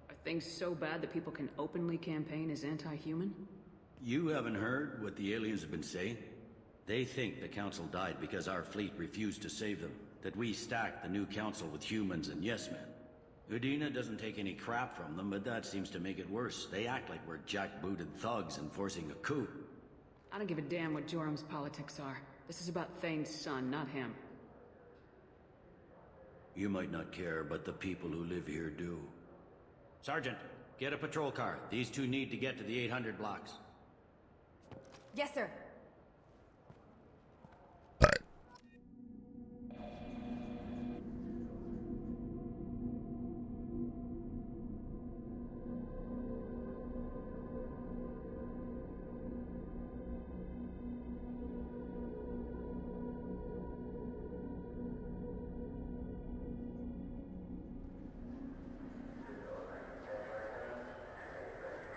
Are things so bad that people can openly campaign as anti-human? You haven't heard what the aliens have been saying? They think the council died because our fleet refused to save them. That we stacked the new council with humans and yes-men. Udina doesn't take any crap from them, but that seems to make it worse. They act like we're jackbooted thugs enforcing a coup. I don't give a damn what Jorum's politics are. This is about Thane's son, not him. You might not care, but the people who live here do. Sergeant, get a patrol car. These two need to get to the 800 blocks. Yes, sir.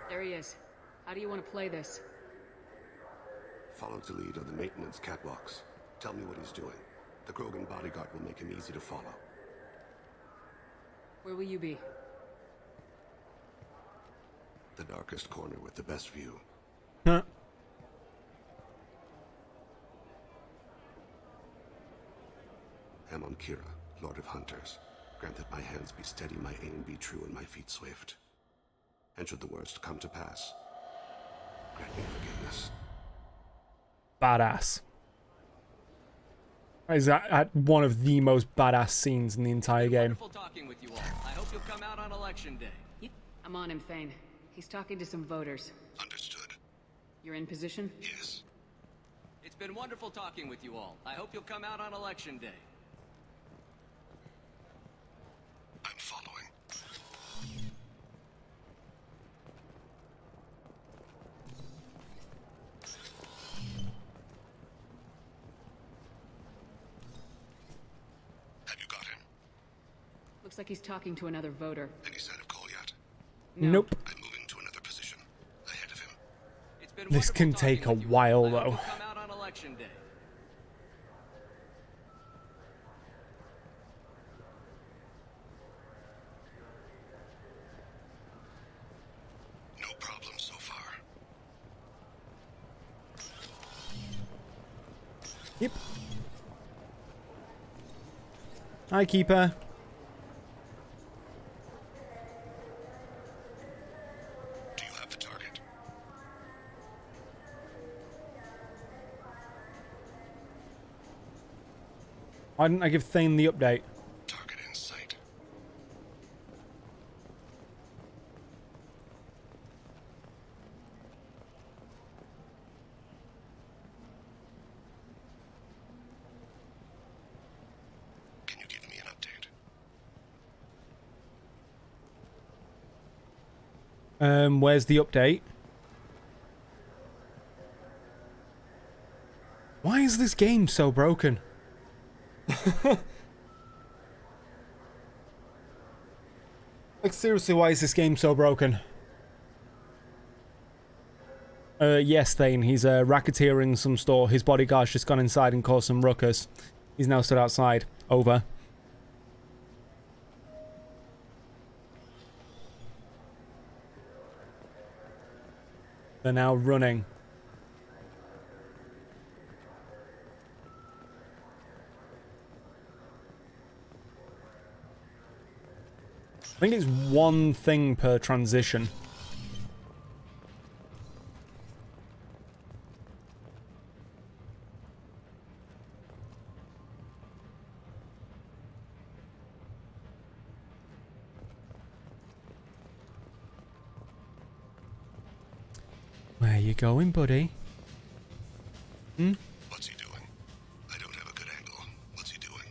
There he is. How do you want to play this? Follow the lead on the maintenance catwalks. Tell me what he's doing. The Krogan bodyguard will make him easy to follow. Where will you be? The darkest corner with the best view. Huh. Amon Kira, Lord of Hunters. Grant that my hands be steady, my aim be true, and my feet swift. And should the worst come to pass, grant me forgiveness. Badass. Is that one of the most badass scenes in the entire game? Wonderful talking with you all. I hope you'll come out on election day. I'm on him, Thane. He's talking to some voters. Understood. You're in position? Yes. It's been wonderful talking with you all. I hope you'll come out on election day. I'm following. Have you got him? Looks like he's talking to another voter. Any sign of Kolyat? No. Nope. I'm moving to another position. Ahead of him. It's been This can take a while, though. come out on election day. No problem so far. Yep. Hi, Keeper. Do you have the target? Why didn't I give Thane the update? Target in sight. Can you give me an update? Where's the update? Why is this game so broken? Like, seriously, why is this game so broken? Yes, Thane, he's racketeering some store. His bodyguard's just gone inside and caused some ruckus. He's now stood outside. Over. They're now running. I think it's one thing per transition. Where you going, buddy? Hmm? What's he doing? I don't have a good angle. What's he doing?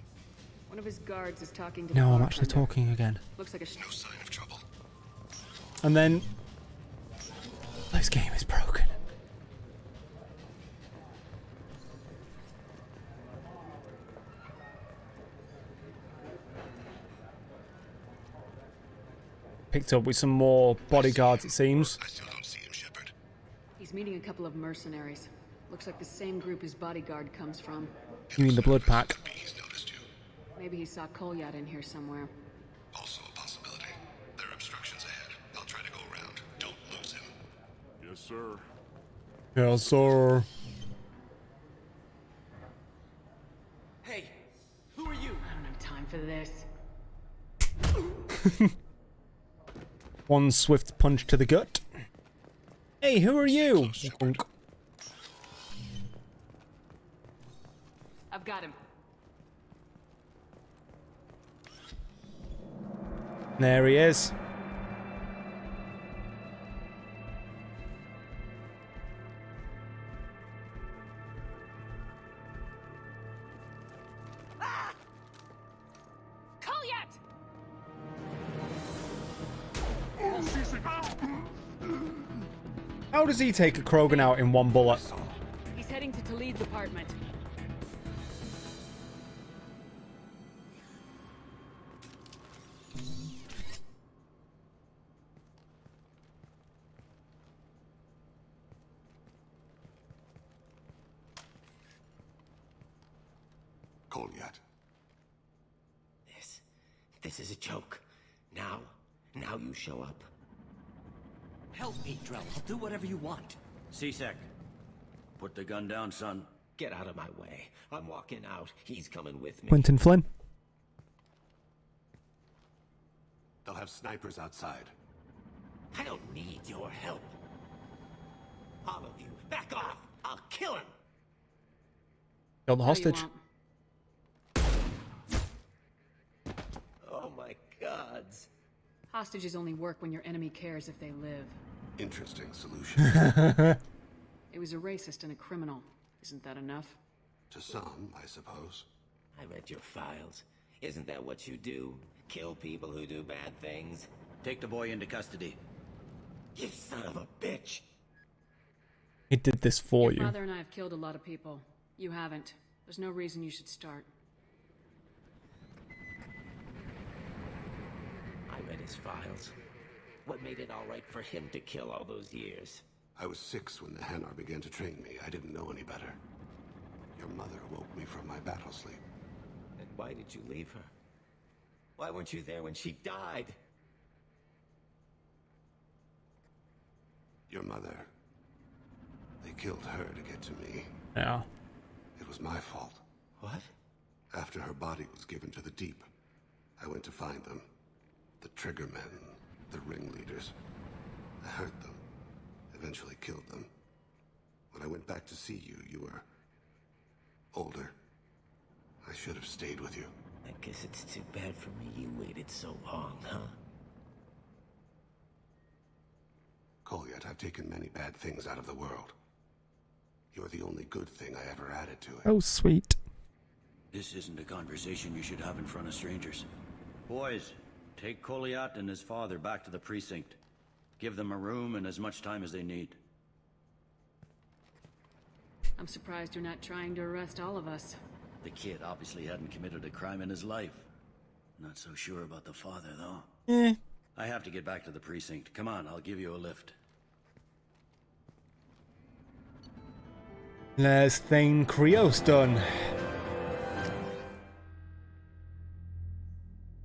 One of his guards is talking to No, the I'm actually bartender. talking again. Looks like a No sign of trouble. And then... This game is broken. Picked up with some more bodyguards, it seems. I still don't see him, Shepard. He's meeting a couple of mercenaries. Looks like the same group his bodyguard comes from. You mean the Blood Pack? He's noticed you. Maybe he saw Kolyat in here somewhere. Also a possibility. There are obstructions ahead. I'll try to go around. Don't lose him. Yes, sir. Yes, sir. Hey, who are you? I don't have time for this. One swift punch to the gut. Hey, who are you? I've got him. There he is. How does he take a Krogan out in one bullet? He's heading to Talid's apartment. Kolyat. This is a joke. Now you show up. Help me, Drell. I'll do whatever you want. C-Sec, put the gun down, son. Get out of my way. I'm walking out. He's coming with me. Quentin Flynn. They'll have snipers outside. I don't need your help. All of you, back off. I'll kill him. Kill the hostage. Oh my gods. Hostages only work when your enemy cares if they live. Interesting solution. It was a racist and a criminal. Isn't that enough? To some, I suppose. I read your files. Isn't that what you do? Kill people who do bad things? Take the boy into custody. You son of a bitch! He did this for you. Your father and I have killed a lot of people. You haven't. There's no reason you should start. I read his files. What made it all right for him to kill all those years? I was 6 when the Hanar began to train me. I didn't know any better. Your mother woke me from my battle sleep. And why did you leave her? Why weren't you there when she died? Your mother. They killed her to get to me. Yeah. It was my fault. What? After her body was given to the Deep, I went to find them. The Triggermen, the ringleaders. I hurt them. Eventually killed them. When I went back to see you, you were older. I should have stayed with you. I guess it's too bad for me you waited so long, huh? Kolyat, I've taken many bad things out of the world. You're the only good thing I ever added to it. Oh, sweet. This isn't a conversation you should have in front of strangers. Boys, take Kolyat and his father back to the precinct. Give them a room and as much time as they need. I'm surprised you're not trying to arrest all of us. The kid obviously hadn't committed a crime in his life. Not so sure about the father, though. I have to get back to the precinct. Come on, I'll give you a lift. There's Thane Krios done.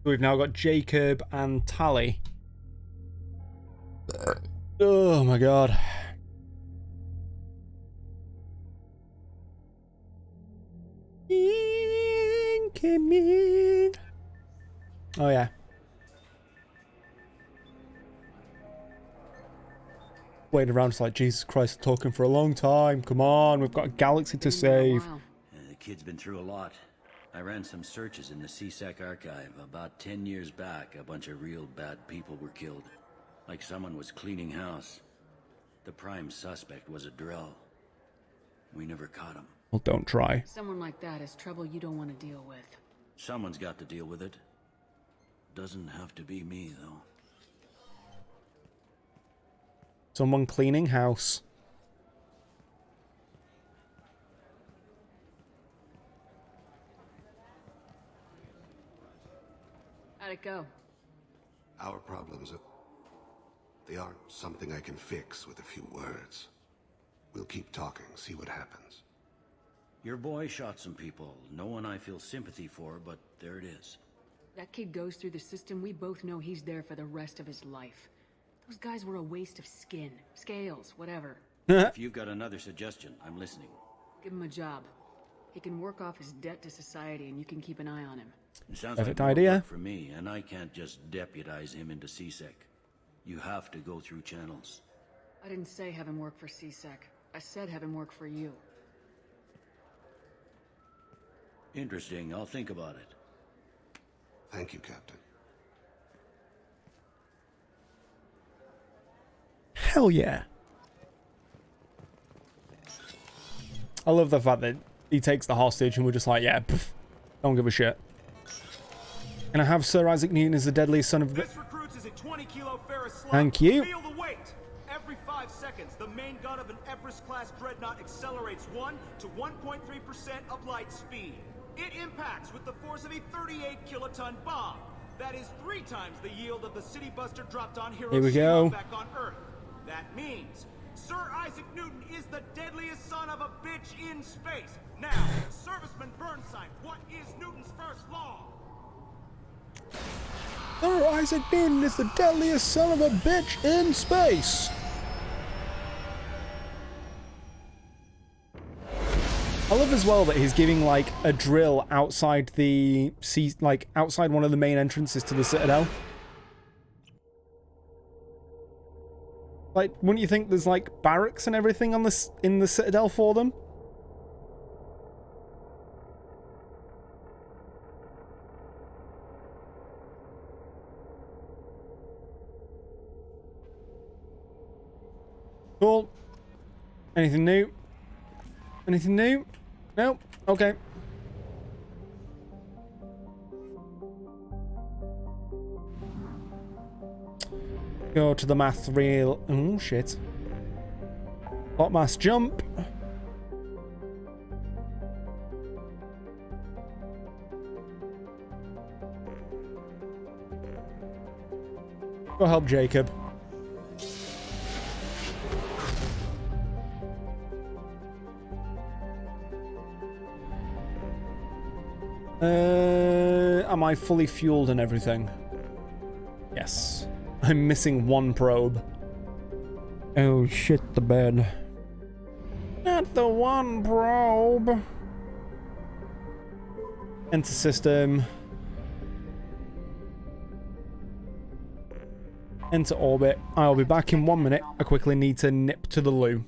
We've now got Jacob and Tally. Oh my god. Incoming. Oh yeah. Waiting around, it's like, Jesus Christ, talking for a long time. Come on, we've got a galaxy to save. The kid's been through a lot. I ran some searches in the C-Sec archive. About 10 years back, a bunch of real bad people were killed. Like someone was cleaning house. The prime suspect was a Drell. We never caught him. Well, don't try. Someone like that is trouble you don't want to deal with. Someone's got to deal with it. Doesn't have to be me, though. Someone cleaning house. How'd it go? Our problems they aren't something I can fix with a few words. We'll keep talking, see what happens. Your boy shot some people. No one I feel sympathy for, but there it is. That kid goes through the system, we both know he's there for the rest of his life. Those guys were a waste of skin, scales, whatever. If you've got another suggestion, I'm listening. Give him a job. He can work off his debt to society and you can keep an eye on him. It sounds Perfect like more idea. work for me, and I can't just deputize him into CSEC. You have to go through channels. I didn't say have him work for CSEC. I said have him work for you. Interesting. I'll think about it. Thank you, Captain. Hell yeah. I love the fact that he takes the hostage and we're just like, yeah, pff, don't give a shit. Can I have Sir Isaac Newton as the deadliest son of... This recruits is a 20-kilo Ferris slug. Thank you. Feel the weight. Every 5 seconds, the main gun of an Everest-class dreadnought accelerates 1 to 1.3% of light speed. It impacts with the force of a 38-kiloton bomb. That is 3 times the yield of the City Buster dropped on Hiroshima Here we go. back on Earth. That means Sir Isaac Newton is the deadliest son of a bitch in space. Now, Serviceman Burnside, what is Newton's first law? Sir Isaac Newton is the deadliest son of a bitch in space. I love as well that he's giving like a drill outside the outside one of the main entrances to the Citadel. Like, wouldn't you think there's like barracks and everything on this in the Citadel for them? Cool. Anything new? Anything new? Nope. Okay. Go to the math reel. Oh, shit. Lot mass jump. Go help Jacob. Am I fully fueled and everything? Yes. I'm missing 1 probe. Oh shit, the bed. Not the 1 probe. Enter system. Enter orbit. I'll be back in 1 minute. I quickly need to nip to the loo.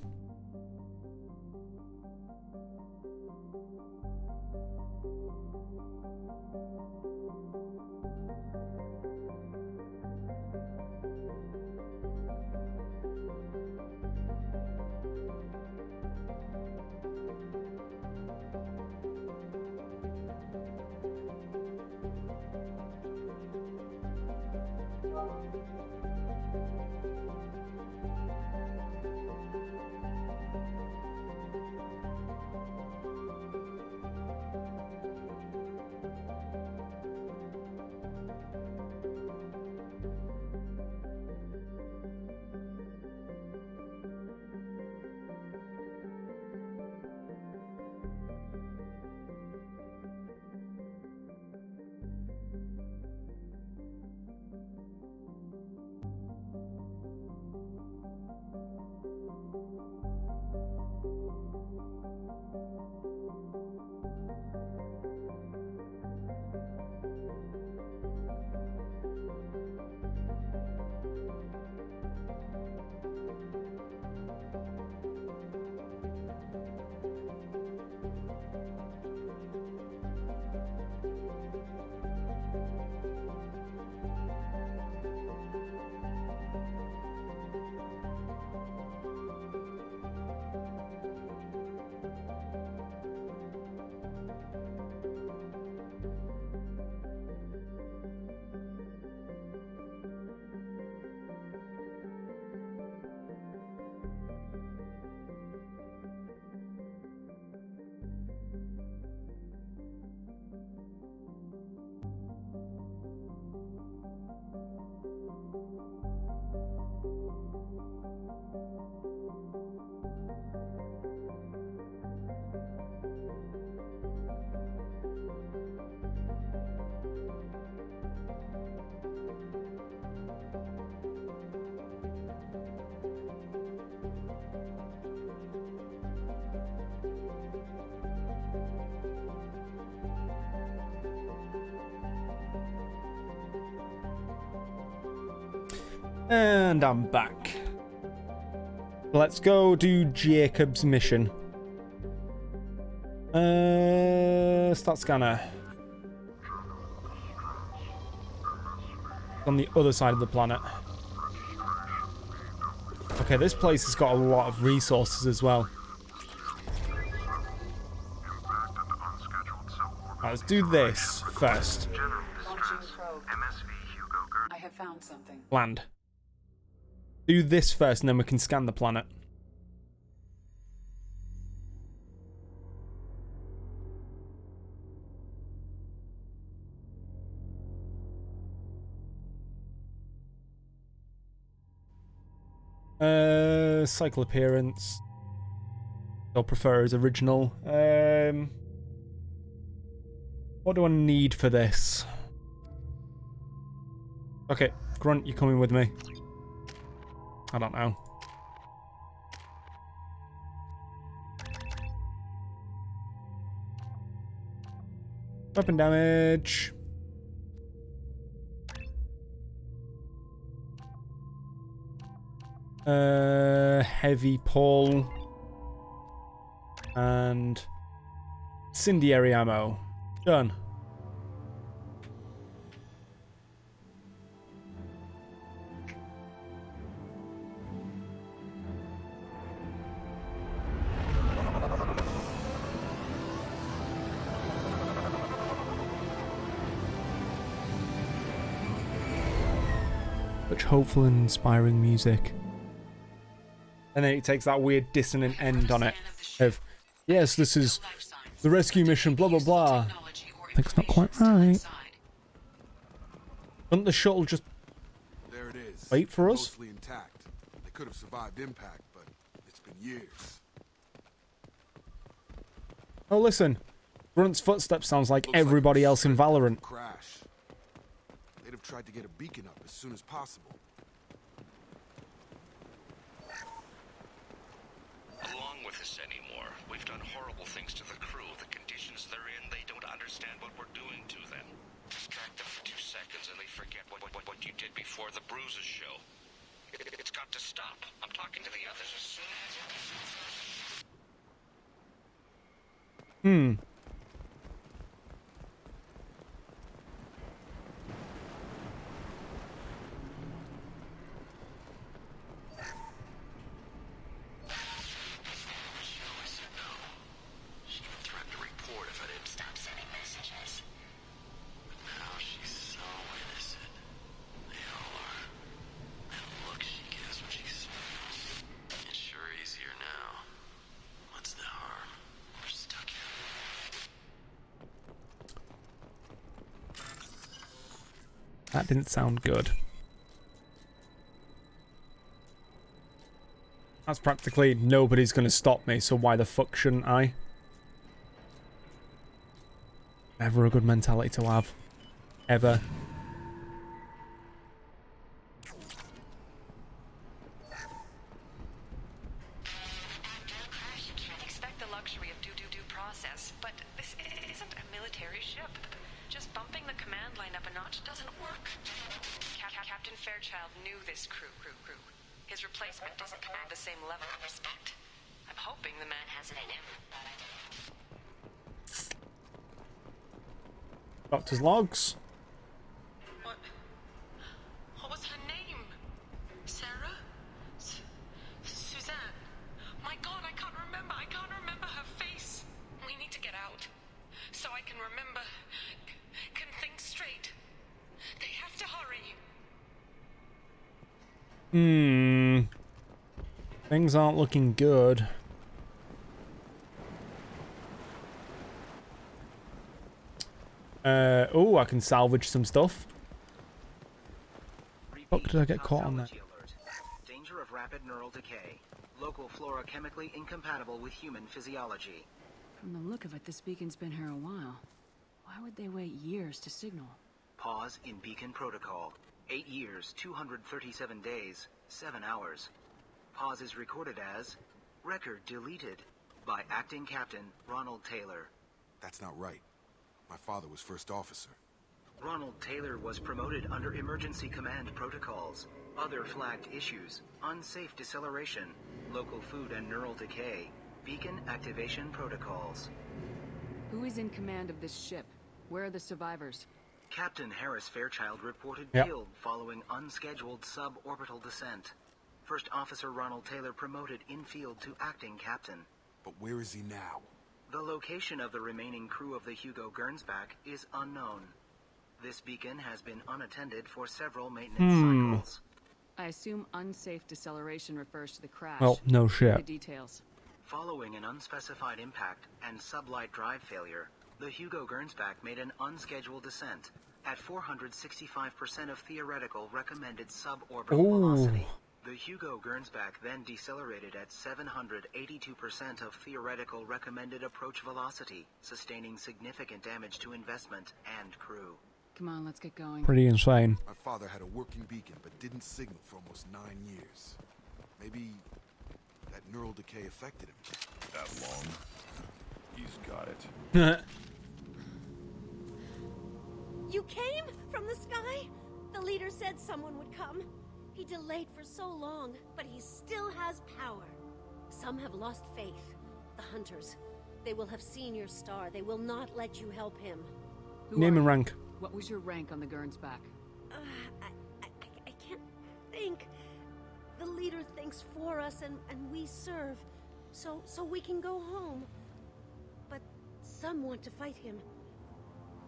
And I'm back. Let's go do Jacob's mission. Start scanner. On the other side of the planet. Okay, this place has got a lot of resources as well. Right, let's do this first. I have found something. Land. Do this first and then we can scan the planet. Cycle appearance. I'll prefer his original. What do I need for this? Okay, Grunt, you coming with me? I don't know. Weapon damage. Heavy pull. And incendiary ammo. Done. Such hopeful and inspiring music. And then it takes that weird dissonant end on it of, yes, this is the rescue mission, blah, blah, blah. I think it's not quite right. Doesn't the shuttle just There it is. wait for us? Mostly intact. They could have survived impact, but it's been years. Oh, listen. Grunt's footsteps sounds like everybody else in Valorant. Crash. They'd have tried to get a beacon up as soon as possible. Along with us anymore. We've done horrible things to the crew. The conditions they're in, they don't understand what we're doing to them. Distract them for 2 seconds and they forget what you did before the bruises show. It's got to stop. I'm talking to the others as soon as... That didn't sound good. That's practically nobody's going to stop me, so why the fuck shouldn't I? Never a good mentality to have. Ever. Doctor's logs. What was her name? Sarah? Suzanne? My God, I can't remember. I can't remember her face. We need to get out. So I can remember. Can think straight. They have to hurry. Things aren't looking good. Oh, I can salvage some stuff. Fuck, did I get caught on that? Danger of rapid neural decay. Local flora chemically incompatible with human physiology. From the look of it, this beacon's been here a while. Why would they wait years to signal? Pause in beacon protocol. 8 years, 237 days, 7 hours. Pause is recorded as record deleted by acting captain Ronald Taylor. That's not right. My father was first officer. Ronald Taylor was promoted under emergency command protocols. Other flagged issues: unsafe deceleration, local food and neural decay, beacon activation protocols. Who is in command of this ship? Where are the survivors? Captain Harris Fairchild reported Yep. killed following unscheduled suborbital descent. First Officer Ronald Taylor promoted in-field to acting captain. But where is he now? The location of the remaining crew of the Hugo Gernsback is unknown. This beacon has been unattended for several maintenance cycles. I assume unsafe deceleration refers to the crash. Well, no shit. The details. Following an unspecified impact and sublight drive failure, the Hugo Gernsback made an unscheduled descent at 465% of theoretical recommended suborbital velocity. The Hugo Gernsback then decelerated at 782% of theoretical recommended approach velocity, sustaining significant damage to investment and crew. Come on, let's get going. Pretty insane. My father had a working beacon, but didn't signal for almost 9 years. Maybe that neural decay affected him. That long? He's got it. You came from the sky? The leader said someone would come. He delayed for so long, but he still has power. Some have lost faith. The hunters. They will have seen your star. They will not let you help him. Name and rank. What was your rank on the Gernsback? I can't think. The leader thinks for us and we serve. So we can go home. But some want to fight him.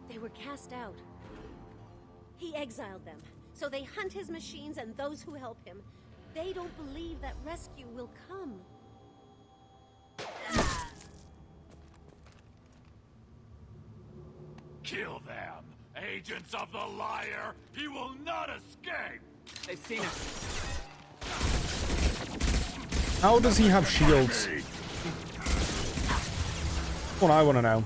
They were cast out. He exiled them. So they hunt his machines and those who help him. They don't believe that rescue will come. Kill them! Agents of the liar! He will not escape! They've seen us. How does he have shields? What I want to know.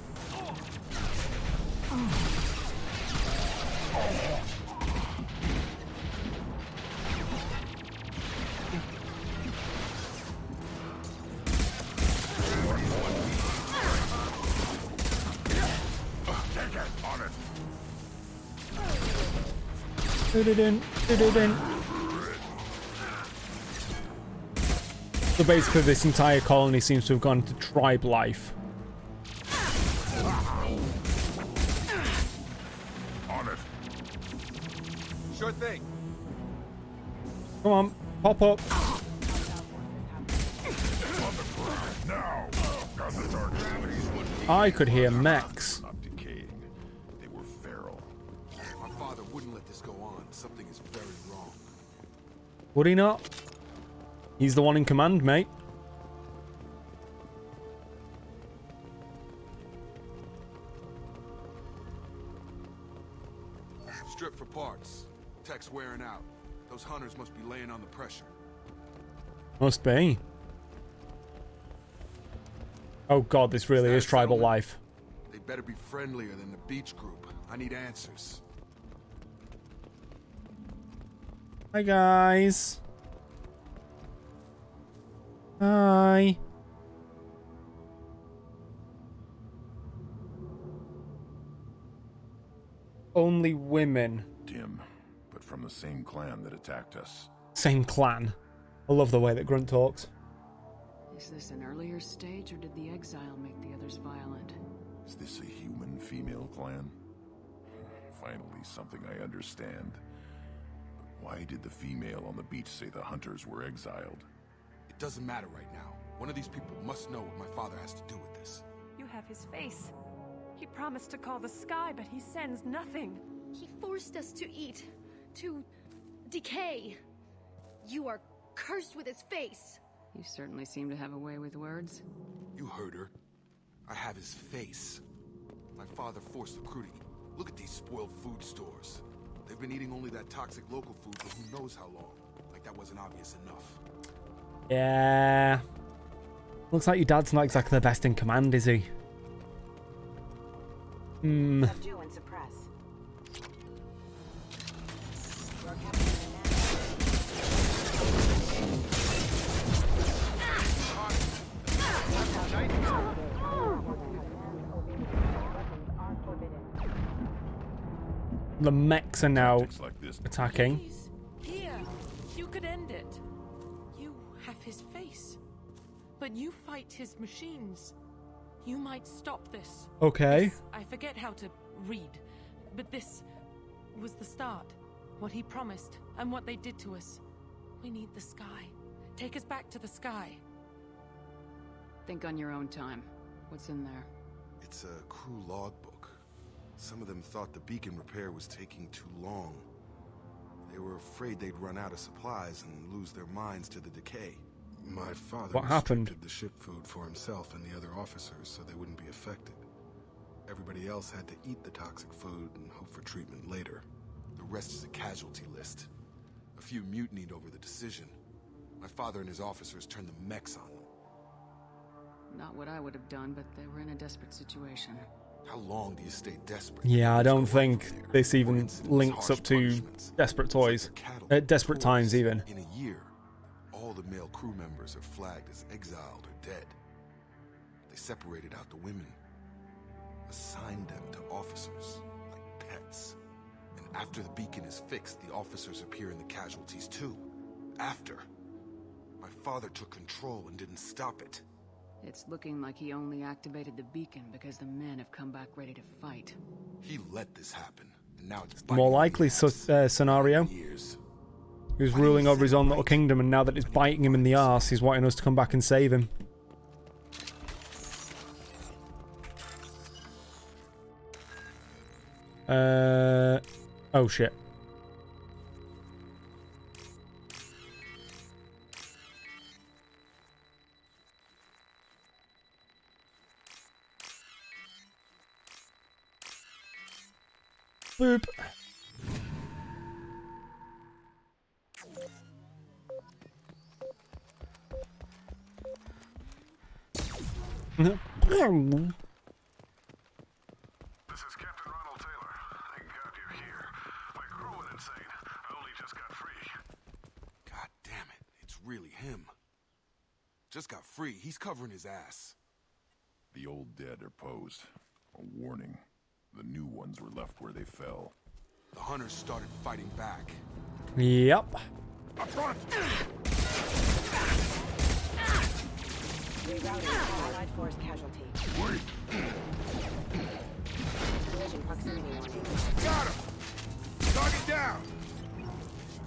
So basically this entire colony seems to have gone to tribe life. On it. Sure thing. Come on, pop up. Now, got the dark gravity's what I could hear mechs. not decaying. They were feral. My father wouldn't let this go on. Something is very wrong. Would he not? He's the one in command, mate. Strip for parts. Tech's wearing out. Those hunters must be laying on the pressure. Must be. Oh god, this really is tribal life. They better be friendlier than the beach group. I need answers. Hi guys. Hi. Only women. Dim, but from the same clan that attacked us. Same clan. I love the way that Grunt talks. Is this an earlier stage, or did the exile make the others violent? Is this a human female clan? Finally, something I understand. But why did the female on the beach say the hunters were exiled? It doesn't matter right now. One of these people must know what my father has to do with this. You have his face. He promised to call the sky, but he sends nothing. He forced us to eat, to decay. You are cursed with his face. You certainly seem to have a way with words. You heard her. I have his face. My father forced the crew to eat. Look at these spoiled food stores. They've been eating only that toxic local food for who knows how long. Like that wasn't obvious enough. Yeah. Looks like your dad's not exactly the best in command, is he? Hmm. Subdue and suppress. The mechs are now attacking. Here. it. You have his face, but you fight his machines. You might stop this. Okay. I forget how to read, but this was the start. What he promised, and what they did to us. We need the sky. Take us back to the sky. Think on your own time. What's in there? It's a crew logbook. Some of them thought the beacon repair was taking too long. They were afraid they'd run out of supplies and lose their minds to the decay. My father What happened? restricted the ship food for himself and the other officers so they wouldn't be affected. Everybody else had to eat the toxic food and hope for treatment later. The rest is a casualty list. A few mutinied over the decision. My father and his officers turned the mechs on them. Not what I would have done, but they were in a desperate situation. How long do you stay desperate? Yeah, I don't think this even links up to Desperate Toys. Desperate Times, even. In a year, all the male crew members are flagged as exiled or dead. They separated out the women, assigned them to officers, like pets. And after the beacon is fixed, the officers appear in the casualties too. After. My father took control and didn't stop it. It's looking like he only activated the beacon because the men have come back ready to fight. He let this happen, and now it's More likely scenario. He was ruling over his own little kingdom, and now that it's biting him in the arse, he's wanting us to come back and save him. Oh shit. Boop. This is Captain Ronald Taylor. Thank God you're here. My crew went insane. I only just got free. God damn it, it's really him. Just got free, he's covering his ass. The old dead are posed. A warning. The new ones were left where they fell. The hunters started fighting back. Yep. Up front! Rerouting Allied Force casualty. Wait! Collision proximity warning. Got him! Target down!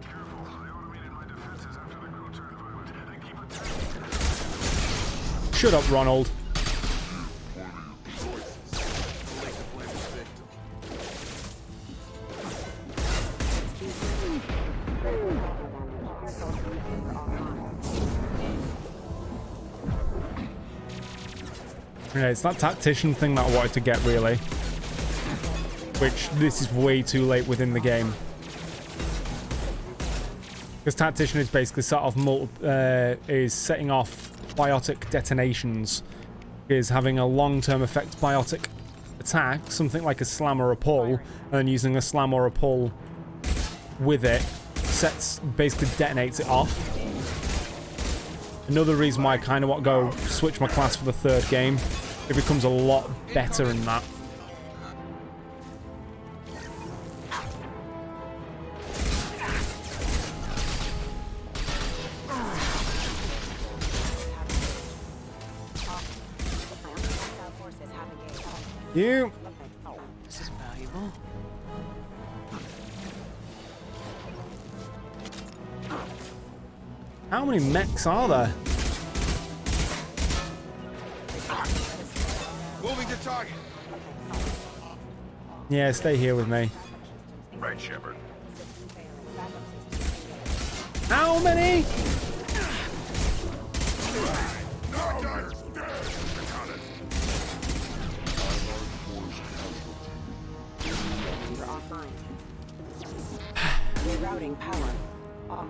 Careful, they automated my defenses after the crew turned violent. They keep attacking. Shut up, Ronald. Yeah, it's that tactician thing that I wanted to get, really. Which, this is way too late within the game. Because tactician is basically set off is setting off biotic detonations. Is having a long-term effect biotic attack, something like a slam or a pull, and then using a slam or a pull with it, basically detonates it off. Another reason why I kind of want to go switch my class for the third game. It becomes a lot better in that. You. This is valuable. How many mechs are there? Moving to target. Yeah, stay here with me. Right, Shepard. How many? You're offline. Rerouting power off.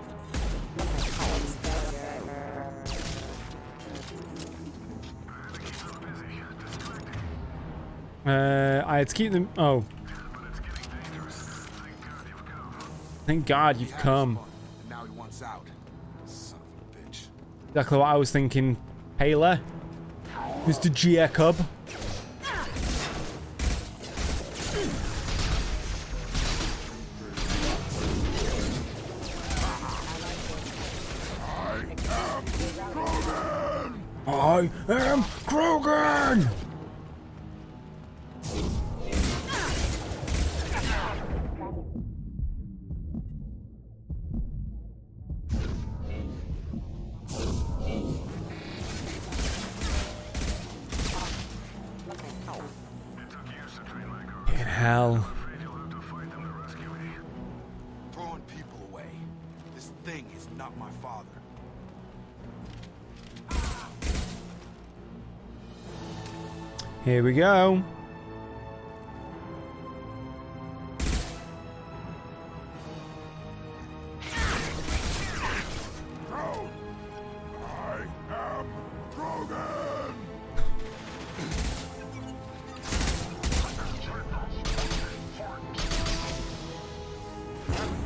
I had to keep them. Oh. Thank God you've come. And now he wants out. Son of a bitch. Exactly what I was thinking. Taylor. Mr. Jacob. I am Krogan! In hell. Throwing people away. This thing is not my father. Here we go. I am Krogan!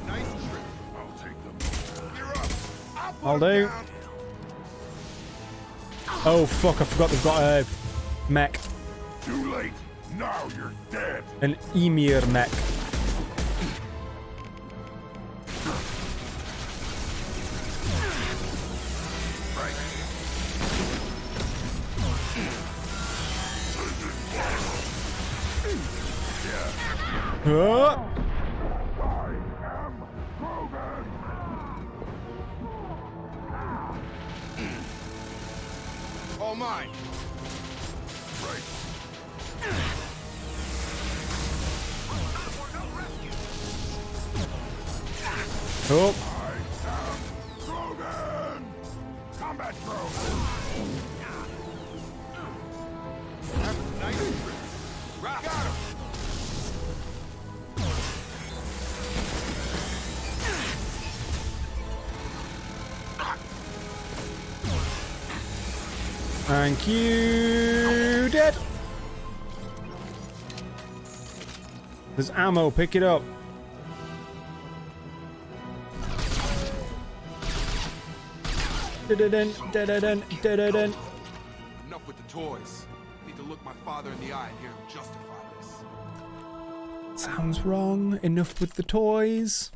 Nice trip. I'll take them. You're up. I'll do. Oh fuck, I forgot they've got a mech. Too late. Now you're dead. An Emir mech. Oh. All mine. Right. Oh. I am Krogan! Combat throw! Nice trip. Got him. Thank you. Dead. There's ammo. Pick it up. Da-da-dun, da-da-dun, da-da-dun. Enough with the toys. I need to look my father in the eye and hear him justify this. Sounds wrong. Enough with the toys.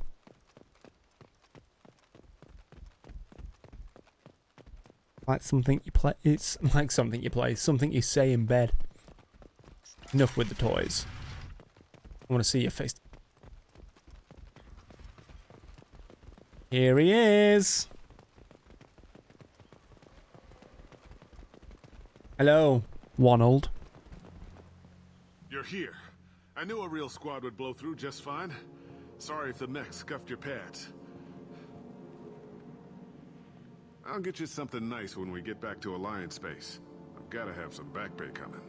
Like something you play. It's like something you play. Something you say in bed. Enough with the toys. I want to see your face. Here he is. Hello, Wonald. You're here. I knew a real squad would blow through just fine. Sorry if the mech scuffed your pads. I'll get you something nice when we get back to Alliance space. I've got to have some back pay coming.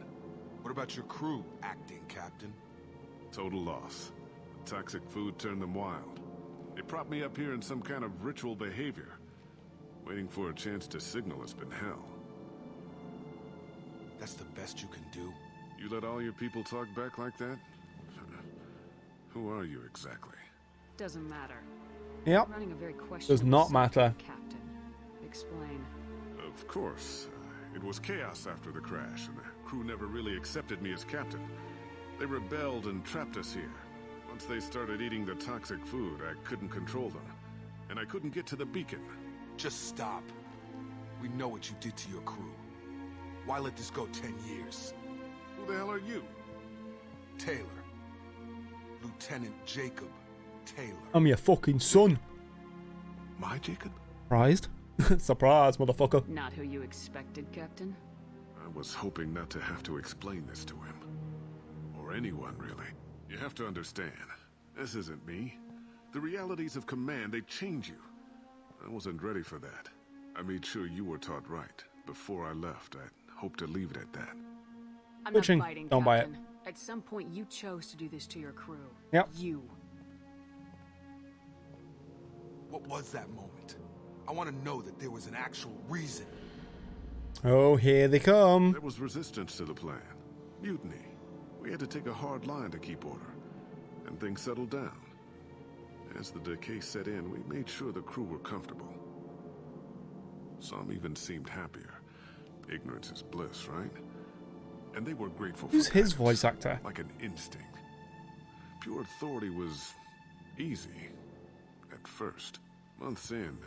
What about your crew, acting captain? Total loss. The toxic food turned them wild. They propped me up here in some kind of ritual behavior. Waiting for a chance to signal has been hell. That's the best you can do? You let all your people talk back like that? Who are you exactly? Doesn't matter. Yep. Running a very questionable Does not site, matter. Captain. Explain. Of course. It was chaos after the crash, and the crew never really accepted me as captain. They rebelled and trapped us here. Once they started eating the toxic food, I couldn't control them. And I couldn't get to the beacon. Just stop. We know what you did to your crew. Why let this go 10 years? Who the hell are you? Taylor. Lieutenant Jacob Taylor. I'm your fucking son. My Jacob? Surprised? Surprise, motherfucker. Not who you expected, Captain. I was hoping not to have to explain this to him. Or anyone, really. You have to understand, this isn't me. The realities of command, they change you. I wasn't ready for that. I made sure you were taught right. Before I left, I hoped to leave it at that. I'm Pitching. not fighting, Don't buy it. Captain. At some point, you chose to do this to your crew. Yep. You. What was that moment? I want to know that there was an actual reason. Oh, here they come. There was resistance to the plan. Mutiny. We had to take a hard line to keep order. And things settled down. As the decay set in, we made sure the crew were comfortable. Some even seemed happier. Ignorance is bliss, right? And they were grateful Who's for his guidance, voice actor? like an instinct. Pure authority was easy. At first. Months in,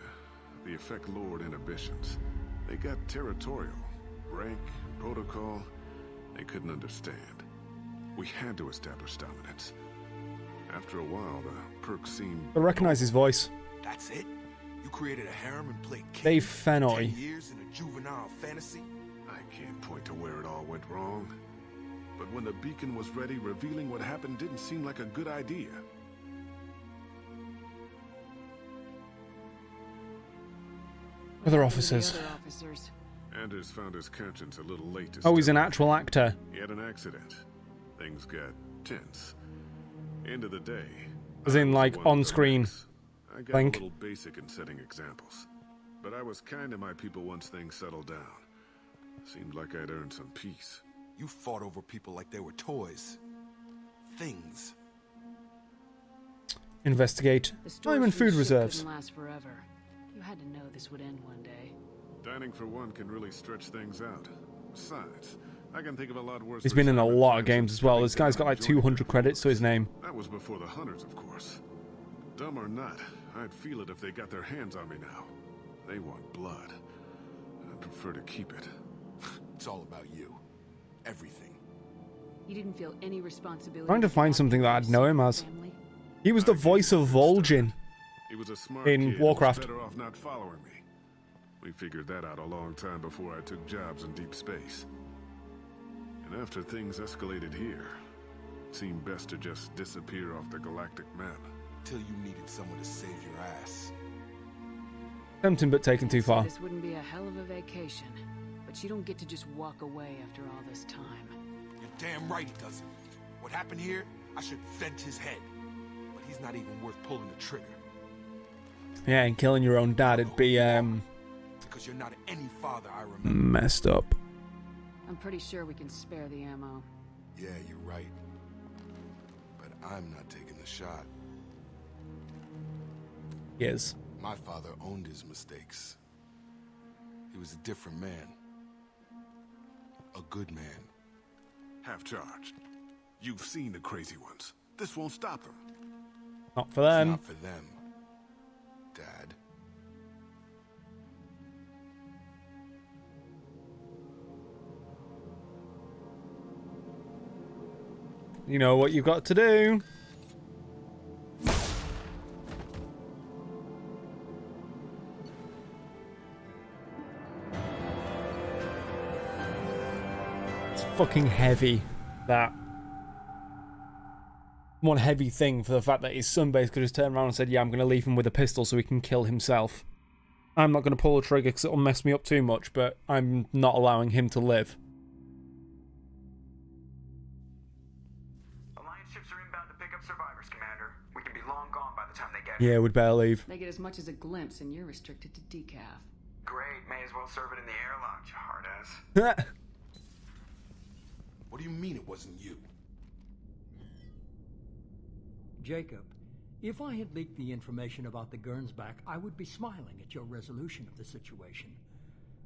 the effect lowered inhibitions. They got territorial, Rank, protocol, they couldn't understand. We had to establish dominance. After a while, the perks seemed... I recognize his voice. That's it? You created a harem and played king? Dave Fennoy. 10 years in a juvenile fantasy? I can't point to where it all went wrong. But when the beacon was ready, revealing what happened didn't seem like a good idea. Other officers. The other officers. Anders found his conscience a little late to Oh, he's step an up. actual actor. He had an accident. Things got tense. End of the day. As in, like, on-screen. I got Link. a little basic in setting examples. But I was kind to my people once things settled down. Seemed like I'd earned some peace. You fought over people like they were toys. Things. Investigate. The Time and food shit reserves. couldn't last forever. You had to know this would end one day. Dining for one can really stretch things out. Besides, I can think of a lot worse. He's been in a retirement lot of plans games than as well. having This guy's to got like enjoy 200 credits to his name. That was before the hunters, of course. Dumb or not, I'd feel it if they got their hands on me now. They want blood. I'd prefer to keep it. It's all about you. Everything. You didn't feel any responsibility. Trying to find something that I'd know him as. Family? He was the voice of Vol'jin He was a smart in kid and Warcraft. was better off not following me. We figured that out a long time before I took jobs in deep space. And after things escalated here, it seemed best to just disappear off the galactic map. Till you needed someone to save your ass. Tempting but taken too far. This wouldn't be a hell of a vacation, but you don't get to just walk away after all this time. You're damn right he doesn't. What happened here, I should vent his head. But he's not even worth pulling the trigger. Yeah, and killing your own dad, it'd be Because you're not any father I remember. messed up. I'm pretty sure we can spare the ammo. Yeah, you're right. But I'm not taking the shot. Yes. My father owned his mistakes. He was a different man. A good man. Half-charged. You've seen the crazy ones. This won't stop them. Not for them. Not for them, Dad. You know what you've got to do. It's fucking heavy, that. One heavy thing for the fact that his son basically just turned around and said, yeah, I'm going to leave him with a pistol so he can kill himself. I'm not going to pull the trigger because it'll mess me up too much, but I'm not allowing him to live. Alliance ships are inbound to pick up survivors, Commander. We can be long gone by the time they get here. Yeah, we'd better leave. They get as much as a glimpse, and you're restricted to decaf. Great, may as well serve it in the airlock, you hard ass. What do you mean it wasn't you? Jacob, if I had leaked the information about the Gernsback, I would be smiling at your resolution of the situation.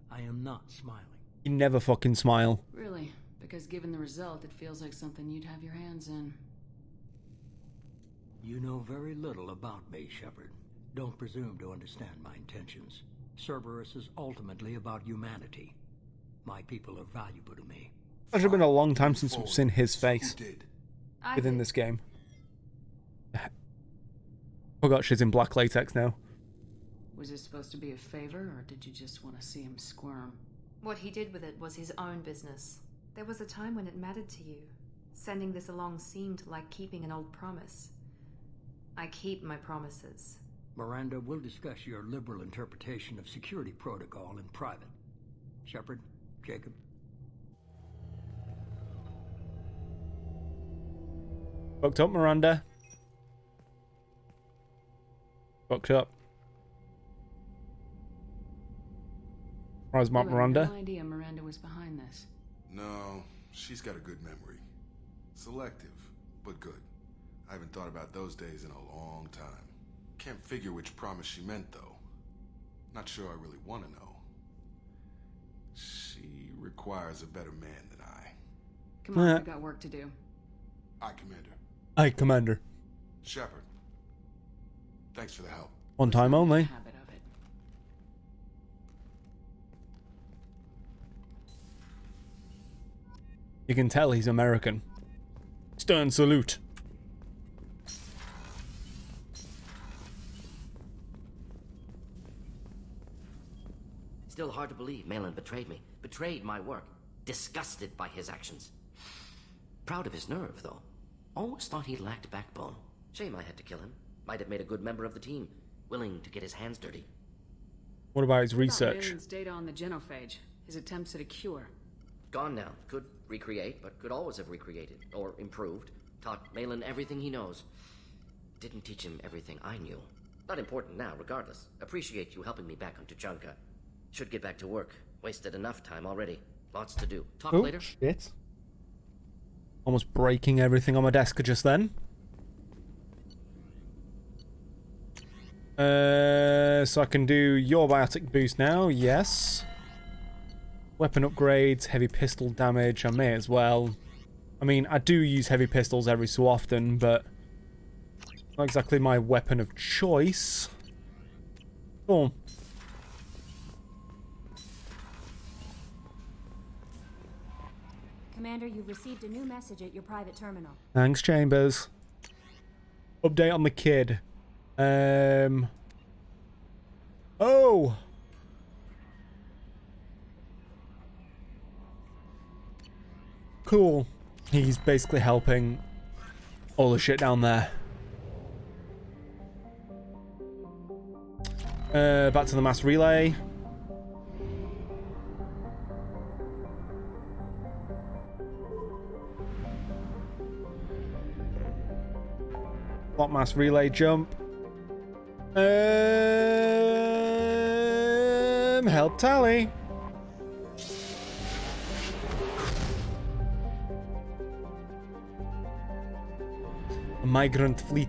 I am not smiling. You never fucking smile. Really? Because given the result, it feels like something you'd have your hands in. You know very little about me, Shepard. Don't presume to understand my intentions. Cerberus is ultimately about humanity. My people are valuable to me. It's actually been a long time since we've seen his face I within did. this game. Forgot she's in black latex now. Was it supposed to be a favor, or did you just want to see him squirm? What he did with it was his own business. There was a time when it mattered to you. Sending this along seemed like keeping an old promise. I keep my promises. Miranda, we'll discuss your liberal interpretation of security protocol in private. Shepard, Jacob. Fucked up, Miranda. Fucked up. Surprise, Mark You had Miranda. no idea Miranda was behind this. No, she's got a good memory. Selective, but good. I haven't thought about those days in a long time. Can't figure which promise she meant, though. Not sure I really want to know. She requires a better man than I. Come on, I've got work to do. Aye, Commander. Aye, Commander. Shepard. Thanks for the help. One time only. Habit of it. You can tell he's American. Stern salute. Still hard to believe Malin betrayed me. Betrayed my work. Disgusted by his actions. Proud of his nerve, though. Always thought he lacked backbone. Shame I had to kill him. Might have made a good member of the team. Willing to get his hands dirty. What about his research? Malin's data on the genophage. His attempts at a cure. Gone now. Could recreate, but could always have recreated. Or improved. Taught Malin everything he knows. Didn't teach him everything I knew. Not important now, regardless. Appreciate you helping me back on Tuchanka. Should get back to work. Wasted enough time already. Lots to do. Talk later. Shit. Almost breaking everything on my desk just then. So I can do your biotic boost now. Yes. Weapon upgrades, heavy pistol damage. I may as well. I mean, I do use heavy pistols every so often, but not exactly my weapon of choice. Cool. Commander, you've received a new message at your private terminal. Thanks, Chambers. Update on the kid. Oh! Cool. He's basically helping all the shit down there. Back to the mass relay. Block mass relay jump. Help Tali. A migrant fleet.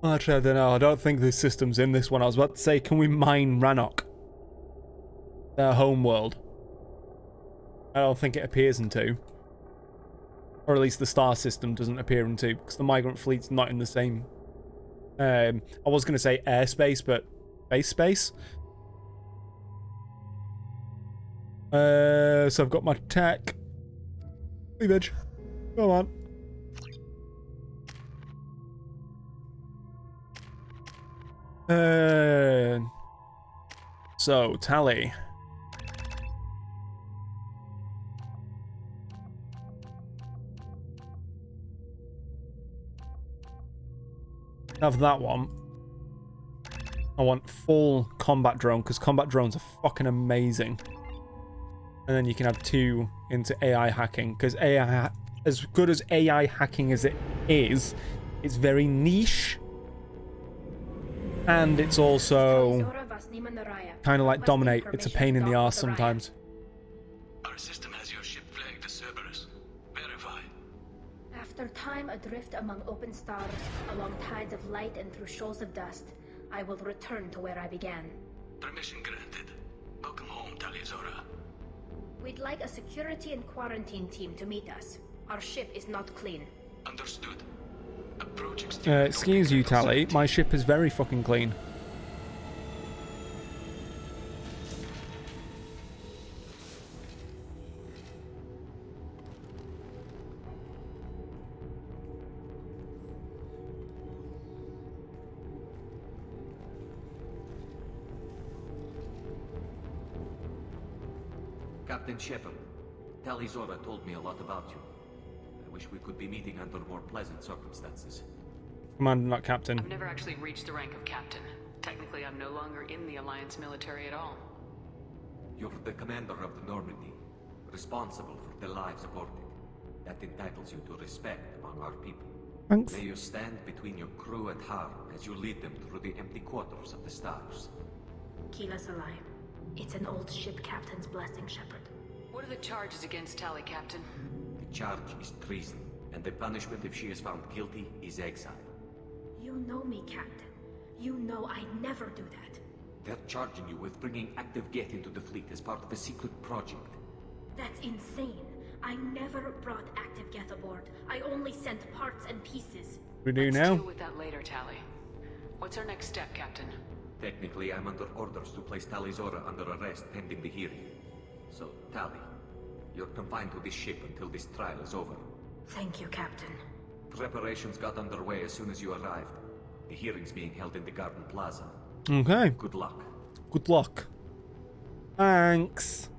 Actually, I don't know. I don't think the system's in this one. I was about to say, can we mine Rannoch? Their home world. I don't think it appears in 2. Or at least the star system doesn't appear in 2, because the migrant fleet's not in the same... I was going to say airspace, but base space. So I've got my tech. Cleavage. Come on. So, Tali. Have that one. I want full combat drone, because combat drones are fucking amazing. And then you can have 2 into AI hacking, because AI, as good as AI hacking as it is, it's very niche. And it's also kind of like Dominate. It's a pain in the arse sometimes. Our system has your ship flagged as Cerberus. Verify. After time adrift among open stars, along tides of light and through shoals of dust, I will return to where I began. Permission granted. Welcome home, Tali'Zorah. We'd like a security and quarantine team to meet us. Our ship is not clean. Understood. Approach Excuse you, Tali. My ship is very fucking clean. Captain Shepard, Tali'Zorah told me a lot about you. I wish we could be meeting under more pleasant circumstances. Commander, not Captain. I've never actually reached the rank of Captain. Technically, I'm no longer in the Alliance military at all. You're the commander of the Normandy, responsible for the lives aborted. That entitles you to respect among our people. Thanks. May you stand between your crew and harm as you lead them through the empty quarters of the stars. Keela Salai. It's an old ship captain's blessing, Shepard. What are the charges against Tali, Captain? The charge is treason, and the punishment if she is found guilty is exile. You know me, Captain. You know I never do that. They're charging you with bringing active Geth into the fleet as part of a secret project. That's insane. I never brought active Geth aboard. I only sent parts and pieces. We do Let's now. deal with that later, Tali. What's our next step, Captain? Technically, I'm under orders to place Talizora under arrest pending the hearing. So, Tali, you're confined to this ship until this trial is over. Thank you, Captain. Preparations got underway as soon as you arrived. The hearing's being held in the Garden Plaza. Okay. Good luck. Good luck. Thanks.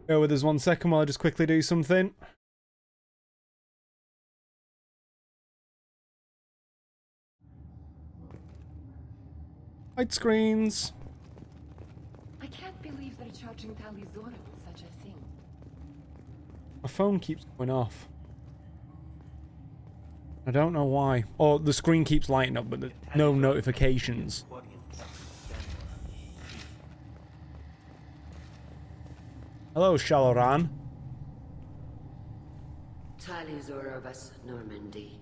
Bear with us 1 second while I just quickly do something. White screens. I can't believe they're charging Talizora with such a thing. My phone keeps going off. I don't know why. Or the screen keeps lighting up, but there's no notifications. Hello, Shaloran. Talizora of Vas Normandy.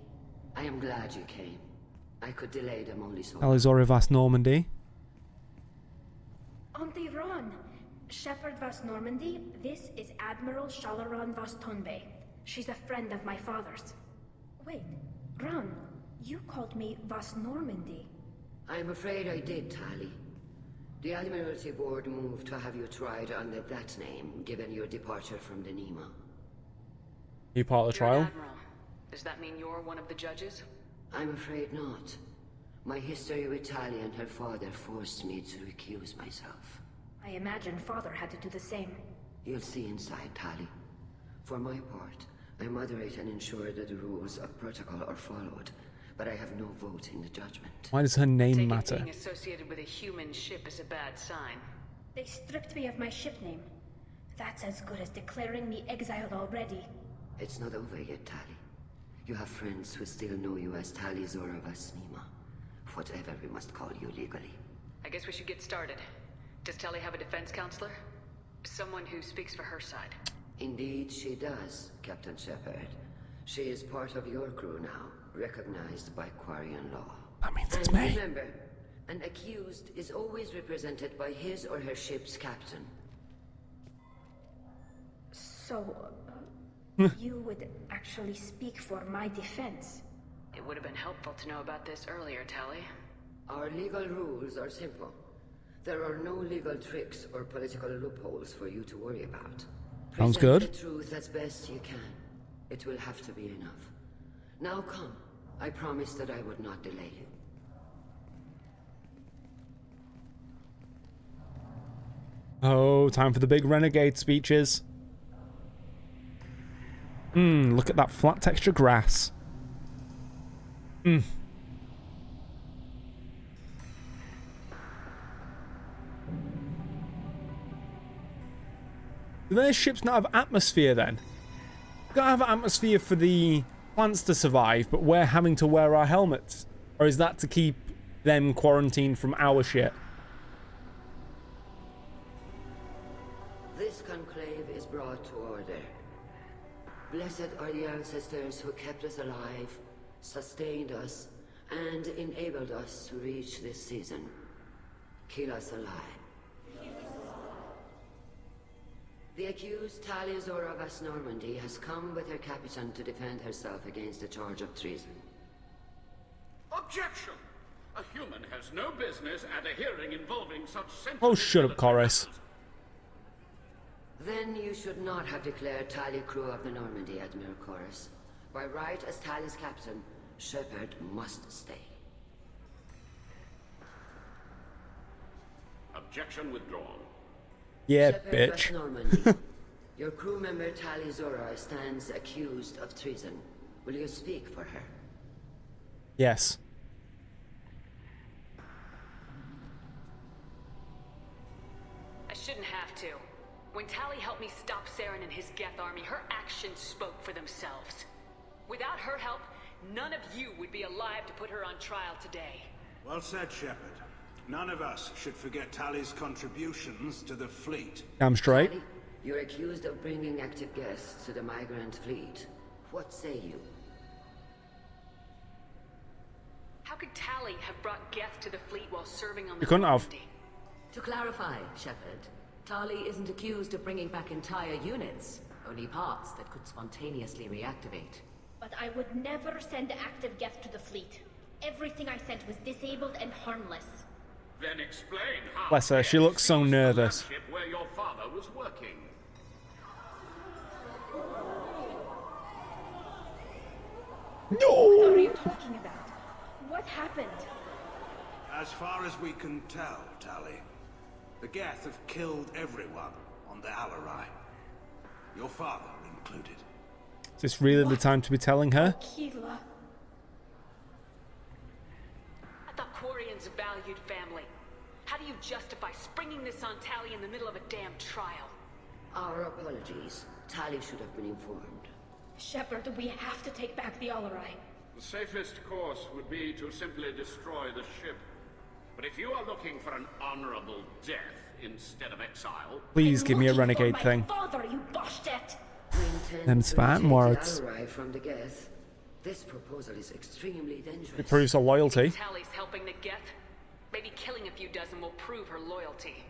I am glad you came. I could delay them only so. Talizora Vas Normandy. Auntie Ron, Shepard Vas Normandy, this is Admiral Shalaran Vas Tonbe. She's a friend of my father's. Wait, Ron, you called me Vas Normandy. I'm afraid I did, Tali. The Admiralty Board moved to have you tried under that name, given your departure from the Nima. You part of the trial? Admiral. Does that mean you're one of the judges? I'm afraid not. My history with Tali and her father forced me to recuse myself. I imagine father had to do the same. You'll see inside, Tali. For my part, I moderate and ensure that the rules of protocol are followed, but I have no vote in the judgment. Why does her name matter? Being associated with a human ship is a bad sign. They stripped me of my ship name. That's as good as declaring me exiled already. It's not over yet, Tali. You have friends who still know you as Talizora Vas Nima. Whatever we must call you legally. I guess we should get started. Does Tali have a defense counselor? Someone who speaks for her side. Indeed, she does, Captain Shepard. She is part of your crew now, recognized by Quarian law. That means it's and me. Remember, an accused is always represented by his or her ship's captain. So, you would actually speak for my defense? It would have been helpful to know about this earlier, Tali. Our legal rules are simple. There are no legal tricks or political loopholes for you to worry about. Sounds Present good. the truth as best you can. It will have to be enough. Now come. I promised that I would not delay you. Oh, time for the big renegade speeches. Look at that flat texture grass. Do their ships not have atmosphere then? Gotta have atmosphere for the plants to survive, but we're having to wear our helmets. Or is that to keep them quarantined from our shit? This conclave is brought to order. Blessed are the ancestors who kept us alive, sustained us, and enabled us to reach this season. Keep us alive. The accused Talizora Vas Normandy has come with her captain to defend herself against a charge of treason. Objection! A human has no business at a hearing involving such sensitive... Oh, shut up, Chorus. Then you should not have declared Tali crew of the Normandy, Admiral Chorus. By right as Tali's captain, Shepard must stay. Objection withdrawn. Yeah, Shepard bitch. Vas Normandy, your crew member Talizora stands accused of treason. Will you speak for her? Yes. I shouldn't have to. When Tali helped me stop Saren and his Geth army, her actions spoke for themselves. Without her help, none of you would be alive to put her on trial today. Well said, Shepard. None of us should forget Tali's contributions to the fleet. Damn straight. Tali, you're accused of bringing active guests to the migrant fleet. What say you? How could Tali have brought Geth to the fleet while serving on the You couldn't have. Normandy? To clarify, Shepard, Tali isn't accused of bringing back entire units, only parts that could spontaneously reactivate. But I would never send active Geth to the fleet. Everything I sent was disabled and harmless. Then explain how. Bless her, she looks so nervous. Ship where your father was working. What are you talking about? What happened? As far as we can tell, Tali, the Geth have killed everyone on the Alarai. Your father included. Is this really the time to be telling her? Keela. I thought Quarian's a valued family. How do you justify springing this on Tali in the middle of a damn trial? Our apologies. Tali should have been informed. Shepard, we have to take back the Alarai. The safest course would be to simply destroy the ship. But if you are looking for an honorable death instead of exile... Please give me a renegade thing. Father, you bastet! Them Spartan words. From the Geth. This proposal is extremely dangerous. It proves her loyalty. Tali's helping the Geth. Maybe killing a few dozen will prove her loyalty.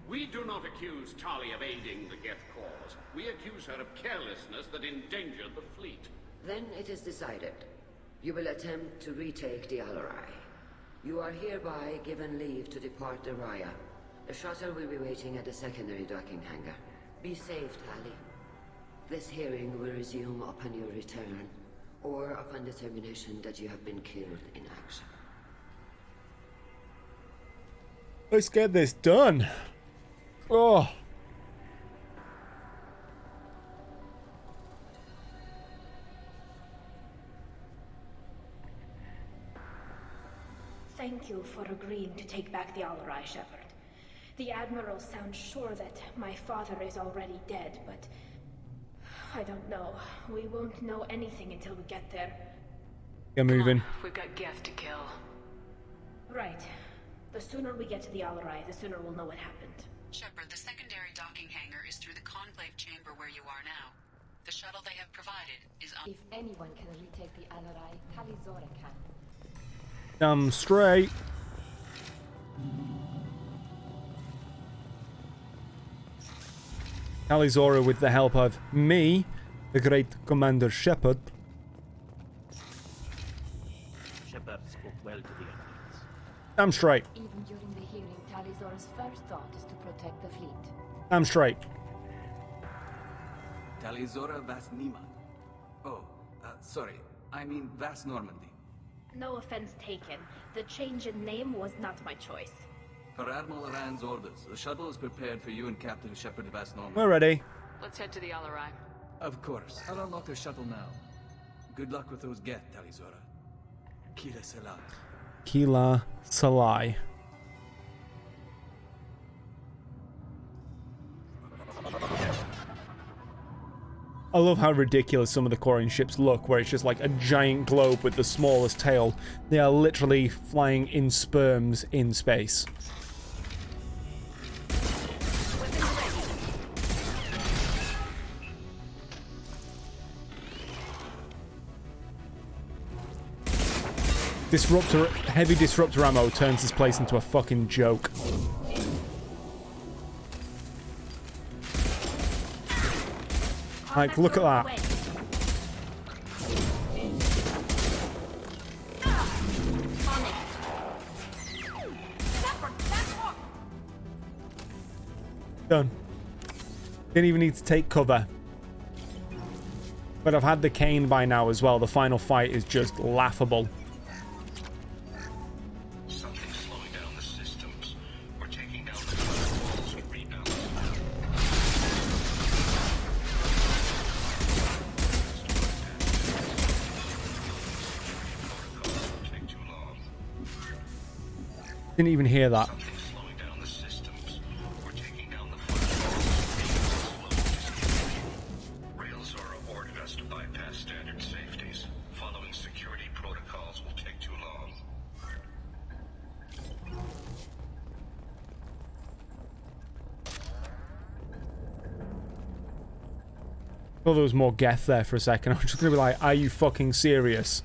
We do not accuse Tali of aiding the Geth cause. We accuse her of carelessness that endangered the fleet. Then it is decided. You will attempt to retake the Alarai. You are hereby given leave to depart the Raya. The shuttle will be waiting at the secondary docking hangar. Be safe, Tali. This hearing will resume upon your return, or upon determination that you have been killed in action. Let's get this done. Oh. Thank you for agreeing to take back the Alarai, Shepard. The Admiral sounds sure that my father is already dead, but... I don't know. We won't know anything until we get there. Get moving. We've got Geth to kill. Right. The sooner we get to the Alarai, the sooner we'll know what happened. Shepard, the secondary docking hangar is through the Conclave chamber where you are now. The shuttle they have provided is on... If anyone can retake the Alarai, Talizora can. Straight. Talizora, with the help of me, the great Commander Shepard. Shepard spoke well to the Earthlings. I'm straight. Even during the hearing, Talizora's first thought is to protect the fleet. I'm straight. Talizora Vas Nima. Oh, sorry. I mean Vas Normandy. No offense taken. The change in name was not my choice. Per Admiral Aran's orders, the shuttle is prepared for you and Captain Shepard Vas Normandy. We're ready. Let's head to the Alarai. Of course. I'll unlock the shuttle now. Good luck with those Geth, Talizora. Kila Selah. Kila Salai. I love how ridiculous some of the Quarian ships look, where it's just like a giant globe with the smallest tail. They are literally flying in sperms in space. Heavy disruptor ammo turns this place into a fucking joke. Like, look at that. Done. Didn't even need to take cover. But I've had the cane by now as well. The final fight is just laughable. Something's slowing down the systems. We're taking down the firewalls and rebalancing. Take too long. Didn't even hear that. Something's slowing down the systems. We're taking down the firewalls. Rails are ordered us to bypass standard safeties. Following security protocols will take too long. I thought there was more Geth there for a second. I was just gonna be like, are you fucking serious?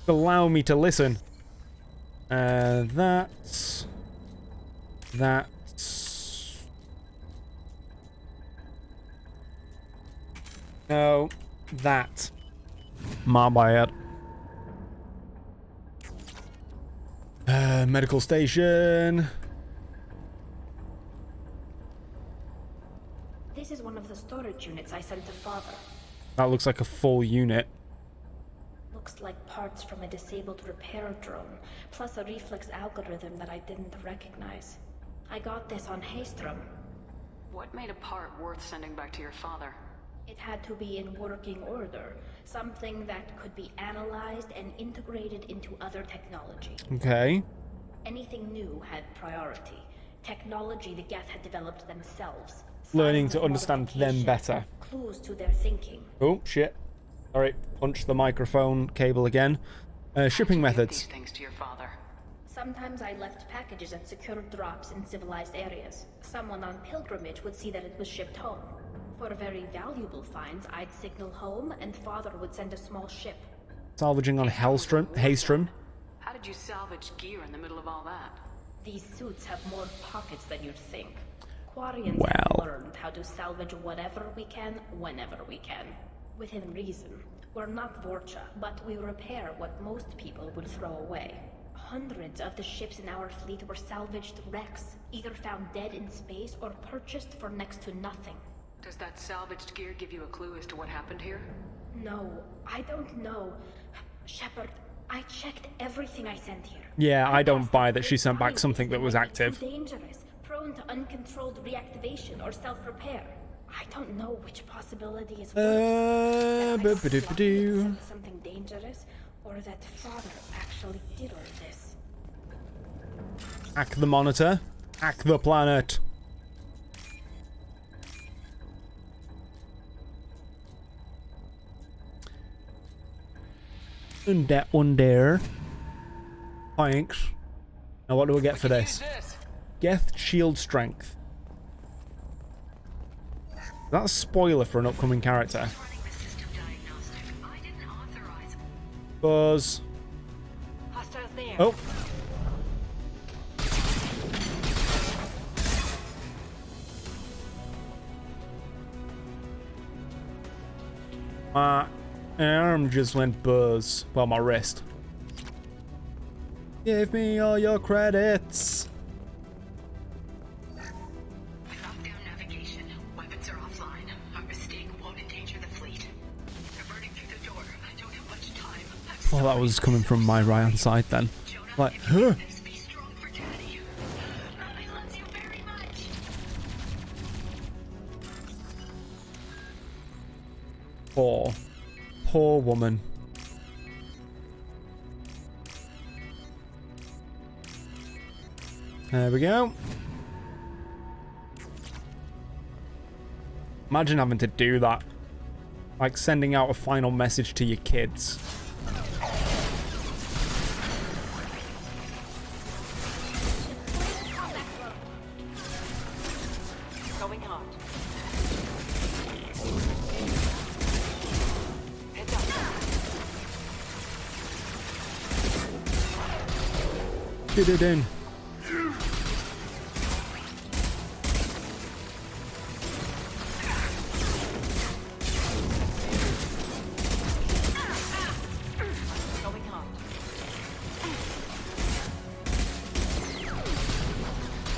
Allow me to listen. That's... No, that. My bad. Medical station. This is one of the storage units I sent to Father. That looks like a full unit. Looks like parts from a disabled repair drone, plus a reflex algorithm that I didn't recognize. I got this on Haystrom. What made a part worth sending back to your father? It had to be in working order, something that could be analyzed and integrated into other technology. Okay. Anything new had priority. Technology the Geth had developed themselves. Learning to understand them better. Clues to their thinking. Oh, shit. Alright, punch the microphone cable again. Shipping methods. Things to your father. Sometimes I left packages at secure drops in civilized areas. Someone on pilgrimage would see that it was shipped home. For very valuable finds, I'd signal home, and Father would send a small ship. Salvaging on Haystrom. How did you salvage gear in the middle of all that? These suits have more pockets than you'd think. Quarians have learned how to salvage whatever we can, whenever we can. Within reason. We're not Vorcha, but we repair what most people would throw away. Hundreds of the ships in our fleet were salvaged wrecks, either found dead in space or purchased for next to nothing. Does that salvaged gear give you a clue as to what happened here? No, I don't know. Shepard, I checked everything I sent here. Yeah, I don't buy that she sent back something that was active. Dangerous, prone to uncontrolled reactivation or self-repair. I don't know which possibility is worse. Something dangerous, or that Father actually did all this. Hack the monitor. Hack the planet. And that one there. Thanks. Now what do we get for this? Geth Shield Strength. That's a spoiler for an upcoming character. Buzz. Oh. My arm just went buzz. Well, my wrist. Give me all your credits. Oh, that was coming from my right hand side then. Like, huh? Poor woman. There we go. Imagine having to do that. Like sending out a final message to your kids. Going hot. Get it in.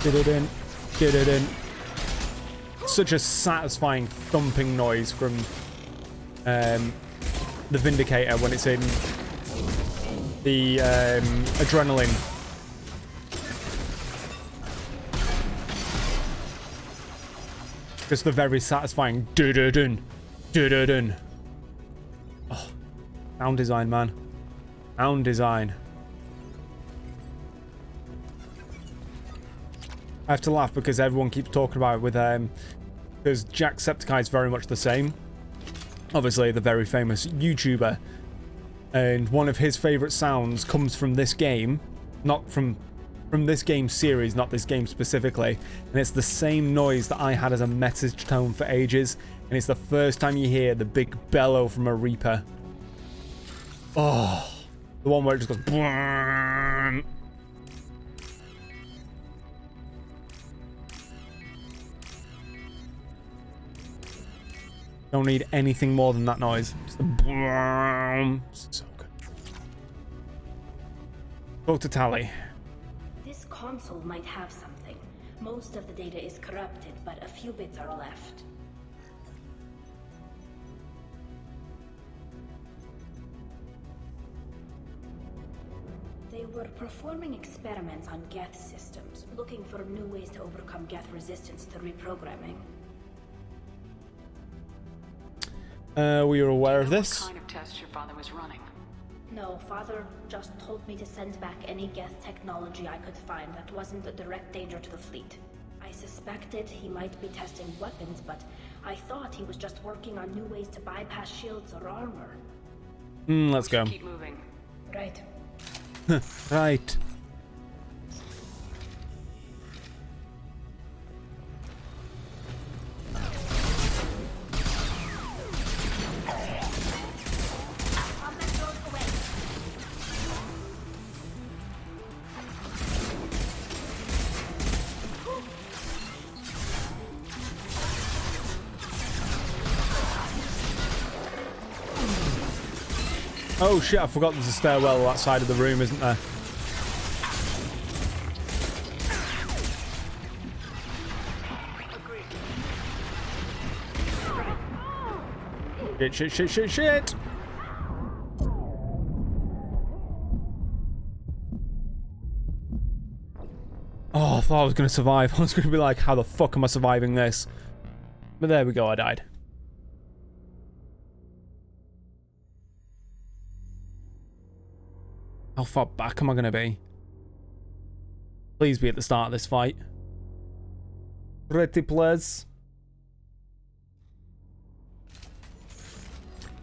Get it in. Get it in. Such a satisfying thumping noise from the Vindicator when it's in the adrenaline. Just the very satisfying do-do-dun, do-do-dun. Oh, sound design, man. Sound design. I have to laugh because everyone keeps talking about it with because Jacksepticeye is very much the same. Obviously, the very famous YouTuber, and one of his favorite sounds comes from this game, not from this game series, not this game specifically, and it's the same noise that I had as a message tone for ages, and it's the first time you hear the big bellow from a Reaper. Oh, the one where it just goes. Bwaan. Don't need anything more than that noise. Just so good. Talk to Tali. console might have something. Most of the data is corrupted, but a few bits are left. They were performing experiments on Geth systems, looking for new ways to overcome Geth resistance to reprogramming. We were aware of this. What kind of tests your father was running? No, Father just told me to send back any Geth technology I could find that wasn't a direct danger to the fleet. I suspected he might be testing weapons, but I thought he was just working on new ways to bypass shields or armor. Let's go. Keep moving. Right. Right. Oh shit, I forgot there's a stairwell that side of the room, isn't there? Shit. Oh, I thought I was going to survive. I was going to be like, how the fuck am I surviving this? But there we go, I died. How far back am I going to be? Please be at the start of this fight. Pretty please.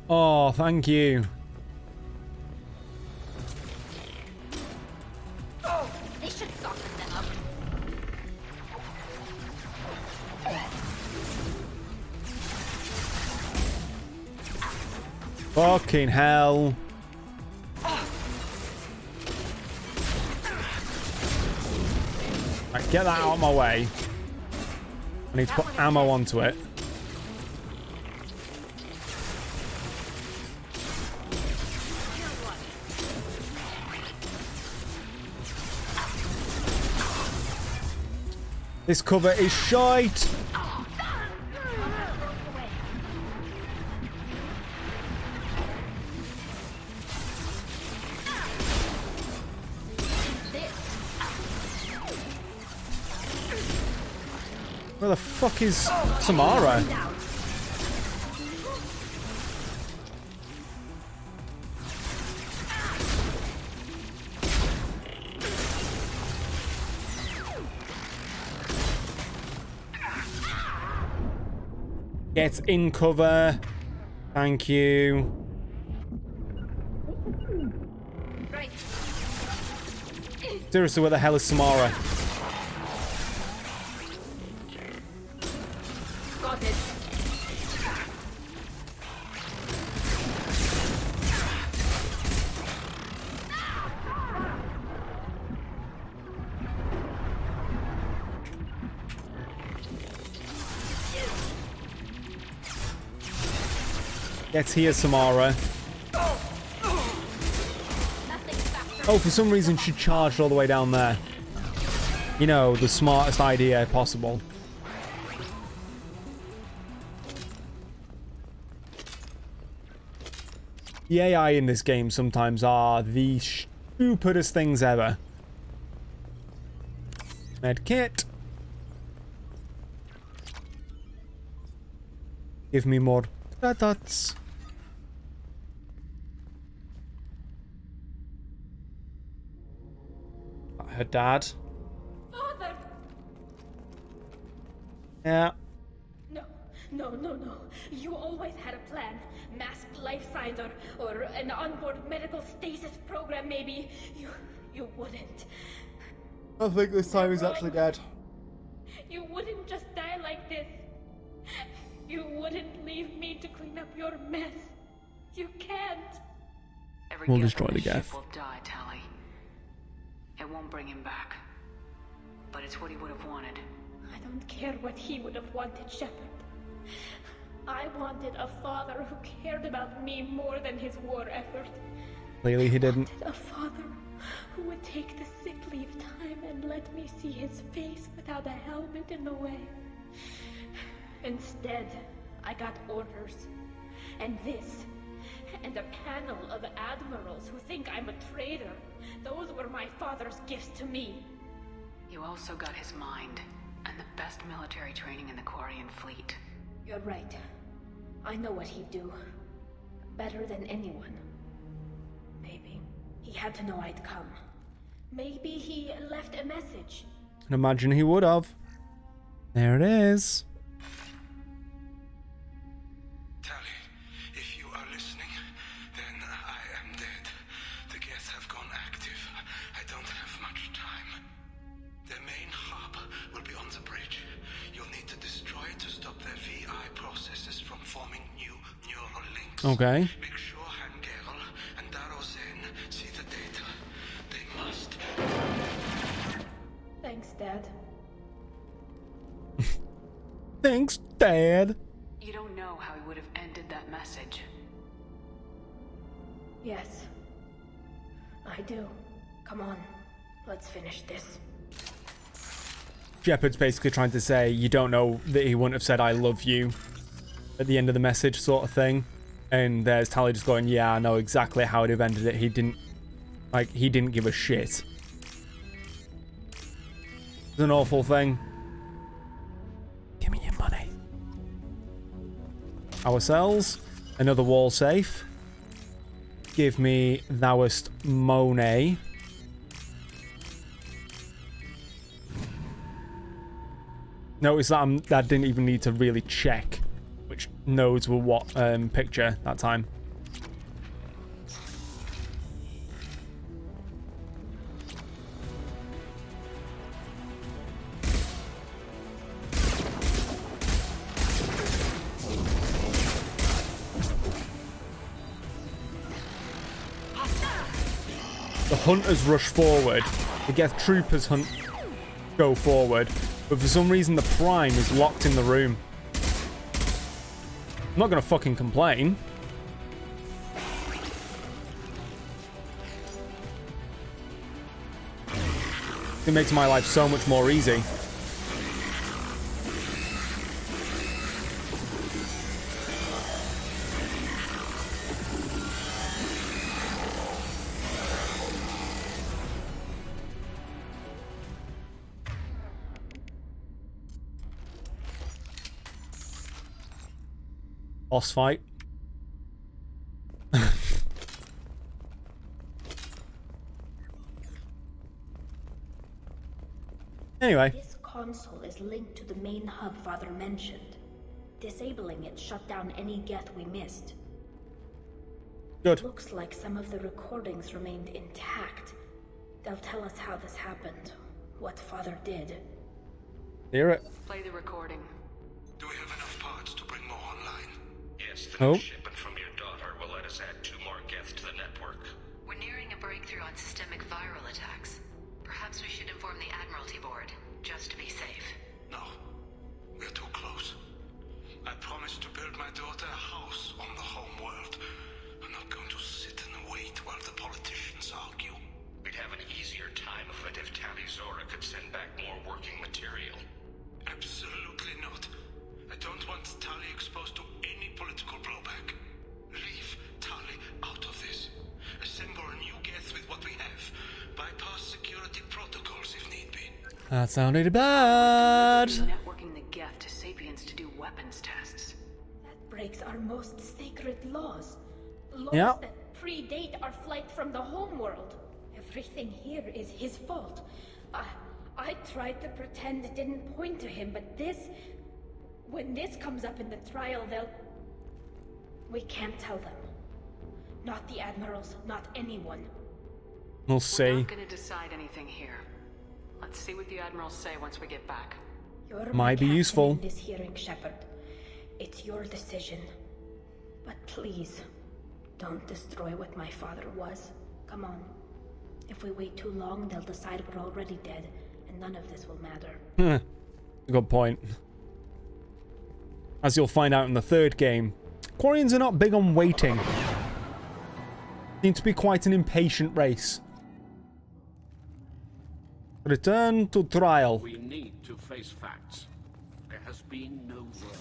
Oh, thank you. Oh, they should soften them up. Fucking hell. Right, get that out of my way. I need to put ammo onto it. This cover is shite. Where the fuck is Samara? Get in cover. Thank you. Right. Seriously, where the hell is Samara? Got it. Get here, Samara. Oh, for some reason she charged all the way down there. You know, the smartest idea possible. The AI in this game sometimes are the stupidest things ever. Medkit. Give me more dots. Her dad. Father! Yeah. No. You always had a plan. Masked life signs or an onboard medical stasis program maybe. You wouldn't. I think this time he's actually dead. You wouldn't just die like this. You wouldn't leave me to clean up your mess. You can't. We'll destroy the Geth. Will die, Tali. It won't bring him back. But it's what he would have wanted. I don't care what he would have wanted, Shepard. I wanted a father who cared about me more than his war effort. Clearly he didn't. A father who would take the sick leave time and let me see his face without a helmet in the way. Instead, I got orders. And this. And a panel of admirals who think I'm a traitor. Those were my father's gifts to me. You also got his mind, and the best military training in the Quarian fleet. You're right. I know what he'd do. Better than anyone. Maybe he had to know I'd come. Maybe he left a message. I can imagine he would have. There it is. Tali, if you are listening, then I am dead. The Geth have gone active. I don't have much time. The main hub will be on the bridge. You'll need to destroy it to stop their VI processes from forming new neural links. Okay. Make sure Hangel and Darozen see the data. They must. Thanks, Dad. Thanks, Dad. You don't know how he would have ended that message. Yes. I do. Come on. Let's finish this. Shepard's basically trying to say you don't know that he wouldn't have said I love you at the end of the message sort of thing. And there's Tali just going, yeah, I know exactly how he'd have ended it. He didn't give a shit. It's an awful thing. Give me your money. Ourselves. Another wall safe. Give me Thouest Monet. Notice that I didn't even need to really check which nodes were what picture that time. The hunters rush forward. The Geth troopers go forward. But for some reason the Prime is locked in the room. I'm not gonna fucking complain. It makes my life so much more easy. Boss fight. Anyway. This console is linked to the main hub Father mentioned. Disabling it shut down any Geth we missed. Good. Looks like some of the recordings remained intact. They'll tell us how this happened, what Father did. Hear it. Play the recording. Do we have enough parts to bring more online? Yes, the new shipment from your daughter will let us add 2 more Geth to the network. We're nearing a breakthrough on systemic viral attacks. Perhaps we should inform the Admiralty Board, just to be safe. No. We're too close. I promised to build my daughter a house on the home world. I'm not going to sit and wait while the politicians argue. We'd have an easier time of it if Tali Zora could send back more working material. Absolutely not. I don't want Tali exposed to any political blowback. Leave Tali out of this. Assemble a new Geth with what we have. Bypass security protocols if need be. That sounded bad. Networking the Geth to Sapiens to do weapons tests. That breaks our most sacred laws. Laws Yep. that predate our flight from the homeworld. Everything here is his fault. I tried to pretend it didn't point to him, but this... When this comes up in the trial, they'll... We can't tell them. Not the admirals, not anyone. We'll We're see. not gonna decide anything here. Let's see what the admirals say once we get back. You're Might be my captain useful. in this hearing, Shepard. It's your decision. But please, don't destroy what my father was. Come on. If we wait too long, they'll decide we're already dead, and none of this will matter. Good point. As you'll find out in the third game, Quarians are not big on waiting. Seems to be quite an impatient race. Return to trial. We need to face facts. There has been no word.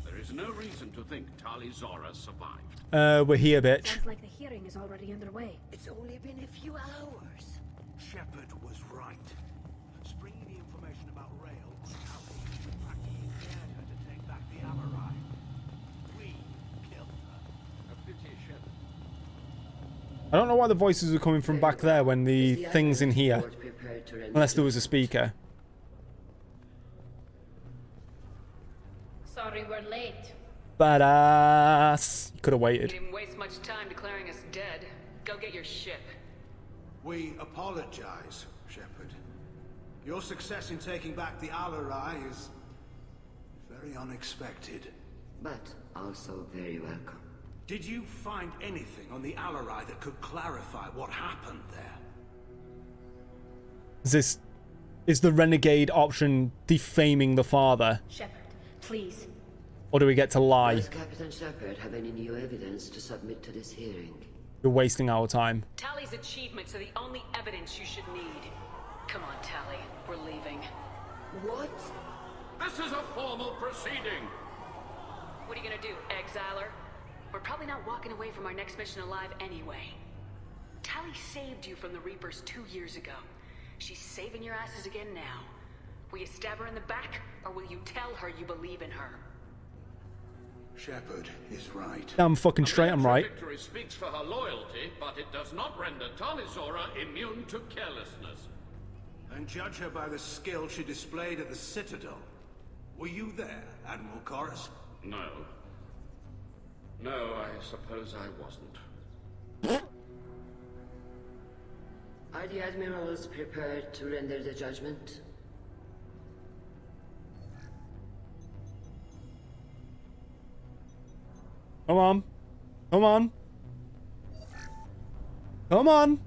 There is no reason to think Tali Zora survived. We're here, bitch. Sounds like the hearing is already underway. It's only been a few hours. Shepard was right. Springing the information about Rael, Tali practically dared her to take back the Amarai. We killed her. A pity, Shepard. I don't know why the voices were coming from back there when the thing's in here. Unless there was a speaker. Sorry we're late. Badass. You could have waited. You didn't waste much time declaring us dead. Go get your ship. We apologize, Shepard. Your success in taking back the Alarai is very unexpected. But also very welcome. Did you find anything on the Alarai that could clarify what happened there? Is the renegade option defaming the father? Shepard, please. Or do we get to lie? Does Captain Shepard have any new evidence to submit to this hearing? We're wasting our time. Tali's achievements are the only evidence you should need. Come on, Tali. We're leaving. What? This is a formal proceeding. What are you gonna do, exile her? We're probably not walking away from our next mission alive anyway. Tali saved you from the Reapers 2 years ago. She's saving your asses again now. Will you stab her in the back, or will you tell her you believe in her? Shepard is right. Damn fucking straight, I'm right. Victory speaks for her loyalty, but it does not render Tali Zora immune to carelessness. And judge her by the skill she displayed at the Citadel. Were you there, Admiral Korus? No. No, I suppose I wasn't. Are the admirals prepared to render the judgment? Come on. Come on. Come on.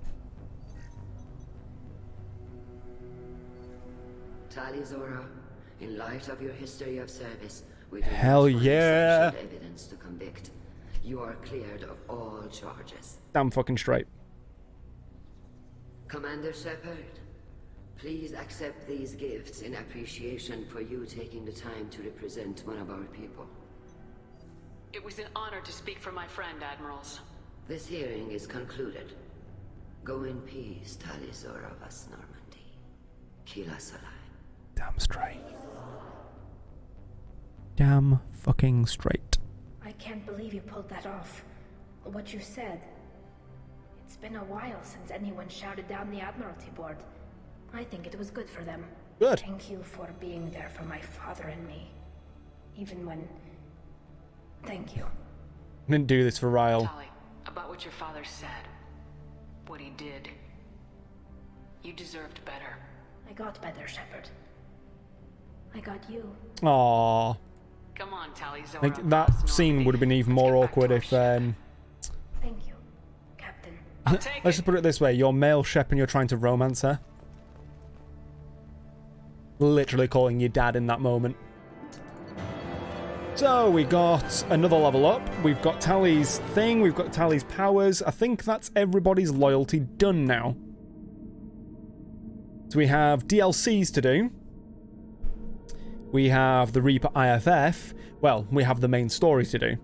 Tali Zora, in light of your history of service, we do Hell not find yeah. sufficient evidence to convict. You are cleared of all charges. Damn fucking straight. Commander Shepard, please accept these gifts in appreciation for you taking the time to represent one of our people. It was an honor to speak for my friend, Admirals. This hearing is concluded. Go in peace, Tali Zora Vas Normandy. Kila Salai. Damn straight. Damn fucking straight. I can't believe you pulled that off. What you said. It's been a while since anyone shouted down the Admiralty Board. I think it was good for them. Good. Thank you for being there for my father and me. Even when... Thank you. I didn't do this for Ryle. Tali, about what your father said. What he did. You deserved better. I got better, Shepard. I got you. Aww. Come on, Tali Zora. Like, that scene would have been even more awkward if, Thank you, Captain. let's just put it this way. You're male Shep and you're trying to romance her. Literally calling you dad in that moment. So, we got another level up. We've got Tali's thing. We've got Tali's powers. I think that's everybody's loyalty done now. So we have DLCs to do. We have the Reaper IFF. Well, we have the main story to do.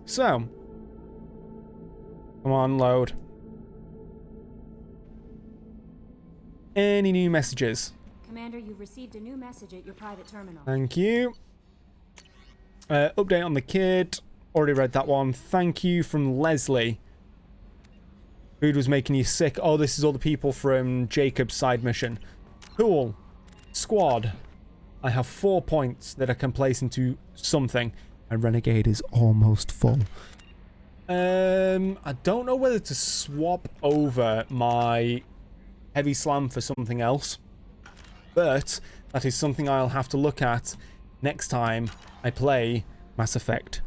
So. Come on, load. Any new messages? Commander, you've received a new message at your private terminal. Thank you. Update on the kid. Already read that one. Thank you from Leslie. Food was making you sick. Oh, this is all the people from Jacob's side mission. Cool. Squad. I have 4 points that I can place into something. And Renegade is almost full. I don't know whether to swap over my Heavy Slam for something else. But that is something I'll have to look at next time I play Mass Effect